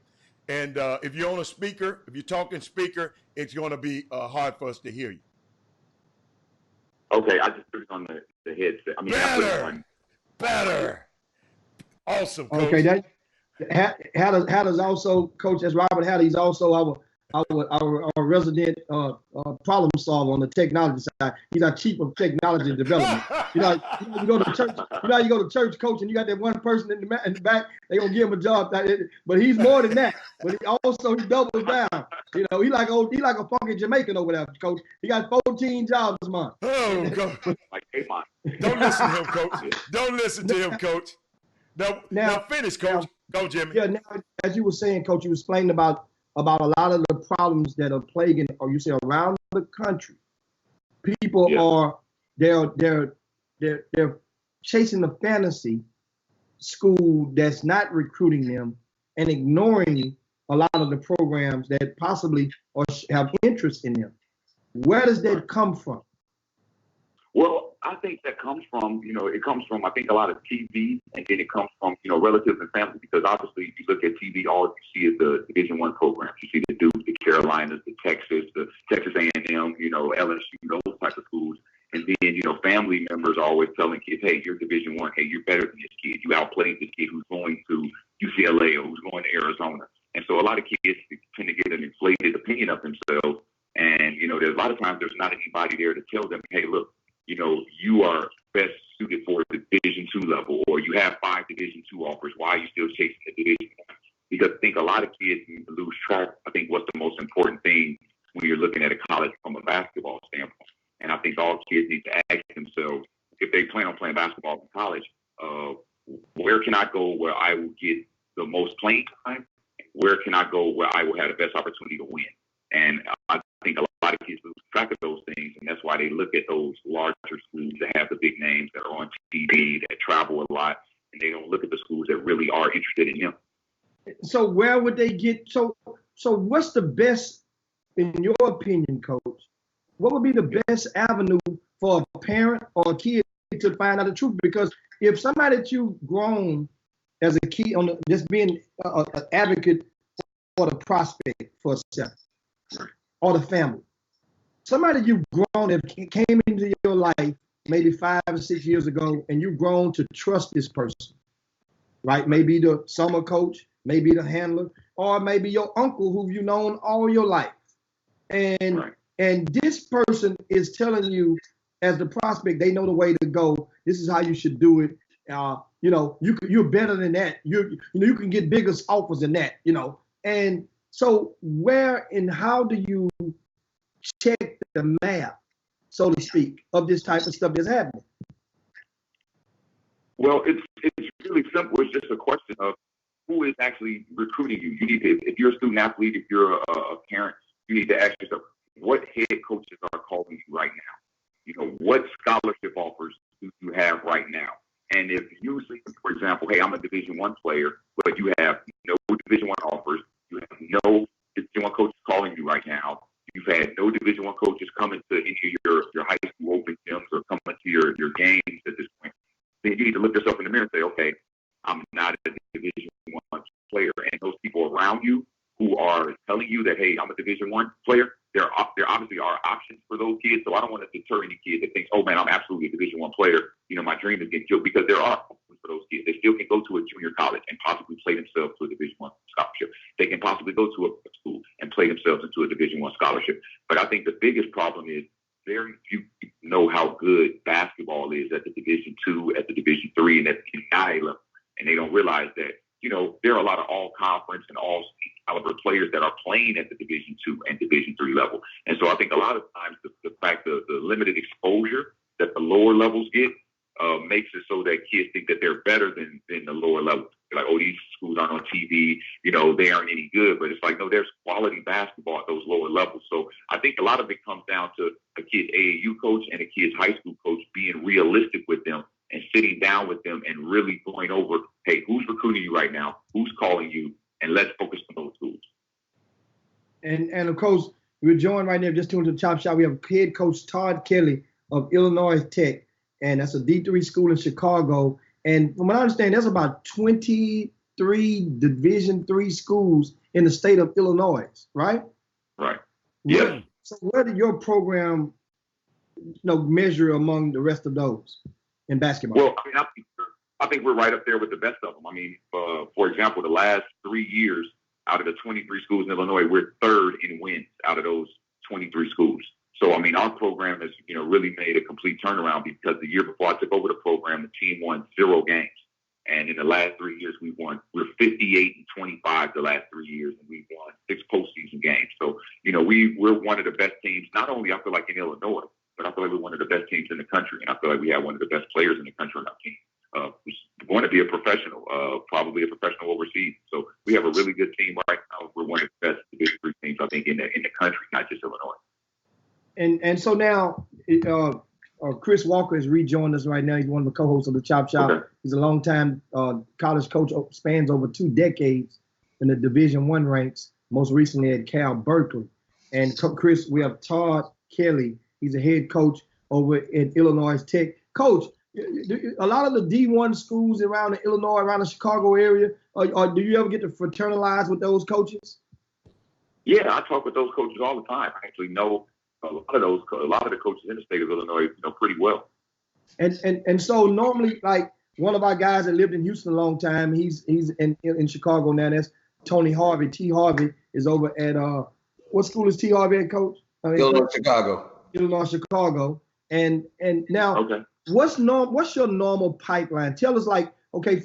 Speaker 3: And if you're on a speaker, if you're talking speaker, it's going to be hard for us to hear you.
Speaker 5: Okay, I just put it on the headset. I mean,
Speaker 3: better. Awesome, Coach.
Speaker 4: Okay, Hatter's also, Coach, that's Robert Hatter. He's also our resident problem solver on the technology side. He's our chief of technology development. You go to church. You go to church, coach, and you got that one person in the back. They gonna give him a job, but he's more than that. But he doubles down. He like a funky Jamaican over there, coach. He got 14 jobs, man.
Speaker 3: Oh, go.
Speaker 5: Like, hey, man.
Speaker 3: Don't listen to him, coach. Don't listen to him, coach. Now finish, coach. Go, Jimmy.
Speaker 4: Yeah. Now, as you were saying, coach, you explained about a lot of the problems that are plaguing, or you say around the country. People are they're chasing the fantasy school that's not recruiting them and ignoring a lot of the programs that possibly or have interest in them. Where does that come from?
Speaker 5: Well, I think that comes from, it comes from, I think, a lot of TV, and then it comes from, relatives and family, because obviously if you look at TV, all you see is the Division I programs. You see the Duke, the Carolinas, the Texas A&M, LSU, those type of schools. And then, family members are always telling kids, hey, you're Division I, hey, you're better than this kid. You outplayed this kid who's going to UCLA or who's going to Arizona. And so a lot of kids tend to get an inflated opinion of themselves. And, there's a lot of times there's not anybody there to tell them, hey, look, you are best suited for the Division II level, or you have 5 Division II offers. Why are you still chasing the Division I? Because I think a lot of kids lose track. I think what's the most important thing when you're looking at a college from a basketball standpoint. And I think all kids need to ask themselves, if they plan on playing basketball in college, where can I go where I will get the most playing time? Where can I go where I will have the best opportunity to win? And I think a lot of kids lose track of those things, and that's why they look at those larger schools that have the big names, that are on TV, that travel a lot, and they don't look at the schools that really are interested in them.
Speaker 4: So where would they get? So what's the best, in your opinion, coach? What would be the best avenue for a parent or a kid to find out the truth? Because if somebody that you've grown as a kid on just being an advocate for the prospect for a second, or the family, somebody you've grown that came into your life maybe 5 or 6 years ago, and you've grown to trust this person, right? Maybe the summer coach, maybe the handler, or maybe your uncle who you've known all your life. And this person is telling you, as the prospect, they know the way to go. This is how you should do it. You're better than that. You can get bigger offers than that. And so where and how do you check the map, so to speak, of this type of stuff that's happening?
Speaker 5: Well, it's really simple. It's just a question of who is actually recruiting you. You need to, if you're a student athlete, if you're a parent, you need to ask yourself, what head coaches are calling you right now? What scholarship offers do you have right now? And if you see, for example, hey, I'm a Division I player, but you have no Division I offers, you have no Division I coaches calling you right now, you've had no Division I coaches coming to any of your high school open gyms or coming to your games at this point, then you need to look yourself in the mirror and say, okay, I'm not a Division I player. And those people around you who are telling you that, hey, I'm a Division I player, there obviously are options for those kids. So I don't want to deter any kid that thinks, oh man, I'm absolutely a Division I player. My dream is getting killed, because there are options for those kids. They still can go to a junior college and possibly play themselves to a Division I scholarship. They can possibly go to a school and play themselves into a Division I scholarship. But I think the biggest problem is very few people know how good basketball is at the Division II, at the Division III, and at the NAIA level. And they don't realize that, there are a lot of all-conference and all-state caliber players that are playing at the Division II and Division III level. And so I think a lot of times the fact of the limited exposure that the lower levels get makes it so that kids think that they're better than the lower levels. They're like, oh, these schools aren't on TV, they aren't any good. But it's like, no, there's quality basketball at those lower levels. So I think a lot of it comes down to a kid's AAU coach and a kid's high school coach being realistic with them and sitting down with them and really going over, hey, who's recruiting you right now? Who's calling you? And let's focus on those schools.
Speaker 4: And of course, we're joined right now, just tuned to the Chop Shop. We have head coach Todd Kelly of Illinois Tech, and that's a D3 school in Chicago. And from what I understand, there's about 23 Division III schools in the state of Illinois, right?
Speaker 5: Right. Yeah.
Speaker 4: So where did your program, measure among the rest of those in basketball?
Speaker 5: Well, I think we're right up there with the best of them. For example, the last 3 years, out of the 23 schools in Illinois, we're third in wins out of those 23 schools. So, I mean, our program has, really made a complete turnaround because the year before I took over the program, the team won 0 games. And in the last 3 years, we're 58-25 the last 3 years, and we've won 6 postseason games. So, we're one of the best teams, not only I feel like in Illinois, but I feel like we're one of the best teams in the country. And I feel like we have one of the best players in the country on our team. Who's going to be a professional, probably a professional overseas. So we have a really good team right now. We're one of the best Big Three teams, I think, in the country, not just Illinois.
Speaker 4: And so now, Chris Walker has rejoined us right now. He's one of the co-hosts of the Chop Shop. Okay. He's a longtime college coach, spans over 2 decades in the Division I ranks, most recently at Cal Berkeley. And Chris, we have Todd Kelly. He's a head coach over at Illinois Tech. Coach, a lot of the D1 schools around the Illinois, around the Chicago area, do you ever get to fraternize with those coaches?
Speaker 5: Yeah, I talk with those coaches all the time. I actually know a lot of the coaches in the state of Illinois, pretty well.
Speaker 4: And so normally, like one of our guys that lived in Houston a long time, he's in Chicago now. That's Tony Harvey. T. Harvey is over at what school is T. Harvey at, Coach?
Speaker 2: Illinois Chicago.
Speaker 4: Illinois Chicago. And now,
Speaker 5: okay.
Speaker 4: What's your normal pipeline? Tell us, like, okay,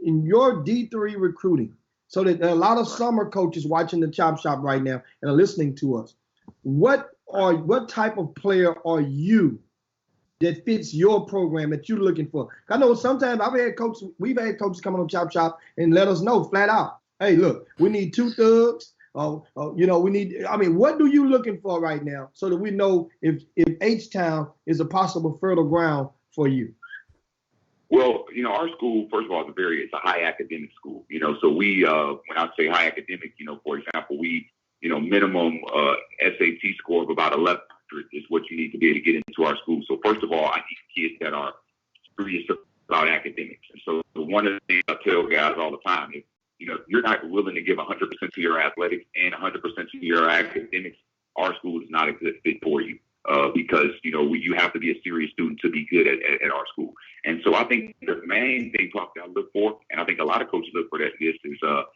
Speaker 4: in your D3 recruiting, so that there are a lot of summer coaches watching the Chop Shop right now and are listening to us. What type of player are you that fits your program that you're looking for? I know sometimes we've had coaches come on Chop Shop and let us know flat out, hey, look, we need 2 thugs. What are you looking for right now so that we know if H-Town is a possible fertile ground for you?
Speaker 5: Well, our school, first of all, it's a high academic school, so we, when I say high academic, for example, we, minimum SAT score of about 1100 is what you need to be able to get into our school. So first of all, I need kids that are serious about academics. And so one of the things I tell guys all the time is, if you're not willing to give 100% to your athletics and 100% to your academics, our school is not a good fit for you. Because, you have to be a serious student to be good at our school. And so I think the main thing I look for, and I think a lot of coaches look for that, is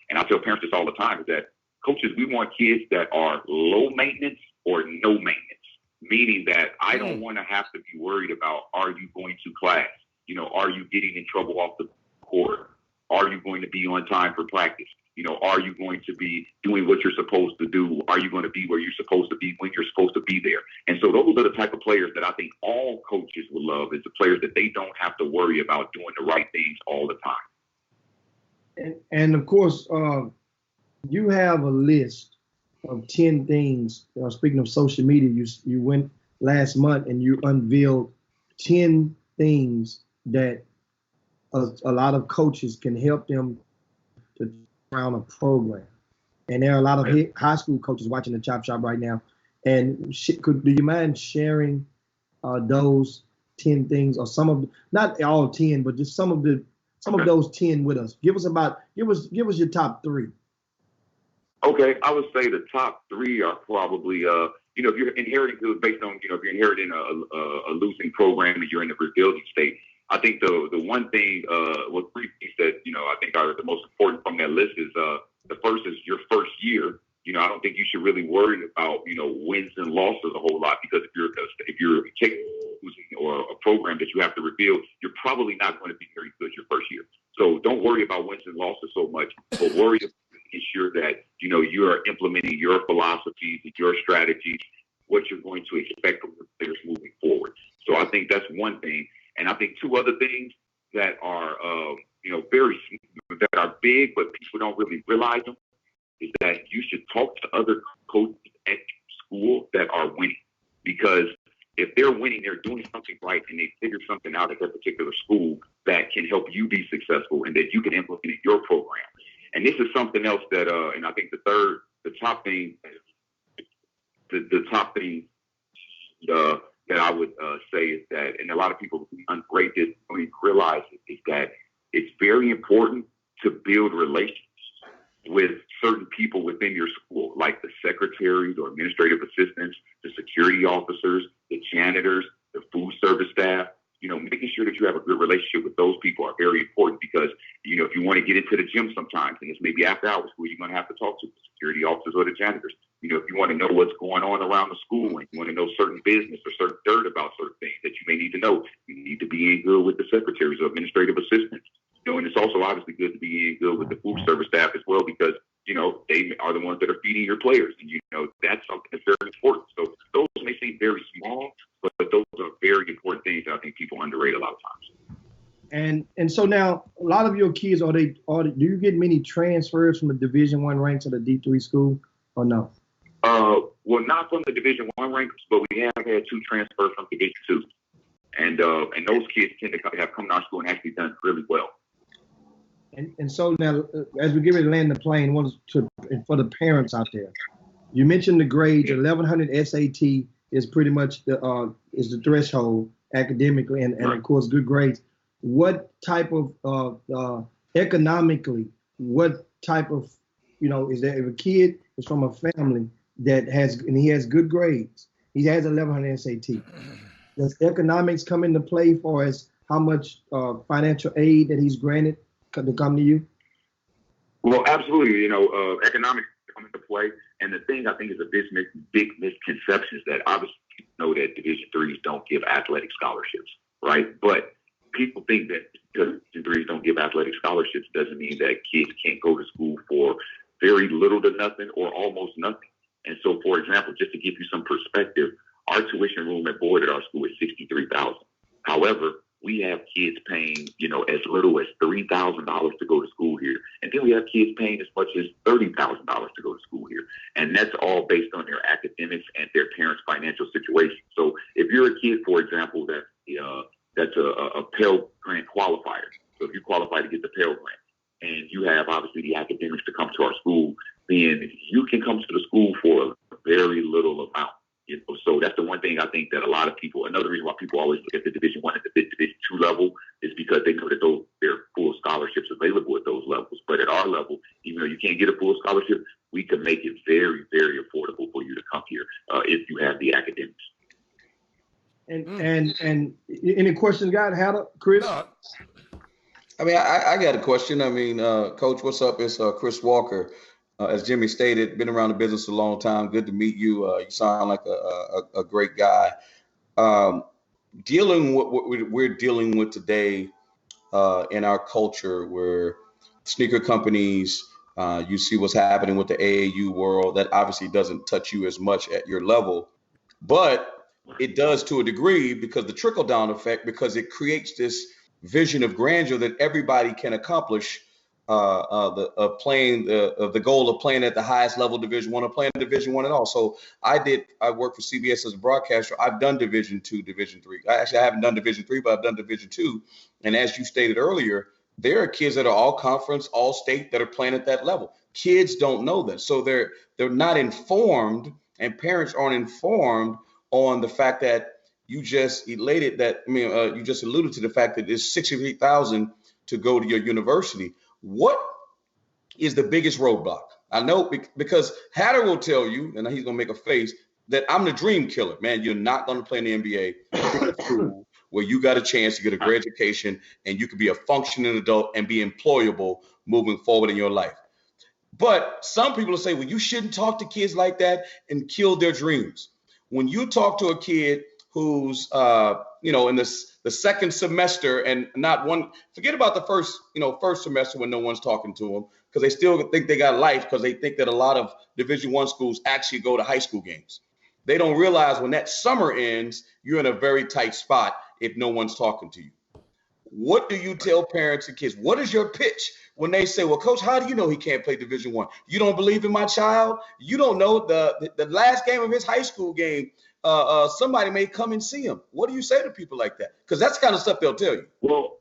Speaker 5: and I tell parents this all the time, is that coaches, we want kids that are low maintenance or no maintenance, meaning that I don't want to have to be worried about, are you going to class? Are you getting in trouble off the court? Are you going to be on time for practice? Are you going to be doing what you're supposed to do? Are you going to be where you're supposed to be when you're supposed to be there? And so those are the type of players that I think all coaches will love, is the players that they don't have to worry about doing the right things all the time.
Speaker 4: And of course, you have a list of 10 things. Speaking of social media, you went last month and you unveiled 10 things that a lot of coaches can help them to around a program. And there are a lot of high school coaches watching the Chop Shop right now. And do you mind sharing those 10 things, or some of, not all 10, but just some of those 10 with us? Give us your top 3.
Speaker 5: Okay, I would say the top 3 are probably, if you're inheriting, based on, if you're inheriting a losing program and you're in the rebuilding state, I think the one thing, 3 things that, I think are the most important from that list is, the first is your first year. I don't think you should really worry about, wins and losses a whole lot, because if you're taking or a program that you have to rebuild, you're probably not going to be very good your first year. So don't worry about wins and losses so much, but worry about making sure that, you are implementing your philosophies and your strategies, what you're going to expect from the players moving forward. So I think that's one thing. And I think 2 other things that are, that are big, but people don't really realize them, is that you should talk to other coaches at school that are winning. Because if they're winning, they're doing something right, and they figure something out at that particular school that can help you be successful and that you can implement in your program. And this is something else that, and I think the top thing that I would say is that, and a lot of people unbreak this, don't even realize it, is that it's very important to build relations with certain people within your school, like the secretaries or administrative assistants, the security officers, the janitors, the food service staff, making sure that you have a good relationship with those people are very important because, you know, if you want to get into the gym sometimes, and it's maybe after hours where you're going to have to talk to the security officers or the janitors. You know, if you want to know what's going on around the school and you want to know certain business or certain dirt about certain things that you may need to know, you need to be in good with the secretaries or administrative assistants. You know, and it's also obviously good to be in good with the food service staff as well because, you know, they are the ones that are feeding your players. And, you know, that's something that's very important. So those may seem very small, but those are very important things that I think people underrate a lot of times.
Speaker 4: And so now a lot of your kids, do you get many transfers from the Division I rank to the D3 school or no?
Speaker 5: Well, not from the Division I ranks, but we have had 2 transfers from Division II. And those kids tend to have come to our school and actually done really well.
Speaker 4: And so now, as we get ready to land the plane, for the parents out there, you mentioned the grades. 1100 SAT is pretty much is the threshold academically, and of course good grades. What type of economically? What type of is there if a kid is from a family that he has good grades, he has 1100 SAT. Does economics come into play for as how much financial aid that he's granted to come to you?
Speaker 5: Well, absolutely. Economics come into play. And the thing I think is a big misconception is that obviously people know that Division IIIs don't give athletic scholarships, right? But people think that because Division IIIs don't give athletic scholarships doesn't mean that kids can't go to school for very little to nothing or almost nothing. And so, for example, just to give you some perspective, our tuition room and board at our school is $63,000. However, we have kids paying, as little as $3,000 to go to school here. And then we have kids paying as much as $30,000 to go to school here. And that's all based on their academics and their parents' financial situation. So if you're a kid, for example, that's a Pell Grant qualifier. So if you qualify to get the Pell Grant and you have obviously the academics to come to our school, then you can come to the school for a very little amount. So that's the one thing I think that a lot of people, another reason why people always look at the Division I and the Division II level is because they know that there are full scholarships available at those levels. But at our level, even though you can't get a full scholarship, we can make it very, very affordable for you to come here if you have the academics.
Speaker 4: And any questions got, Hatter, Chris?
Speaker 3: No.
Speaker 2: I mean, I got a question. I mean, Coach, what's up? It's Chris Walker. As Jimmy stated, been around the business a long time. Good to meet you. You sound like a great guy. Dealing with what we're dealing with today in our culture, where sneaker companies, you see what's happening with the AAU world. That obviously doesn't touch you as much at your level, but it does to a degree because the trickle down effect, because it creates this vision of grandeur that everybody can accomplish. The goal of playing at the highest level, Division I, or playing Division I at all. So I work for CBS as a broadcaster. I've done Division II, Division III. I haven't done Division III, but I've done Division II. And as you stated earlier, there are kids that are all conference, all state that are playing at that level. Kids don't know that. So they're not informed, and parents aren't informed on the fact that you just alluded to the fact that it's $63,000 to go to your university. What is the biggest roadblock? I know because Hatter will tell you, and he's going to make a face, that I'm the dream killer. Man, you're not going to play in the NBA where you got a chance to get a great education and you can be a functioning adult and be employable moving forward in your life. But some people will say, well, you shouldn't talk to kids like that and kill their dreams. When you talk to a kid who's, in the second semester and not one, forget about the first semester when no one's talking to them because they still think they got life because they think that a lot of Division I schools actually go to high school games. They don't realize when that summer ends, you're in a very tight spot if no one's talking to you. What do you tell parents and kids? What is your pitch when they say, well, Coach, how do you know he can't play Division I? You don't believe in my child? You don't know the last game of his high school game. Somebody may come and see him. What do you say to people like that? Because that's the kind of stuff they'll tell you.
Speaker 5: Well,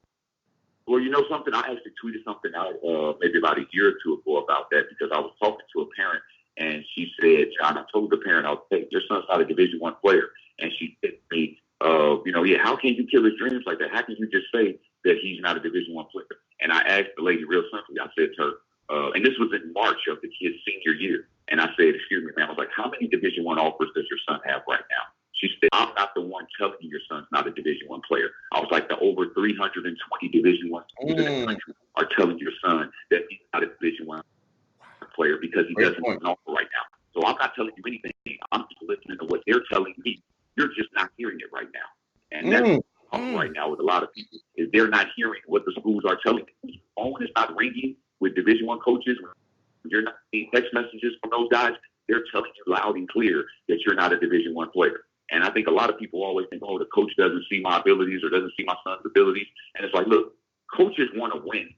Speaker 5: something, I actually tweeted something out maybe about a year or two ago about that because I was talking to a parent and she said, John, I told the parent, your son's not a Division I player. And she said to me, how can you kill his dreams like that? How can you just say that he's not a Division I player? And I asked the lady real simply, I said to her, and this was in March of the kid's senior year. And I said, excuse me, ma'am. I was like, how many Division I offers does your son have right now? She said, I'm not the one telling you your son's not a Division I player. I was like, the over 3 320 Division I schools in the country are telling your son that he's not a Division I player because he doesn't have an offer right now. So I'm not telling you anything. I'm just listening to what they're telling me. You're just not hearing it right now. And that's the problem right now with a lot of people is they're not hearing what the schools are telling them. The phone is not ringing with Division I coaches. You're not getting text messages from those guys. They're telling you loud and clear that you're not a Division I player. And I think a lot of people always think, oh, the coach doesn't see my abilities or doesn't see my son's abilities. And it's like, look, coaches want to win.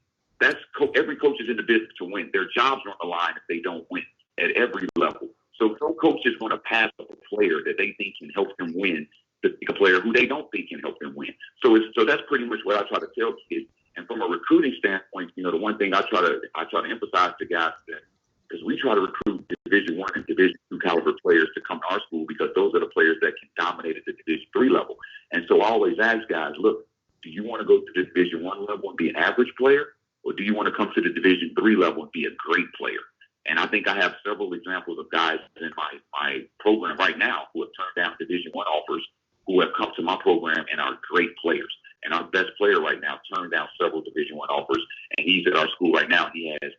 Speaker 5: Every coach is in the business to win. Their jobs are on the line if they don't win at every level. So no coach is going to pass up a player that they think can help them win to pick a player who they don't think can help them win. So that's pretty much what I try to tell kids. And from a recruiting standpoint, the one thing I try to emphasize to guys that because we try to recruit Division I and Division II caliber players to come to our school because those are the players that can dominate at the Division III level. And so I always ask guys, look, do you want to go to the Division I level and be an average player, or do you want to come to the Division III level and be a great player? And I think I have several examples of guys in my program right now who have turned down Division I offers, who have come to my program and are great players. And our best player right now turned down several Division I offers, and he's at our school right now. He has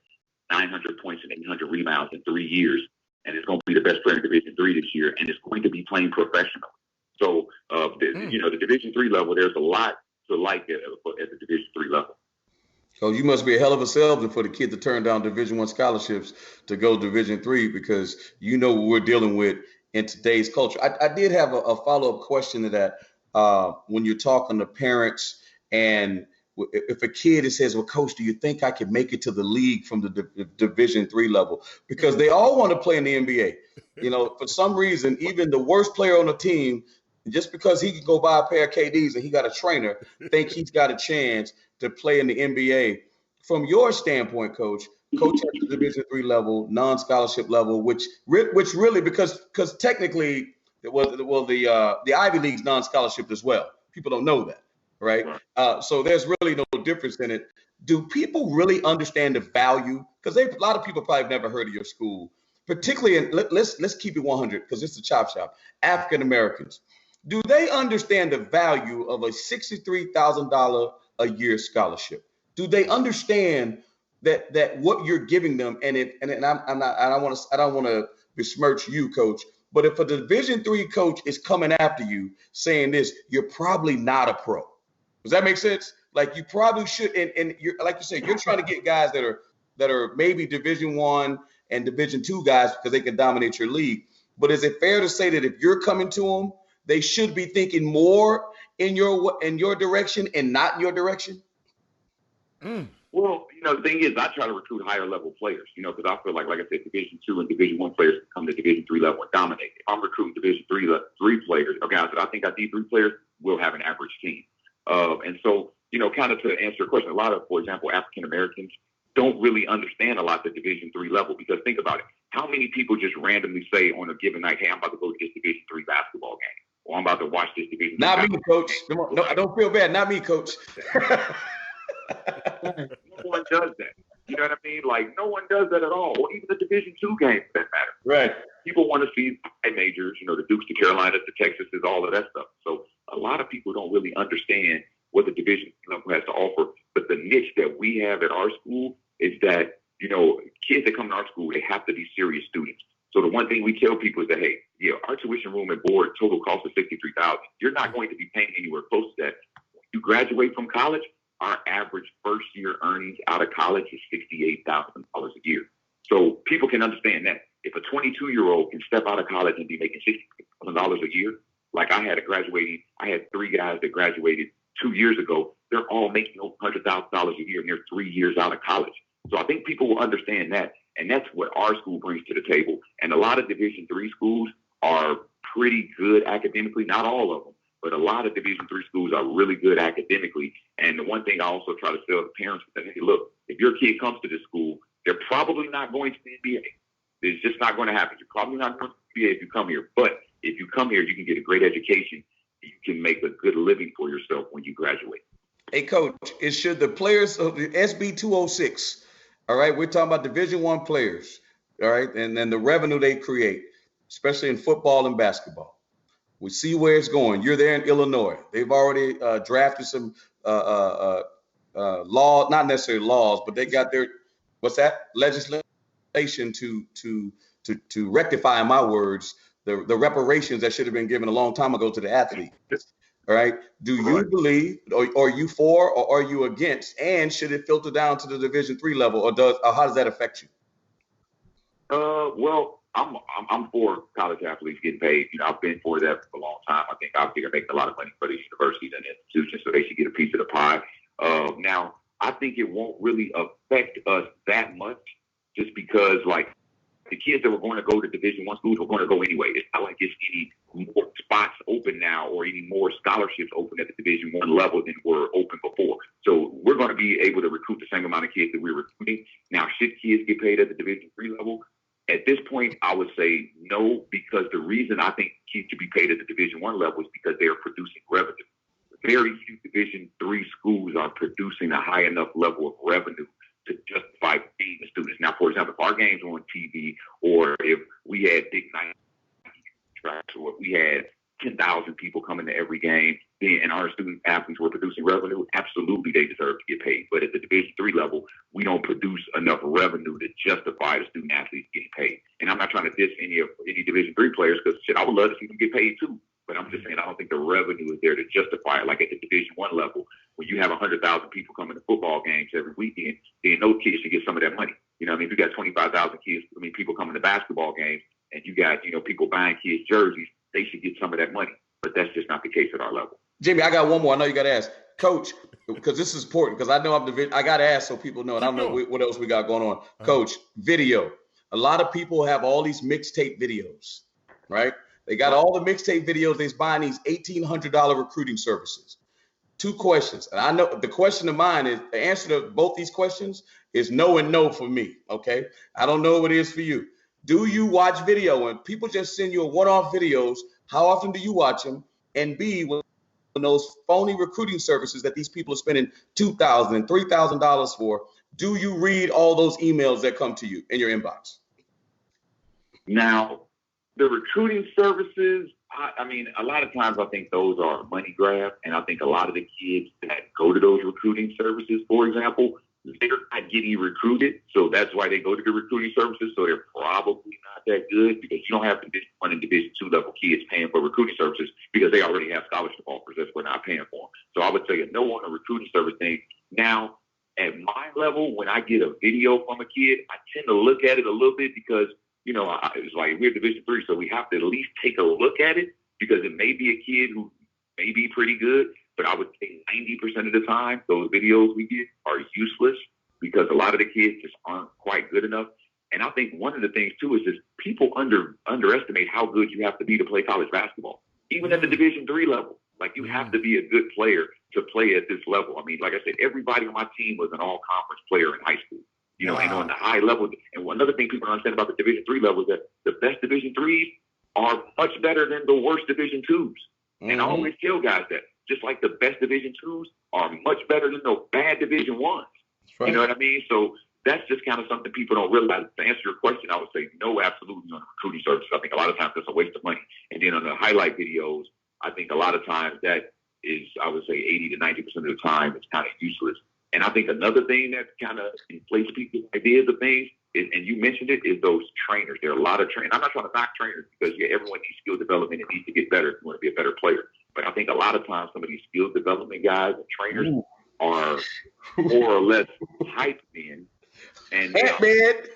Speaker 5: 900 points and 800 rebounds in 3 years, and is going to be the best player in Division III this year, and is going to be playing professionally. So, the Division III level, there's a lot to like at the Division III level.
Speaker 2: So you must be a hell of a salesman for the kid to turn down Division I scholarships to go Division III because you know what we're dealing with in today's culture. I did have a follow-up question to that when you're talking to parents and if a kid says, well, coach, do you think I could make it to the league from the Division III level? Because they all want to play in the NBA. For some reason, even the worst player on the team, just because he can go buy a pair of KDs and he got a trainer, think he's got a chance to play in the NBA. From your standpoint, coach at the Division III level, non-scholarship level, which really, because technically, the Ivy League's non-scholarship as well. People don't know that, right? So there's really no difference in it. Do people really understand the value? Because a lot of people probably have never heard of your school, particularly let's keep it 100 because it's a chop shop. African Americans. Do they understand the value of a $63,000 a year scholarship? Do they understand that what you're giving them? And I don't want to besmirch you, coach, but if a Division III coach is coming after you saying this, you're probably not a pro. Does that make sense? Like you probably should, and you're like you said, you're trying to get guys that are maybe Division I and Division II guys because they can dominate your league. But is it fair to say that if you're coming to them, they should be thinking more in your direction and not in your direction?
Speaker 5: Well, the thing is, I try to recruit higher level players, because I feel like I said, Division II and Division I players come to Division III level and dominate. If I'm recruiting Division III players, or guys that I think are D3 players, we'll have an average team. And so, kind of to answer your question, a lot of, for example, African Americans don't really understand a lot the Division III level because think about it. How many people just randomly say on a given night, hey, I'm about to go to this Division III basketball game, or I'm about to watch this Division III
Speaker 2: Not me, coach. No, I don't feel bad. Not me, coach.
Speaker 5: No one does that. You know what I mean? Like, no one does that at all. Or even the Division II game, for that matter.
Speaker 2: Right.
Speaker 5: People want to see high majors, the Dukes, the Carolinas, the Texases, all of that stuff. So a lot of people don't really understand what the Division level has to offer. But the niche that we have at our school is that, kids that come to our school, they have to be serious students. So the one thing we tell people is that, hey, our tuition, room, and board total cost is $63,000. You're not going to be paying anywhere close to that. When you graduate from college, our average first-year earnings out of college is $68,000 a year. So people can understand that. If a 22-year-old can step out of college and be making $60,000 a year, like I had 3 guys that graduated 2 years ago. They're all making over $100,000 a year, and they're 3 years out of college. So I think people will understand that, and that's what our school brings to the table. And a lot of Division III schools are pretty good academically, not all of them. But a lot of Division III schools are really good academically. And the one thing I also try to tell the parents is that, hey, look, if your kid comes to this school, they're probably not going to the NBA. It's just not going to happen. You're probably not going to the NBA if you come here. But if you come here, you can get a great education. You can make a good living for yourself when you graduate.
Speaker 2: Hey, coach, should the players of the SB 206, all right, we're talking about Division I players, all right, and then the revenue they create, especially in football and basketball. We see where it's going. You're there in Illinois. They've already drafted some law, not necessarily laws, but they got their legislation to rectify, in my words, the reparations that should have been given a long time ago to the athlete. All right. Do you believe, or are you for, or are you against? And should it filter down to the Division III level, or how does that affect you?
Speaker 5: Well, I'm for college athletes getting paid. You know, I've been for that for a long time. I think obviously they're making a lot of money for these universities and institutions, so they should get a piece of the pie. Now, I think it won't really affect us that much, just because like the kids that were going to go to Division I schools were going to go anyway. It's not like it's any more spots open now or any more scholarships open at the Division I level than were open before. So we're going to be able to recruit the same amount of kids that we're recruiting. Now, should kids get paid at the Division III level? At this point, I would say no, because the reason I think kids should be paid at the Division I level is because they are producing revenue. Very few Division III schools are producing a high enough level of revenue to justify paying the students. Now, for example, if our games were on TV, or if we had big night tracks, or if we had 10,000 people coming to every game, and our student athletes were producing revenue, absolutely they deserve to get paid. But at the Division III level, we don't produce enough revenue to justify the student athletes getting paid. And I'm not trying to diss any Division III players, because shit, I would love to see them get paid too. But I'm just saying I don't think the revenue is there to justify it. Like at the Division I level, when you have 100,000 people coming to football games every weekend, then those kids should get some of that money. You know what I mean? If you got 25,000 people coming to basketball games, and you got, people buying kids jerseys, they should get some of that money. But that's just not the case at our level.
Speaker 2: Jimmy, I got one more. I know you got to ask. Coach, because this is important, because I know I got to ask so people know, and I don't know what else we got going on. Coach, video. A lot of people have all these mixtape videos, right? They got all the mixtape videos. They're buying these $1,800 recruiting services. 2 questions. And I know the question of mine is, the answer to both these questions is no and no for me, okay? I don't know what it is for you. Do you watch video? When people just send you a one-off videos, how often do you watch them? And B, when those phony recruiting services that these people are spending $2,000 and $3,000 for, do you read all those emails that come to you in your inbox?
Speaker 5: Now, the recruiting services, I mean, a lot of times I think those are a money grab. And I think a lot of the kids that go to those recruiting services, for example, they're not getting recruited. So that's why they go to the recruiting services. So they're probably not that good, because you don't have Division I and Division II level kids paying for recruiting services, because they already have scholarship offers. That's what we're not paying for. So I would say a no on a recruiting service thing. Now, at my level, when I get a video from a kid, I tend to look at it a little bit, because it's like we're Division III, so we have to at least take a look at it, because it may be a kid who may be pretty good, but I would say 90% of the time, those videos we get are useless, because a lot of the kids just aren't quite good enough. And I think one of the things too is just people underestimate how good you have to be to play college basketball, even at the Division III level. Like, you have to be a good player to play at this level. I mean, like I said, everybody on my team was an all-conference player in high school. And on the high level, and another thing people don't understand about the Division III level is that the best Division IIIs are much better than the worst Division IIs. And I always tell guys that, just like the best Division IIs are much better than the bad Division Is. Right. You know what I mean? So that's just kind of something people don't realize. To answer your question, I would say no, absolutely on the recruiting services. I think a lot of times that's a waste of money. And then on the highlight videos, I think a lot of times that is, I would say 80 to 90% of the time, it's kind of useless. And I think another thing that kind of inflates people's ideas of things, and you mentioned it, is those trainers. There are a lot of trainers. I'm not trying to knock trainers, because everyone needs skill development and needs to get better if you want to be a better player. But I think a lot of times some of these skill development guys and trainers are more or less hype men, and kids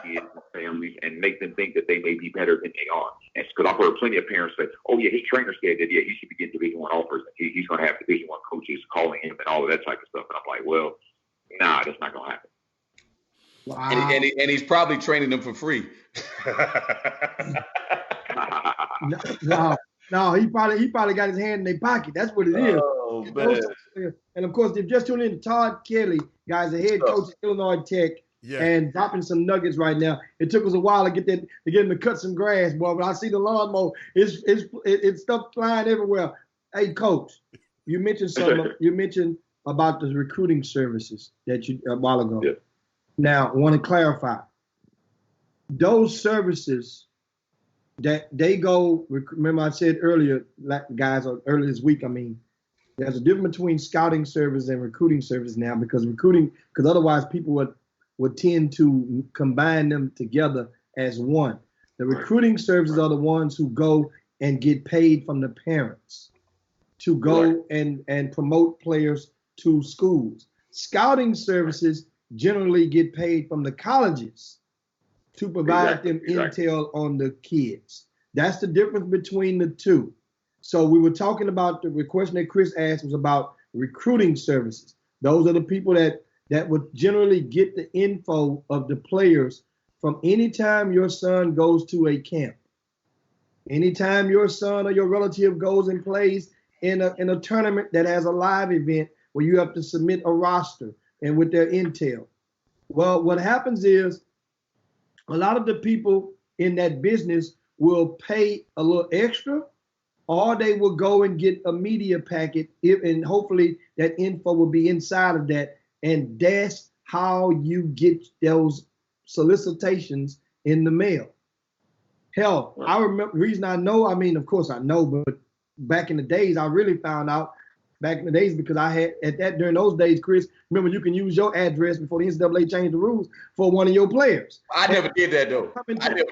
Speaker 5: and families, and make them think that they may be better than they are. And because I've heard plenty of parents say, "Oh yeah, his trainer said that he should be getting Division I offers. He's going to have Division I coaches calling him and all of that type of stuff." And I'm like, well, nah, that's not going to happen.
Speaker 2: Wow. And he's probably training them for free.
Speaker 4: No, he probably got his hand in their pocket. That's what it is.
Speaker 2: Oh, man.
Speaker 4: And of course, they've just tuned in to Todd Kelly, guys, the head coach at Illinois Tech, and dropping some nuggets right now. It took us a while to get him to cut some grass, boy. But I see the lawnmower. It's stuff flying everywhere. Hey, Coach, you mentioned something. You mentioned about the recruiting services that you a while ago. Yeah. Now, I want to clarify. Those services that they go. Remember, I said earlier, guys, earlier this week. I mean, there's a difference between scouting service and recruiting service now because otherwise people would tend to combine them together as one. The recruiting services are the ones who go and get paid from the parents to go and promote players to schools. Scouting services generally get paid from the colleges to provide them intel on the kids. That's the difference between the two. So we were talking about the question that Chris asked was about recruiting services. Those are the people that would generally get the info of the players from anytime your son goes to a camp. Anytime your son or your relative goes and plays in a tournament that has a live event where you have to submit a roster and with their intel. Well, what happens is a lot of the people in that business will pay a little extra, or they will go and get a media packet, and hopefully that info will be inside of that. And that's how you get those solicitations in the mail. Hell, I remember, reason I know, I mean, of course I know, but back in the days, I really found out back in the days because I had during those days, Chris, remember you can use your address before the NCAA changed the rules for one of your players.
Speaker 2: I never did that though. I never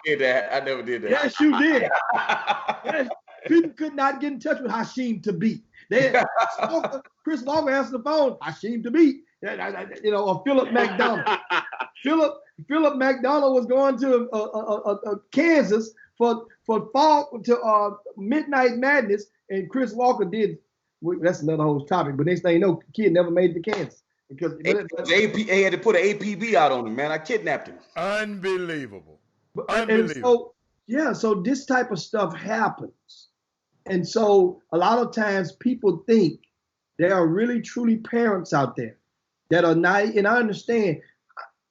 Speaker 2: did that.
Speaker 4: Yes, you did. Yes, people could not get in touch with Hasheem Thabit. Chris Walker answered the phone, Hasheem Thabit, or Philip McDonald. Philip McDonald was going to Kansas for fall to Midnight Madness, and Chris Walker did. That's another whole topic. But next thing you know, kid never made it to Kansas because
Speaker 2: the APA had to put an APB out on him. Man, I kidnapped him.
Speaker 3: Unbelievable.
Speaker 4: Unbelievable. So this type of stuff happens, and so a lot of times people think there are really truly parents out there that are naive. And I understand.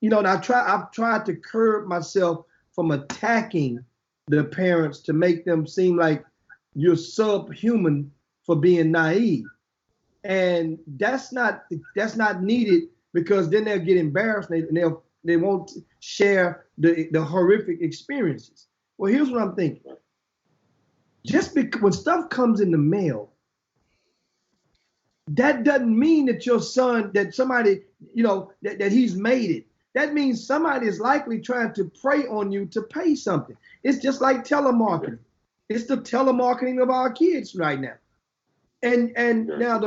Speaker 4: And I've tried to curb myself from attacking the parents to make them seem like you're subhuman for being naive. And that's not needed, because then they'll get embarrassed and they won't share the horrific experiences. Well, here's what I'm thinking. Just because when stuff comes in the mail, that doesn't mean that your son, that somebody, that he's made it. That means somebody is likely trying to prey on you to pay something. It's just like telemarketing. It's the telemarketing of our kids right now. And now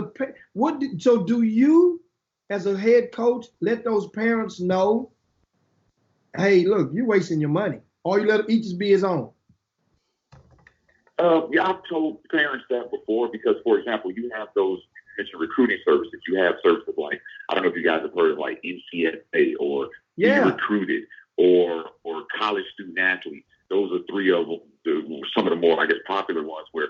Speaker 4: so do you, as a head coach, let those parents know, hey, look, you're wasting your money, or you let him each just be his own?
Speaker 5: Yeah, I've told parents that before because, for example, you have those mentioned recruiting services. You have services like, I don't know if you guys have heard of like NCSA or Be Recruited or college student athletes. Those are three of some of the more, I guess, popular ones where,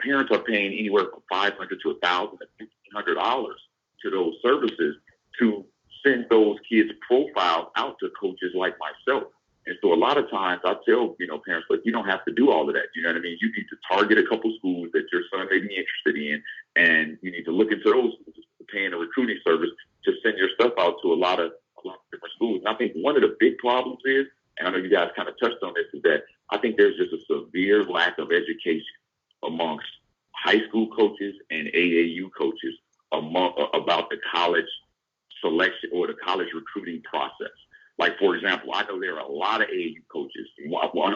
Speaker 5: parents are paying anywhere from $500 to $1,000 to $1,500 to those services to send those kids' profiles out to coaches like myself. And so a lot of times I tell, parents, look, you don't have to do all of that. You know what I mean? You need to target a couple schools that your son may be interested in, and you need to look into those schools, paying a recruiting service to send your stuff out to a lot of different schools. And I think one of the big problems is, and I know you guys kind of touched on this, is that I think there's just a severe lack of education amongst high school coaches and AAU coaches about the college selection or the college recruiting process. Like, for example, I know there are a lot of AAU coaches.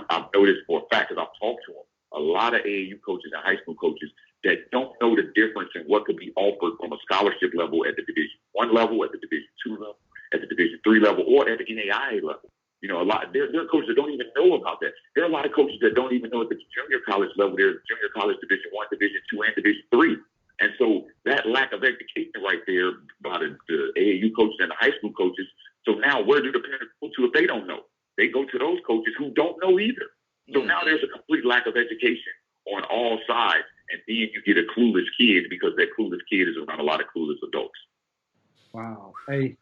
Speaker 5: I've noticed for a fact, because I've talked to them, a lot of AAU coaches and high school coaches that don't know the difference in what could be offered from a scholarship level at the Division I level, at the Division II level, at the Division III level, or at the NAIA level. There are coaches that don't even know about that. There are a lot of coaches that don't even know at the junior college level, there's junior college Division I, Division II, and Division III. And so that lack of education right there by the AAU coaches and the high school coaches. So now where do the parents go to if they don't know? They go to those coaches who don't know either. So now there's a complete lack of education on all sides. And then you get a clueless kid because that clueless kid is around a lot of clueless adults.
Speaker 4: Wow. Hey.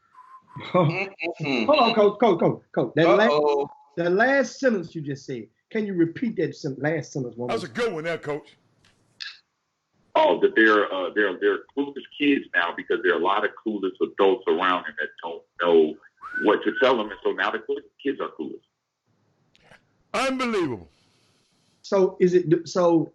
Speaker 4: Hold on, Coach. That last sentence you just said, can you repeat that last sentence one more time?
Speaker 3: That was a good one there, Coach.
Speaker 5: Oh, that they're clueless kids now because there are a lot of clueless adults around them that don't know what to tell them, and so now the kids are clueless.
Speaker 3: Unbelievable.
Speaker 4: So is it so?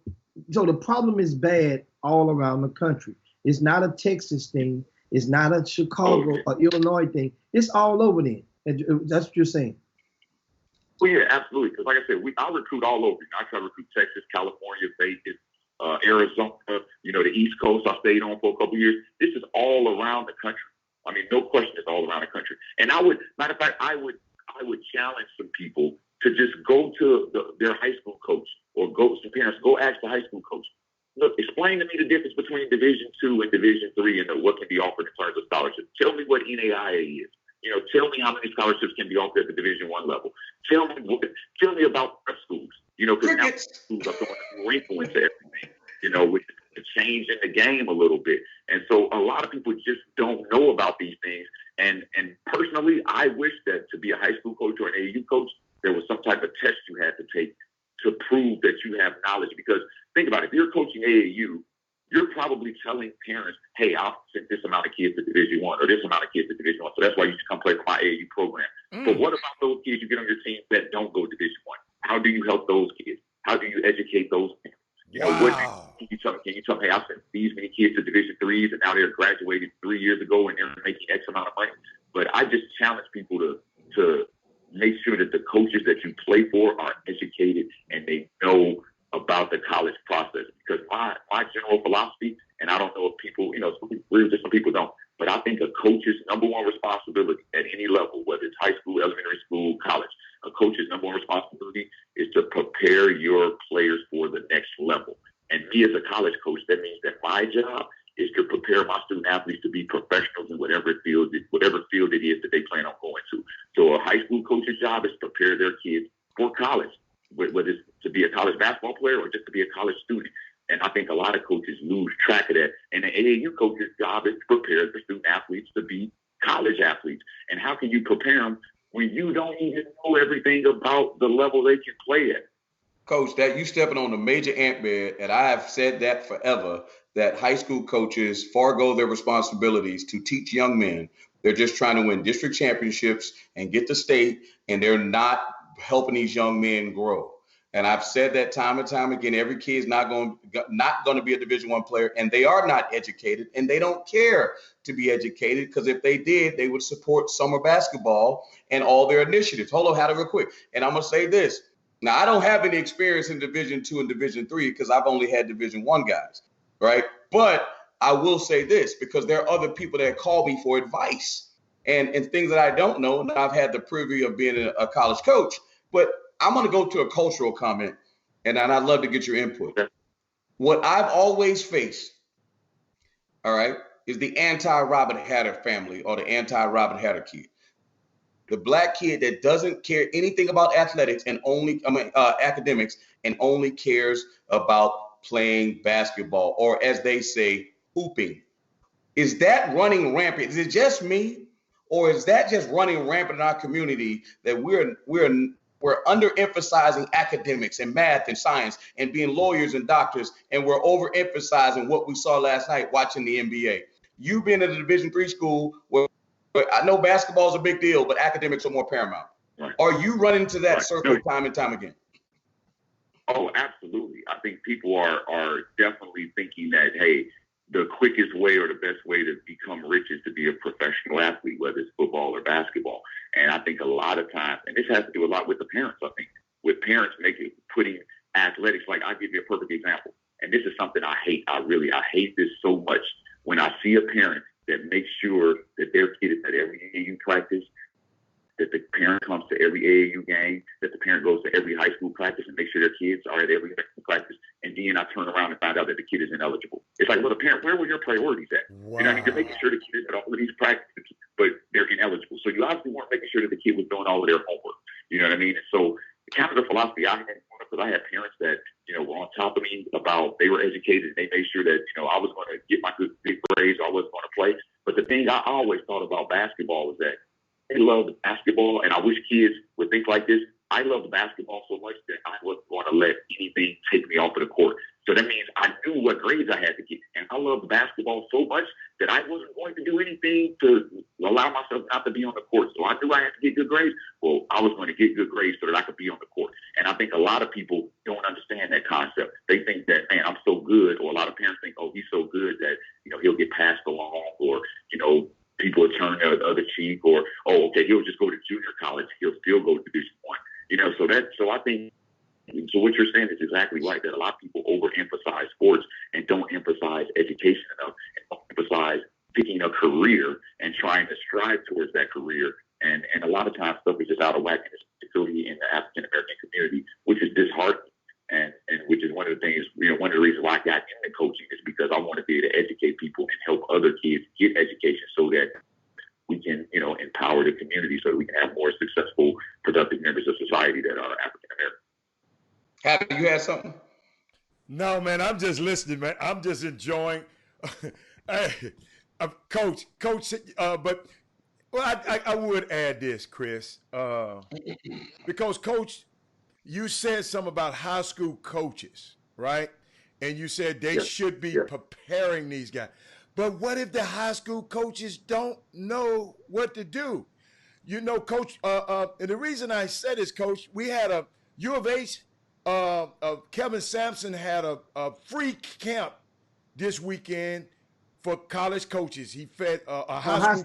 Speaker 4: So the problem is bad all around the country. It's not a Texas thing. It's not a Chicago or Illinois thing. It's all over there. That's what you're saying.
Speaker 5: Well, yeah, absolutely. Because like I said, I recruit all over. I try to recruit Texas, California, Vegas, Arizona, the East Coast I stayed on for a couple of years. This is all around the country. I mean, no question, it's all around the country. And matter of fact, I would challenge some people to just go to their high school coach or some parents, go ask the high school coach. Look, explain to me the difference between Division II and Division III and what can be offered in terms of scholarships. Tell me what NAIA is. Tell me how many scholarships can be offered at the Division I level. Tell me about prep schools. Because now schools are throwing a wrinkle into everything. With the change in the game a little bit. And so a lot of people just don't know about these things. And personally, I wish that to be a high school coach or an AAU coach, there was some type of test you had to take to prove that you have knowledge. Because think about it, if you're coaching AAU, you're probably telling parents, hey, I'll send this amount of kids to Division I or this amount of kids to Division I. So that's why you should come play for my AAU program. But what about those kids you get on your team that don't go to Division I? How do you help those kids? How do you educate those parents? Can you tell them, hey, I sent these many kids to Division IIIs and now they're graduated 3 years ago and they're making X amount of money. But I just challenge people to make sure that the coaches that you play for are educated and they know about the college process. Because my general philosophy, and I don't know if people, some people don't, but I think a coach's number one responsibility at any level, whether it's high school, elementary school, college, a coach's number one responsibility is to prepare your players for the next level. And me as a college coach, that means that my job is to prepare my student athletes to be professionals in whatever field it is that they plan on going to. So a high school coach's job is to prepare their kids for college, whether it's to be a college basketball player or just to be a college student. And I think a lot of coaches lose track of that. And the AAU coach's job is to prepare the student athletes to be college athletes. And how can you prepare them when you don't even know everything about the level they can play at?
Speaker 2: Coach, that you stepping on a major ant bed, and I have said that forever, that high school coaches forego their responsibilities to teach young men. They're just trying to win district championships and get to state, and they're not helping these young men grow. And I've said that time and time again. Every kid is not going to be a Division I player, and they are not educated, and they don't care to be educated, because if they did, they would support summer basketball and all their initiatives. Hold on, Hatter, real quick. And I'm going to say this. Now, I don't have any experience in Division II and Division III because I've only had Division I guys, right? But I will say this, because there are other people that call me for advice and things that I don't know, and I've had the privilege of being a college coach. But I'm going to go to a cultural comment, and I'd love to get your input. What I've always faced, all right, is the anti-Robert Hatter family or the anti-Robert Hatter kid. The black kid that doesn't care anything about athletics and academics and only cares about playing basketball, or as they say, hooping. Is that running rampant? Is it just me, or is that just running rampant in our community that we're underemphasizing academics and math and science and being lawyers and doctors, and we're overemphasizing what we saw last night watching the NBA? You've been in a Division III school where I know basketball is a big deal, but academics are more paramount. Right. Are you running into that circle time and time again?
Speaker 5: Oh, absolutely. I think people are definitely thinking that, hey, the quickest way or the best way to become rich is to be a professional athlete, whether it's football or basketball. And I think a lot of times, and this has to do a lot with the parents, I think, with parents putting athletics, like I'll give you a perfect example. And this is something I hate. I hate this so much when I see a parent that makes sure that their kid is at every AAU practice, that the parent comes to every AAU game, that the parent goes to every high school practice and make sure their kids are at every high school practice. And then I turn around and find out that the kid is ineligible. It's like, well, the parent, where were your priorities at? Wow. You know what I mean? You're making sure the kid is at all of these practices, but they're ineligible. So you obviously weren't making sure that the kid was doing all of their homework. You know what I mean? And so kind of the philosophy I had, because I had parents that, were on top of me about, they were educated. They made sure that, I was going to get my good big grades, or I wasn't going to play. But the thing I always thought about basketball was that they loved basketball, and I wish kids would think like this. I loved basketball so much that I wasn't going to let anything take me off of the court. So that means I knew what grades I had to get. And I loved basketball so much that I wasn't going to do anything to allow myself not to be on the court. So I knew I had to get good grades. Well, I was going to get good grades so that I could be on the court. And I think a lot of people don't understand that concept. They think that, man, I'm so good, or a lot of parents think, oh, he's so good that, he'll get passed along, or, people will turn the other cheek, or, oh, okay, he'll just go to junior college. He'll still go to Division I. So I think, so what you're saying is exactly right, that a lot of people overemphasize sports and don't emphasize education enough, and don't emphasize picking a career and trying to strive towards that career. And a lot of times stuff is just out of whack, particularly in the African American community, which is disheartening. And which is one of the things, one of the reasons why I got into coaching is because I want to be able to educate people and help other kids get education so that we can, empower the community so that we can have more successful, productive members of society that are African American.
Speaker 2: Happy, you had something?
Speaker 3: No, man, I'm just listening, man. I'm just enjoying. Hey, Coach, but I would add this, Chris, because Coach, you said something about high school coaches, right? And you said they should be preparing these guys. But what if the high school coaches don't know what to do? Coach, and the reason I said this, Coach, we had a U of H, Kevin Sampson had a free camp this weekend for college coaches. He fed high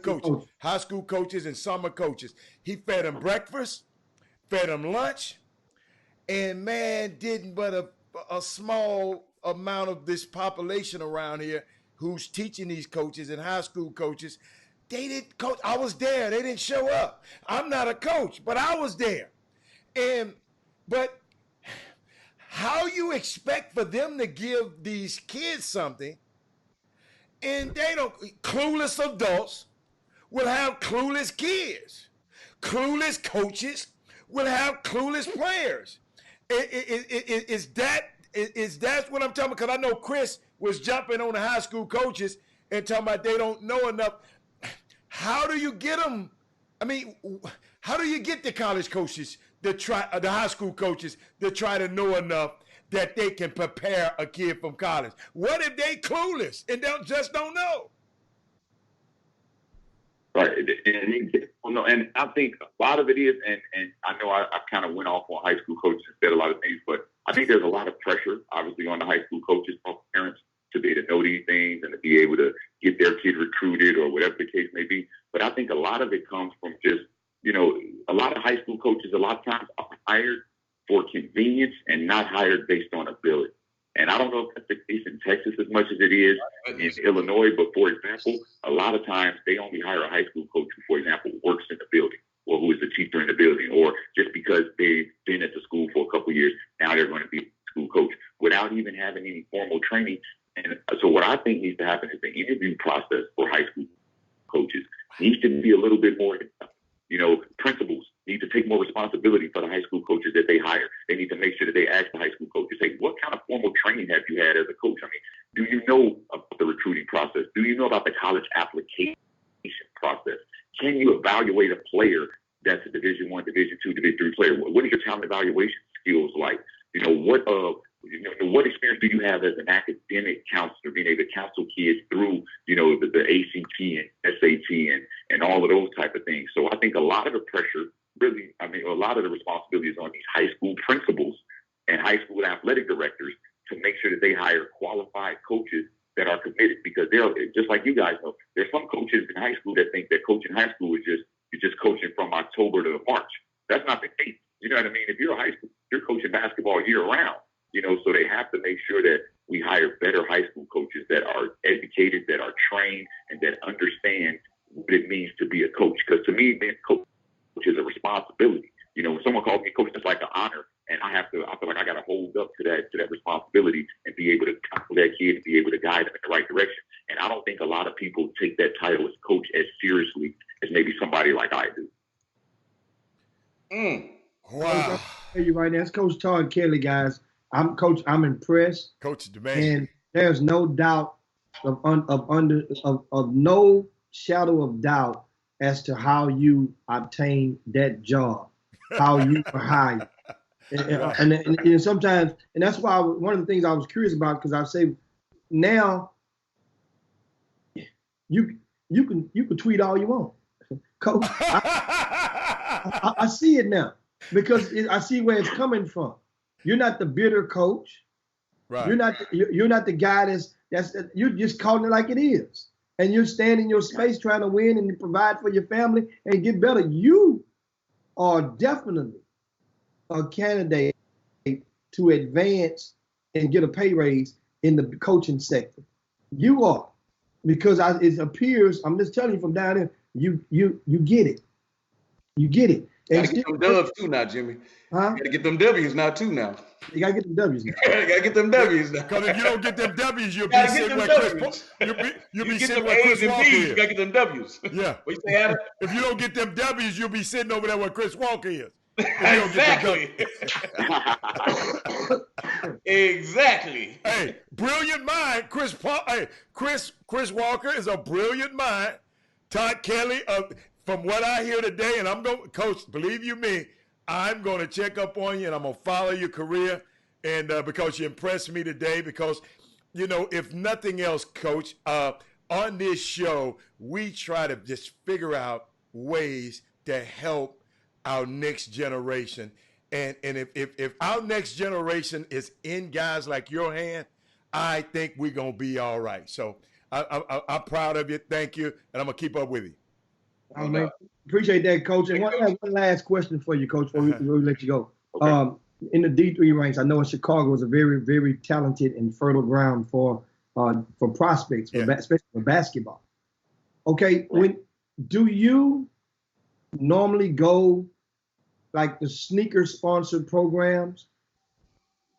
Speaker 3: school coaches and summer coaches. He fed them breakfast, fed them lunch, and man, didn't but a small amount of this population around here who's teaching these coaches and high school coaches, they didn't coach. I was there. They didn't show up. I'm not a coach, but I was there. But how you expect for them to give these kids something, and they don't, clueless adults will have clueless kids. Clueless coaches will have clueless players. Is that what I'm talking about? Because I know Chris was jumping on the high school coaches and talking about they don't know enough. How do you get them? I mean, how do you get the college coaches the high school coaches that try to know enough that they can prepare a kid from college? What if they clueless and just don't know?
Speaker 5: Right, and I think a lot of it is, and I know I kind of went off on high school coaches and said a lot of things, but I think there's a lot of pressure, obviously, on the high school coaches, on parents, to be able to know these things and to be able to get their kid recruited or whatever the case may be. But I think a lot of it comes from just, a lot of high school coaches a lot of times are hired for convenience and not hired based on ability. And I don't know if that's the case in Texas as much as it is in Illinois, but for example, a lot of times they only hire a high school coach who, for example, works in the building or who is a teacher in the building, or just because they've been at the school for a couple of years, now they're going to be a school coach without even having any formal training. And so what I think needs to happen is the interview process for high school coaches needs to be a little bit more, principals need to take more responsibility for the high school coaches that they hire. They need to make sure that they ask the high school coaches, hey, what kind of formal training have you had as a coach? I mean, do you know about the recruiting process? Do you know about the college application process? Can you evaluate a player that's a Division I, Division II, Division III player? What is your talent evaluation skills like? What experience do you have as an academic counselor, being able to counsel kids through, the ACT and SAT and all of those type of things? So I think a lot of the pressure, a lot of the responsibility is on these high school principals and high school athletic directors to make sure that they hire qualified coaches that are committed, because they're just like you guys know, there's some coaches in high school that think that coaching high school is just coaching from October to March. That's not the case. You know what I mean? If you're a high school, you're coaching basketball year round, so they have to make sure that we hire better high school coaches that are educated, that are trained, and that understand what it means to be a coach. Because to me, being a coach is a responsibility. When someone calls me a coach, it's like an honor. And I feel like I got to hold up to that responsibility and be able to counsel that kid and be able to guide them in the right direction. And I don't think a lot of people take that title as coach as seriously as maybe somebody like I do.
Speaker 3: Wow.
Speaker 4: I'll tell you right now, it's Coach Todd Kelly, guys. I'm impressed.
Speaker 3: Coach is the man.
Speaker 4: And there's no doubt of no shadow of doubt as to how you obtain that job, how you were hired. And sometimes, and that's why one of the things I was curious about, because I say now you can tweet all you want, Coach. I see it now, because I see where it's coming from. You're not the bitter coach.
Speaker 3: Right.
Speaker 4: You're not the guy that's you're just calling it like it is. And you're standing in your space trying to win and provide for your family and get better. You are definitely a candidate to advance and get a pay raise in the coaching sector. You are, because it appears, I'm just telling you from down there, you get it. You get it.
Speaker 2: Gotta get them dubs too now, Jimmy.
Speaker 4: Huh?
Speaker 2: Gotta get them W's now too now.
Speaker 4: You gotta get them W's now.
Speaker 2: Gotta get them W's now.
Speaker 3: Because if you don't get them W's, you'll be
Speaker 2: Gotta get
Speaker 3: sitting
Speaker 2: them
Speaker 3: where Chris
Speaker 2: W's.
Speaker 3: you'll be
Speaker 2: get
Speaker 3: sitting
Speaker 2: them
Speaker 3: where Chris
Speaker 2: A's and
Speaker 3: Walker
Speaker 2: B's.
Speaker 3: is.
Speaker 2: You gotta get them W's.
Speaker 3: Yeah.
Speaker 2: What you say, Adam?
Speaker 3: If you don't get them W's, you'll be sitting over there where Chris Walker is. If you don't get them
Speaker 2: Exactly. Exactly.
Speaker 3: Hey, brilliant mind. Chris Walker is a brilliant mind. Todd Kelly, from what I hear today, and I'm going, Coach, believe you me, I'm going to check up on you and I'm going to follow your career. And because you impressed me today, because, you know, if nothing else, Coach, on this show, we try to just figure out ways to help our next generation. And if our next generation is in guys like your hand, I think we're going to be all right. So I'm proud of you. Thank you. And I'm going to keep up with you.
Speaker 4: Oh, man. Appreciate that, Coach. And one last question for you, Coach, before we let you go.
Speaker 5: Okay.
Speaker 4: In the D3 ranks, I know in Chicago is a very, very talented and fertile ground for prospects, especially for basketball. Okay, do you normally go like the sneaker sponsored programs?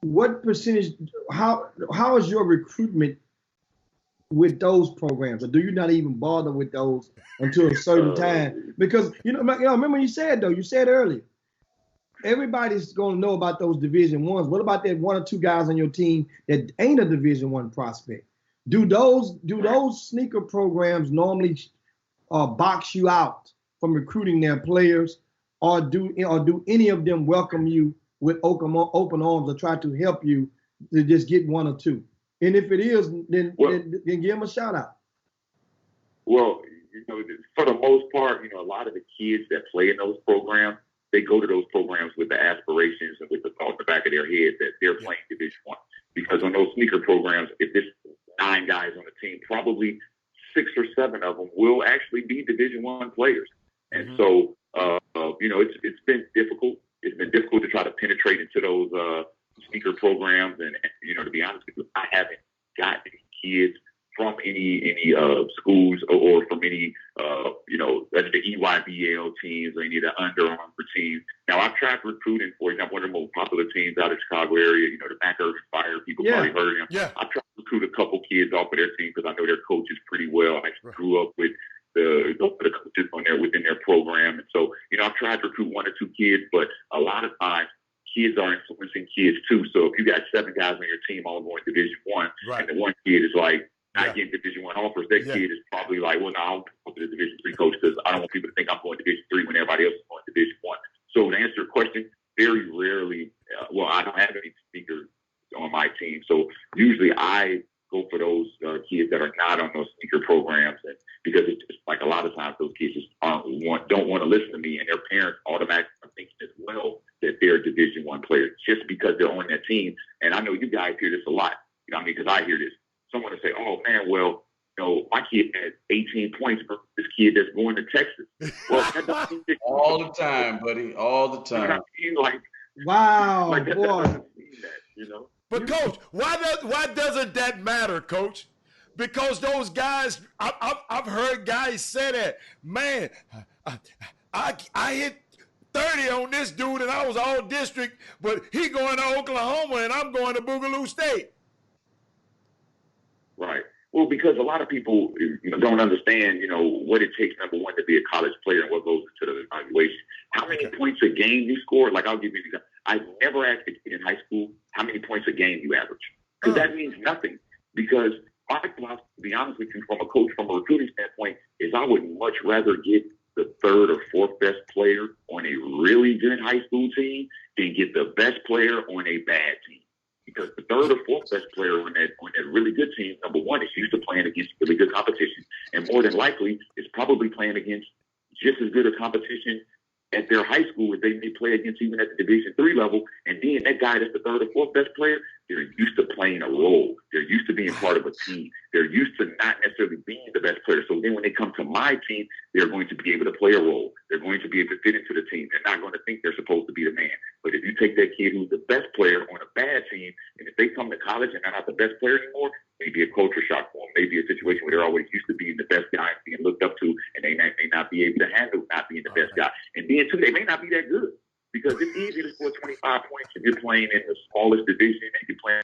Speaker 4: What percentage? How is your recruitment with those programs, or do you not even bother with those until a certain time? Because remember when you said earlier, everybody's going to know about those Division Ones. What about that one or two guys on your team that ain't a Division One prospect? Do those sneaker programs normally box you out from recruiting their players, or do any of them welcome you with open arms or try to help you to just get one or two? And if it is, then give them a shout out.
Speaker 5: Well, for the most part, a lot of the kids that play in those programs, they go to those programs with the aspirations and with the thought in the back of their head that they're playing Division One. Because on those sneaker programs, if there's 9 guys on the team, probably 6 or 7 of them will actually be Division One players. And so, it's been difficult. It's been difficult to try to penetrate into those sneaker programs. And to be honest with you, I haven't got any kids from any schools or from any the EYBL teams or any of the Under Armour teams. Now, I've tried recruiting, for example, one of the most popular teams out of the Chicago area, the Mac Irvin Fire. People probably heard of them.
Speaker 3: Yeah.
Speaker 5: I've tried to recruit a couple kids off of their team because I know their coaches pretty well. I grew up with the coaches within their program. And so, I've tried to recruit 1 or 2 kids, but a lot of times kids are influencing kids too. So if you got 7 guys on your team all going Division One, and the one kid is like not getting Division One offers, that kid is probably like, well, no, I'll go to the Division 3 coach because I don't want people to think I'm going Division 3 when everybody else is going Division 1. So to answer your question, very rarely, I don't have any speakers on my team. So usually I go for those kids that are not on those sneaker programs, and because it's just like a lot of times those kids just don't want to listen to me, and their parents automatically are thinking as well that they're Division One players just because they're on that team. And I know you guys hear this a lot, because I hear this. Someone will say, "Oh man, well, my kid had 18 points for this kid that's going to Texas." Well, that doesn't mean
Speaker 2: all the time, buddy, all the time.
Speaker 4: Wow,
Speaker 5: that
Speaker 4: boy.
Speaker 5: doesn't mean that,
Speaker 3: But Coach, why doesn't that matter, Coach? Because those guys, I've heard guys say that, man, I hit 30 on this dude and I was all district, but he going to Oklahoma and I'm going to Boogaloo State.
Speaker 5: Right. Well, because a lot of people don't understand, what it takes, number one, to be a college player and what goes into the evaluation. How many points a game you score? Like, I'll give you an example. I never asked a kid in high school how many points a game you average. Because that means nothing. Because my philosophy, to be honest with you, from a recruiting standpoint, is I would much rather get the 3rd or 4th best player on a really good high school team than get the best player on a bad team. Because the 3rd or 4th best player on that really good team, number one, is used to playing against really good competition, and more than likely is probably playing against just as good a competition at their high school where they may play against even at the Division III level, and then that guy that's the third or fourth best player, they're used to playing a role. They're used to being part of a team. They're used to not necessarily being the best player. So then when they come to my team, they're going to be able to play a role. They're going to be able to fit into the team. They're not going to think they're supposed to be the man. But if you take that kid who's the best player on a bad team, and if they come to college and they're not the best player anymore, maybe a culture shock for them, maybe a situation where they're always used to being the best guy and being looked up to, and they may not be able to handle not being the best guy. And then, too, they may not be that good, because it's easy to score 25 points if you're playing in the smallest division and you're playing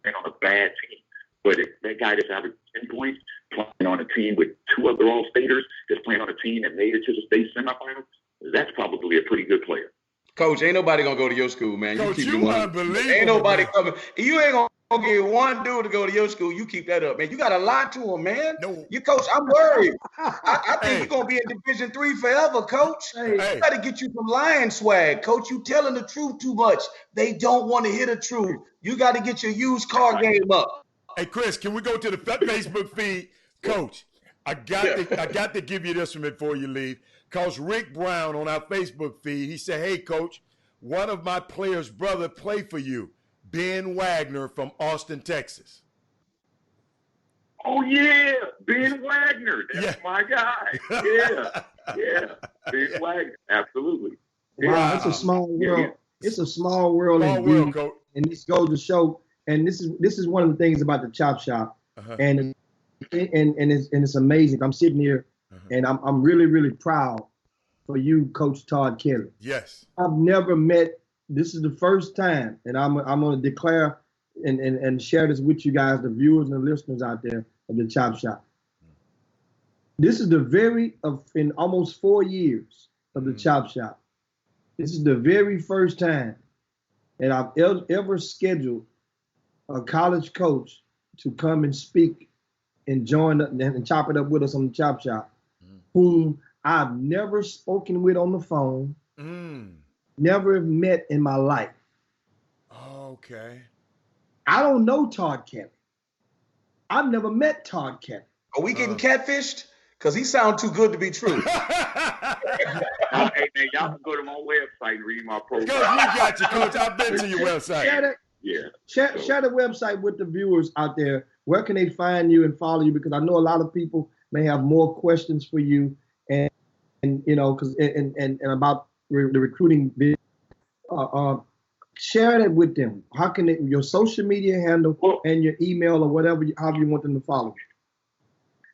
Speaker 5: on a bad team. But if that guy that's averaging 10 points, playing on a team with two other All-Staters, that's playing on a team that made it to the state semifinals, that's probably a pretty good player.
Speaker 2: Coach, ain't nobody gonna go to your school, man.
Speaker 3: Coach,
Speaker 2: you keep
Speaker 3: you unbelievable.
Speaker 2: Ain't nobody coming. You ain't gonna get one dude to go to your school. You keep that up, man. You gotta lie to him, man.
Speaker 3: No.
Speaker 2: You, Coach, I'm worried. I think you're gonna be in Division III forever, Coach.
Speaker 4: Hey.
Speaker 2: You gotta get you some lion swag, Coach. You telling the truth too much. They don't want to hear the truth. You got to get your used car game up.
Speaker 3: Hey, Chris, can we go to the Facebook feed? Coach, I got to give you this one before you leave. Because Rick Brown on our Facebook feed, he said, hey, Coach, one of my players' brother played for you, Ben Wagner from Austin, Texas.
Speaker 5: Oh, yeah, Ben Wagner. That's my guy. Yeah, Ben Wagner. Absolutely.
Speaker 4: Wow, it's a small world.
Speaker 5: Yeah.
Speaker 4: It's a small world indeed.
Speaker 3: Coach.
Speaker 4: And this goes to show, and this is one of the things about the Chop Shop, and it's amazing. I'm sitting here, and I'm really, really proud for you, Coach Todd Kelly.
Speaker 3: Yes.
Speaker 4: I've never met. This is the first time, and I'm going to declare and share this with you guys, the viewers and the listeners out there of the Chop Shop. This is in almost 4 years of the Chop Shop. This is the very first time that I've ever scheduled a college coach to come and speak and join and chop it up with us on the Chop Shop, whom I've never spoken with on the phone, never met in my life.
Speaker 3: Okay.
Speaker 4: I don't know Todd Kelly. I've never met Todd Kelly.
Speaker 2: Are we getting catfished? Because he sounds too good to be true.
Speaker 5: Hey, man, y'all can go to my website and read my
Speaker 3: Coach,
Speaker 5: profile.
Speaker 3: we got you, Coach. I've been to your website.
Speaker 4: Share the website with the viewers out there. Where can they find you and follow you? Because I know a lot of people may have more questions for you, and you know, because and about the recruiting. Share that with them. How can they, your social media handle and your email or whatever, however you want them to follow?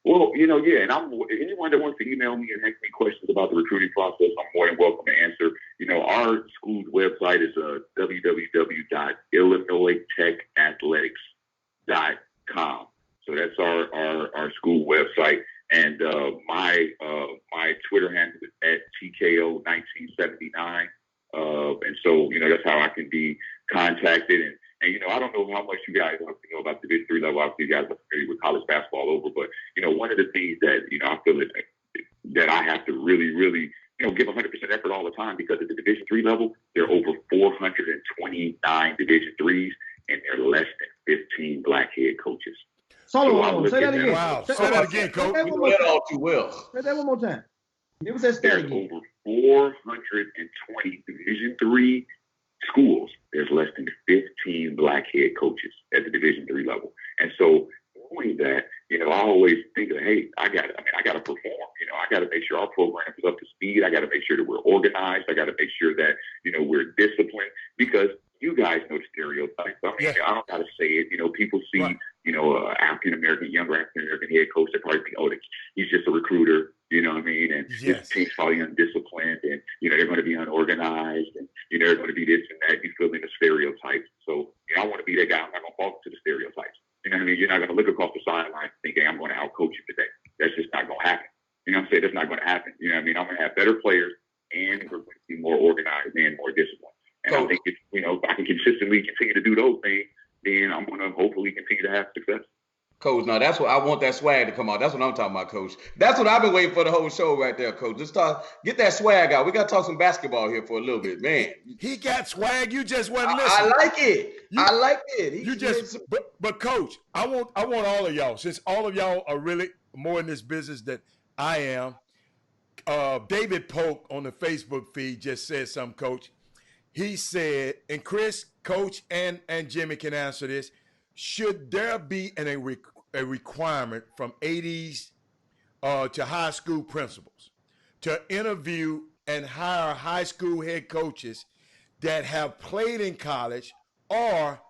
Speaker 5: Well, and anyone that wants to email me and ask me questions about the recruiting process, I'm more than welcome to answer. Our school's website is www.illinoistechathletics.com. So that's our school website. And my Twitter handle is @TKO1979. And so, that's how I can be contacted. And I don't know how much you guys know about Division III level. Obviously, you guys are familiar with college basketball over. But, one of the things that, I feel that I have to really, really, give 100% effort all the time, because at the Division III level, there are over 429 Division IIIs, and there are less than 15 black head coaches.
Speaker 4: Say that again.
Speaker 3: Wow. Say that again, Coach.
Speaker 2: You know that all too well.
Speaker 4: Say that one more time. Give us that stat
Speaker 5: There's
Speaker 4: again.
Speaker 5: over 420 Division III schools. There's less than 15 black head coaches at the Division III level. And so knowing that, I always think that, hey, I got to perform. I got to make sure our program is up to speed. I got to make sure that we're organized. I got to make sure that, we're disciplined, because you guys know the stereotypes. I don't got to say it. People see, younger African-American head coach that probably think, he's just a recruiter. You know what I mean? And his team's probably undisciplined, and, they're going to be unorganized, and, they're going to be this and that. You fill in the stereotypes. So, I want to be that guy. I'm not going to fall to the stereotypes. You know what I mean? You're not going to look across the sideline thinking, I'm going to outcoach you today. That's just not going to happen. You know what I'm saying? That's not going to happen. You know what I mean? I'm going to have better players, and we're going to be more organized and more disciplined. And I think if I can consistently continue to do those things, then I'm going to hopefully continue to have success.
Speaker 2: Coach, now that's what I want, that swag to come out. That's what I'm talking about, Coach. That's what I've been waiting for the whole show right there, Coach. Just get that swag out. We got to talk some basketball here for a little bit, man.
Speaker 3: He got swag. You just wasn't listening.
Speaker 2: I like it. I like it.
Speaker 3: But Coach, I want all of y'all, since all of y'all are really more in this business than I am. David Polk on the Facebook feed just said something, Coach. He said, and Chris, Coach, and Jimmy can answer this. Should there be a requirement from ADs to high school principals to interview and hire high school head coaches that have played in college, or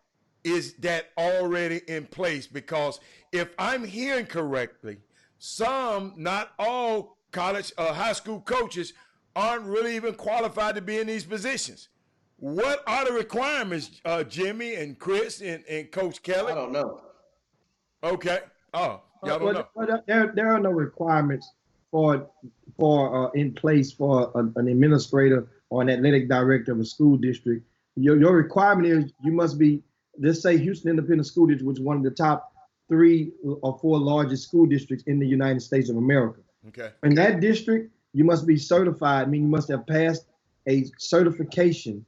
Speaker 3: is that already in place? Because if I'm hearing correctly, some, not all college high school coaches aren't really even qualified to be in these positions. What are the requirements, Jimmy and Chris and Coach Kelly?
Speaker 2: I don't know.
Speaker 3: Okay. Oh, y'all don't know.
Speaker 4: There are no requirements for in place for an administrator or an athletic director of a school district. Your requirement is you must be, let's say Houston Independent School District, which is one of the top 3 or 4 largest school districts in the United States of America.
Speaker 3: Okay.
Speaker 4: In that district, you must be certified, meaning you must have passed a certification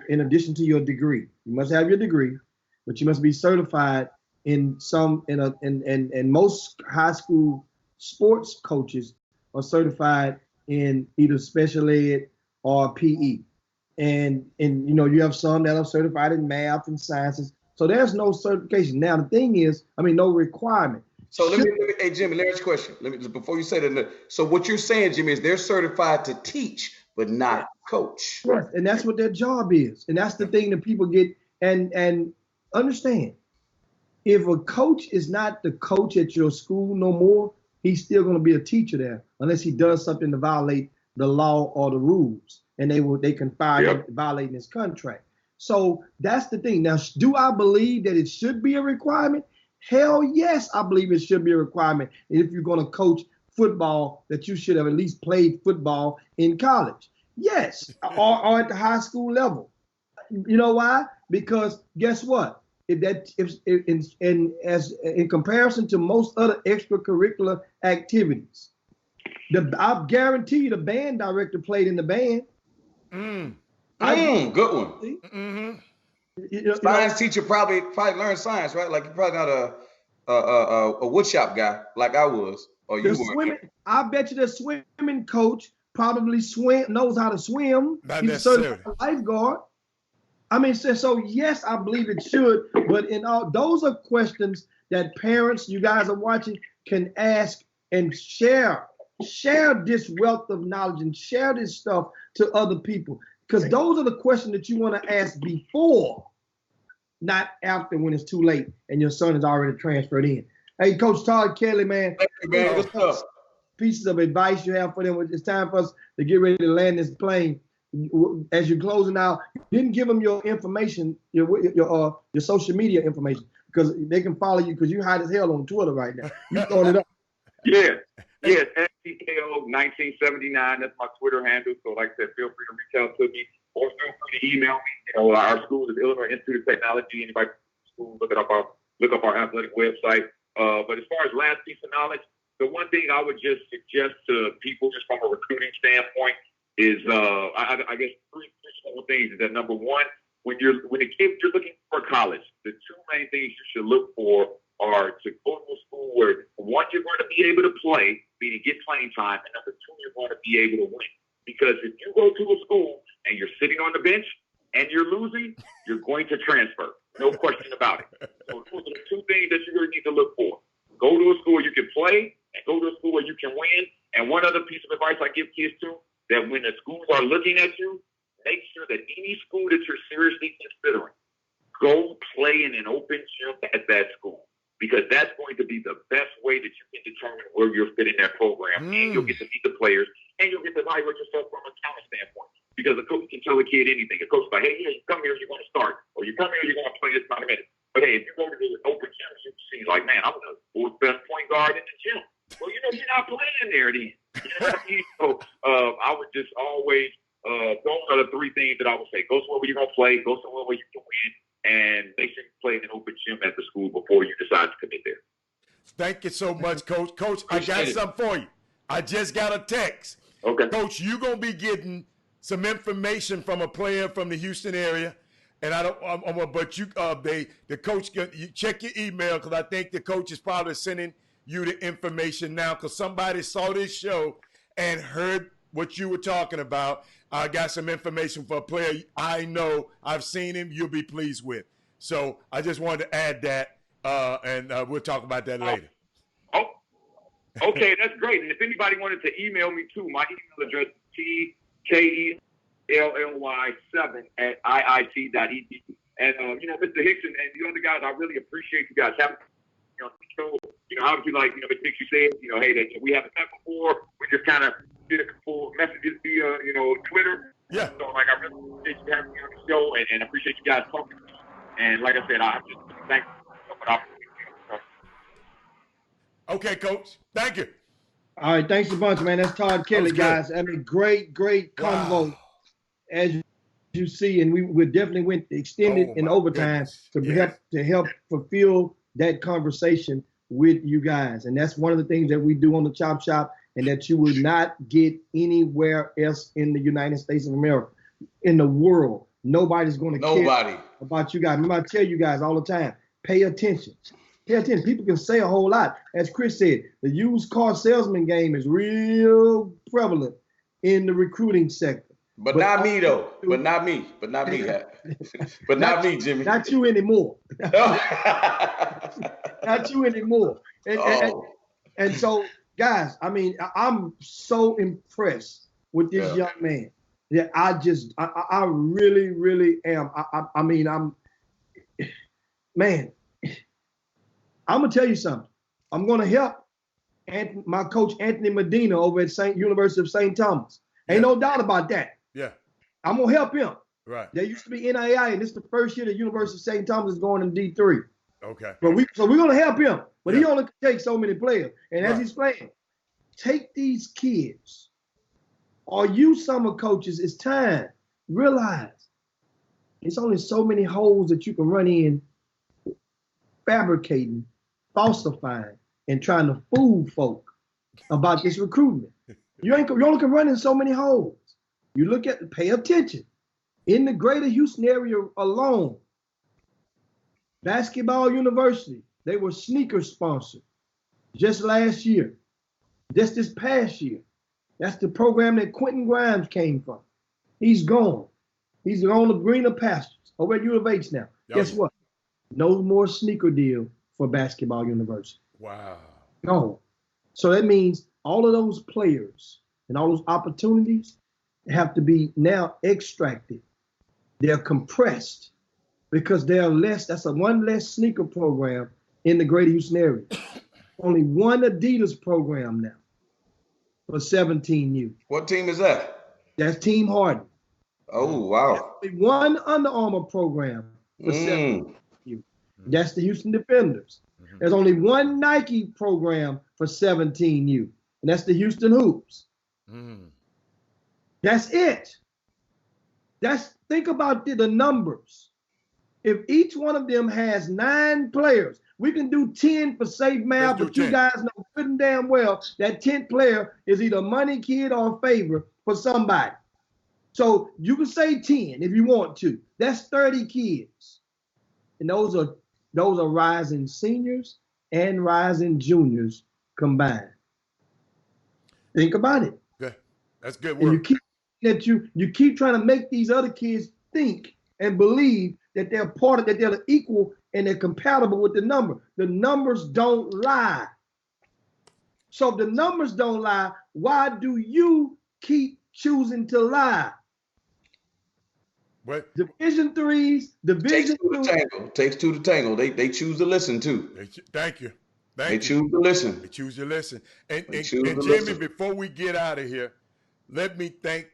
Speaker 4: in addition to your degree. You must have your degree, but you must be certified in most high school sports coaches are certified in either special ed or PE. And you have some that are certified in math and sciences. So there's no certification. Now the thing is, no requirement.
Speaker 2: So hey Jimmy, let me ask you a question. Before you say that, so what you're saying, Jimmy, is they're certified to teach, but not coach.
Speaker 4: Yes, and that's what their job is. And that's the thing that people get and understand. If a coach is not the coach at your school no more, he's still going to be a teacher there unless he does something to violate the law or the rules, and they can fire him violating his contract. So that's the thing. Now, do I believe that it should be a requirement? Hell yes, I believe it should be a requirement. If you're going to coach football, that you should have at least played football in college. Yes, or at the high school level. You know why? Because guess what? In comparison to most other extracurricular activities, I guarantee you the band director played in the band.
Speaker 2: Good one. Mm-hmm. Science teacher probably learned science, right? Like you're probably not a woodshop guy like I was, or you were.
Speaker 4: I bet you the swimming coach probably knows how to swim.
Speaker 3: Not
Speaker 4: He's
Speaker 3: necessarily.
Speaker 4: a certified lifeguard. So yes, I believe it should, but those are questions that parents, you guys are watching, can ask and share this wealth of knowledge and share this stuff to other people. Because those are the questions that you want to ask before, not after when it's too late and your son is already transferred in. Hey, Coach Todd Kelly, man.
Speaker 2: Thank you, man. Good stuff.
Speaker 4: Pieces of advice you have for them. It's time for us to get ready to land this plane. As you're closing out, you didn't give them your information, your social media information, because they can follow you because you're hot as hell on Twitter right now. You throwing it up.
Speaker 5: Yes, STKO 1979. That's my Twitter handle. So, like I said, feel free to reach out to me or feel free to email me. Our school is Illinois Institute of Technology. Anybody from school, look up our athletic website. But as far as last piece of knowledge, the one thing I would just suggest to people, just from a recruiting standpoint, is I guess three simple things. Is that number one, when you're looking for college, the 2 main things you should look for are to go to a school where, one, you're going to be able to play, meaning get playing time, and number 2, you're going to be able to win. Because if you go to a school and you're sitting on the bench and you're losing, you're going to transfer. No question about it. So those are the 2 things that you're going to need to look for. Go to a school where you can play and go to a school where you can win. And one other piece of advice I give kids too, that when the schools are looking at you, make sure that any school that you're seriously considering, go play in an open gym at that school. Because that's going to be the best way that you can determine where you're fitting that program. And you'll get to meet the players, and you'll get to evaluate yourself from a talent standpoint. Because a coach can tell a kid anything. A coach is like, hey, yeah, you come here, you're going to start. Or you come here, you're going to play this amount of minutes. But hey, if you go to the open gym, you see, like, man, I'm the 4th best point guard in the gym. Well, you're not playing there then. You know what I mean? So I would just always, those are the 3 things that I would say. Go somewhere where you're going to play. Go somewhere where you can win. And make sure you play in an open gym at the school before you decide to commit there.
Speaker 3: Thank you so much, Coach. Coach, I got something for you. I just got a text.
Speaker 5: Okay.
Speaker 3: Coach, you're going to be getting some information from a player from the Houston area. And the coach, you check your email, because I think the coach is probably sending you the information now, because somebody saw this show and heard what you were talking about. I got some information for a player I know. I've seen him. You'll be pleased with. So I just wanted to add that, and we'll talk about that later.
Speaker 5: Oh, okay, that's great. And if anybody wanted to email me too, my email address is tkelly7@iit.edu. And Mr. Hickson and the other guys, I really appreciate you guys having me on the show. Obviously, like Mr. Hickson said, hey, that we haven't met before. We just kind of did a couple messages via Twitter.
Speaker 3: Yeah.
Speaker 5: So like, I really appreciate you having me on the show, and appreciate you guys talking to me. And like I said, I just thank you for the opportunity.
Speaker 3: Okay, Coach. Thank you.
Speaker 4: All right, thanks a bunch, man. That's Todd Kelly, guys. I mean, great convo, as you see, and we definitely went extended in overtime to help fulfill that conversation with you guys. And that's one of the things that we do on the Chop Shop, and that you will not get anywhere else in the United States of America, in the world. Nobody's going to care about you guys. Remember, I tell you guys all the time, pay attention. Pay attention. People can say a whole lot. As Chris said, the used car salesman game is real prevalent in the recruiting sector.
Speaker 2: But not me, though. But not me. But not me. But not me, Jimmy.
Speaker 4: Not you anymore. Not you anymore. And so, guys, I mean, I'm so impressed with this young man. Yeah, I really, really am. I mean, I'm going to tell you something. I'm going to help my coach, Anthony Medina, over at University of St. Thomas. Ain't no doubt about that.
Speaker 3: Yeah.
Speaker 4: I'm going to help him.
Speaker 3: Right.
Speaker 4: There used to be NAI, and this is the first year the University of St. Thomas is going in D3.
Speaker 3: Okay.
Speaker 4: So we're going to help him. But he only can take so many players. And as he's playing, take these kids. Or you summer coaches, it's time. Realize it's only so many holes that you can run in fabricating, falsifying, and trying to fool folk about this recruitment. You only can run in so many holes. You look at, pay attention. In the greater Houston area alone, Basketball University, they were sneaker sponsored just last year, just this past year. That's the program that Quentin Grimes came from. He's gone. He's on the greener pastures over at U of H now. Guess what? No more sneaker deal for Basketball University.
Speaker 3: Wow.
Speaker 4: Gone. So that means all of those players and all those opportunities have to be now extracted. They're compressed because they're less. That's one less sneaker program in the greater Houston area. Only one Adidas program now for 17U.
Speaker 2: What team is that?
Speaker 4: That's Team Harden.
Speaker 2: Oh, wow.
Speaker 4: Only one Under Armour program for 17U. That's the Houston Defenders. There's only one Nike program for 17U, and that's the Houston Hoops. That's it. Think about the numbers. If each one of them has 9 players, we can do 10 for safe math, but you guys know good and damn well that 10th player is either a money kid or a favor for somebody. So you can say 10 if you want to. That's 30 kids. And those are rising seniors and rising juniors combined. Think about it.
Speaker 3: Good. That's good work.
Speaker 4: And you keep trying to make these other kids think and believe that they're part of, that they're equal and they're compatible with the number. The numbers don't lie. So if the numbers don't lie, why do you keep choosing to lie?
Speaker 3: What?
Speaker 4: Division threes, Division two.
Speaker 2: Takes two to tango. They choose to listen too.
Speaker 3: Thank you.
Speaker 2: They choose to listen.
Speaker 3: They choose to listen. And Jimmy, before we get out of here, let me thank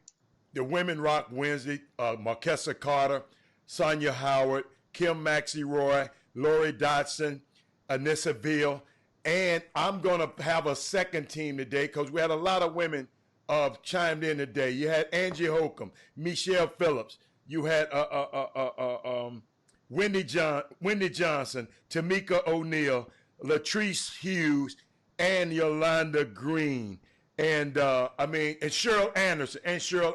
Speaker 3: the Women Rock Wednesday, Marquessa Carter, Sonia Howard, Kim Maxey Roy, Lori Dotson, Anissa Veal, and I'm going to have a second team today because we had a lot of women chimed in today. You had Angie Holcomb, Michelle Phillips. You had Wendy Johnson, Tamika O'Neal, Latrice Hughes, and Yolanda Green. And Cheryl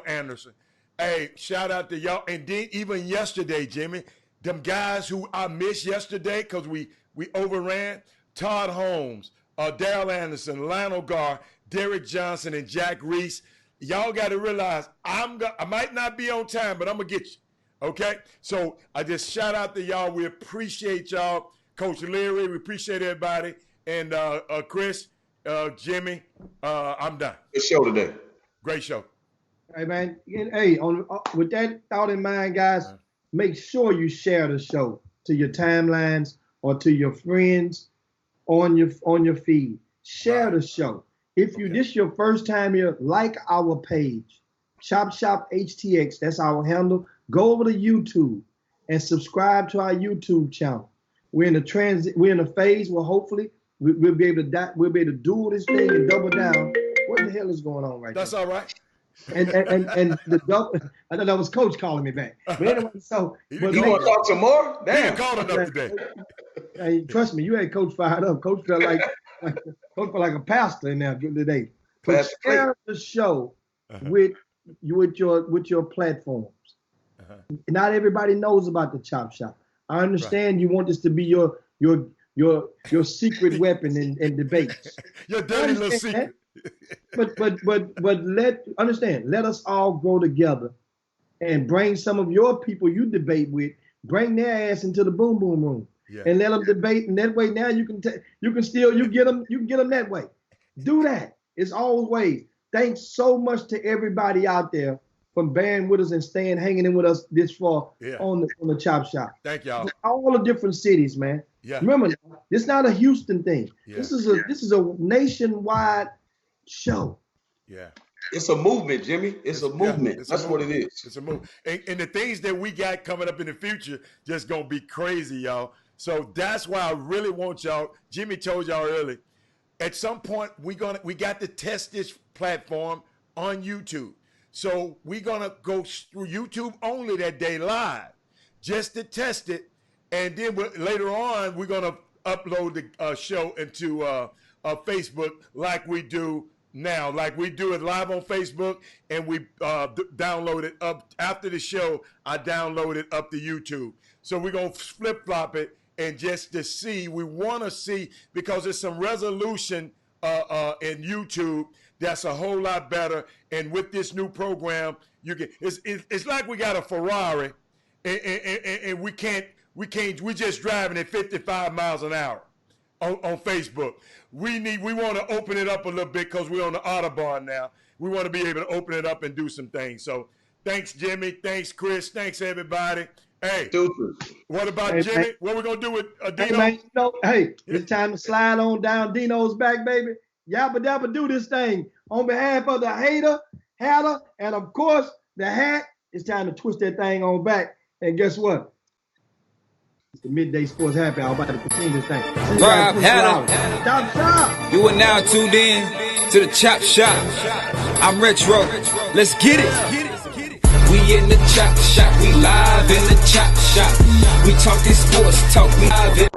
Speaker 3: Anderson. Hey, shout out to y'all. And then even yesterday, Jimmy, them guys who I missed yesterday because we overran, Todd Holmes, Daryl Anderson, Lionel Garr, Derek Johnson, and Jack Reese. Y'all got to realize I might not be on time, but I'm going to get you. Okay? So I just shout out to y'all. We appreciate y'all. Coach Leary, we appreciate everybody. And Chris, Jimmy, I'm done.
Speaker 2: Good show today.
Speaker 3: Great show.
Speaker 4: Hey, man. Hey, with that thought in mind, guys, make sure you share the show to your timelines or to your friends on your feed. Share the show. If this your first time here, like our page, Chop Shop HTX. That's our handle. Go over to YouTube and subscribe to our YouTube channel. We're in a phase where hopefully we'll be able to do this thing and double down. What the hell is going on right now?
Speaker 3: That's all right.
Speaker 4: And the double, I thought that was Coach calling me back. But anyway, so
Speaker 2: you want to talk some more?
Speaker 3: Damn, called enough today.
Speaker 4: Hey, trust me, you had Coach fired up. Coach felt like a pastor in there today. But share the show with your platforms. Not everybody knows about the Chop Shop. I understand you want this to be your secret weapon in debates.
Speaker 3: Your dirty little secret.
Speaker 4: But let us all grow together and bring some of your people you debate with, bring their ass into the boom boom room and let them debate. And that way now you can get them that way. Do that. It's always ways. Thanks so much to everybody out there for bearing with us and hanging in with us this far on the Chop Shop.
Speaker 3: Thank y'all.
Speaker 4: All the different cities, man. Yeah. Remember, this is not a Houston thing. Yeah. This is a nationwide show.
Speaker 3: Yeah.
Speaker 2: It's a movement, Jimmy. It's a movement. That's what it is.
Speaker 3: It's a movement. And the things that we got coming up in the future just gonna be crazy, y'all. So that's why I really want y'all. Jimmy told y'all early. At some point, we got to test this platform on YouTube. So we're gonna go through YouTube only that day live, just to test it. And then later on, we're gonna upload the show into Facebook like we do now. Like we do it live on Facebook, and we download it up after the show. I download it up to YouTube. So we're gonna flip flop it, and just to see, we want to see, because there's some resolution in YouTube that's a whole lot better. And with this new program, it's like we got a Ferrari, and we just driving at 55 miles an hour on Facebook. We want to open it up a little bit because we're on the Autobahn now. We want to be able to open it up and do some things. So thanks, Jimmy. Thanks, Chris. Thanks, everybody. Hey, what about Jimmy? Man. What we gonna do with Dino?
Speaker 4: Hey, man, it's time to slide on down Dino's back, baby. Yabba dabba do this thing. On behalf of the hater, and of course the hack, it's time to twist that thing on back. And guess what? It's the Midday Sports Happy Hour. I'm about to continue this thing.
Speaker 1: Rob Hatter.
Speaker 4: Chop Shop.
Speaker 1: You are now tuned in to the Chop Shop. I'm Retro. Let's get it. We in the Chop Shop. We live in the Chop Shop. We talking sports talk. We live in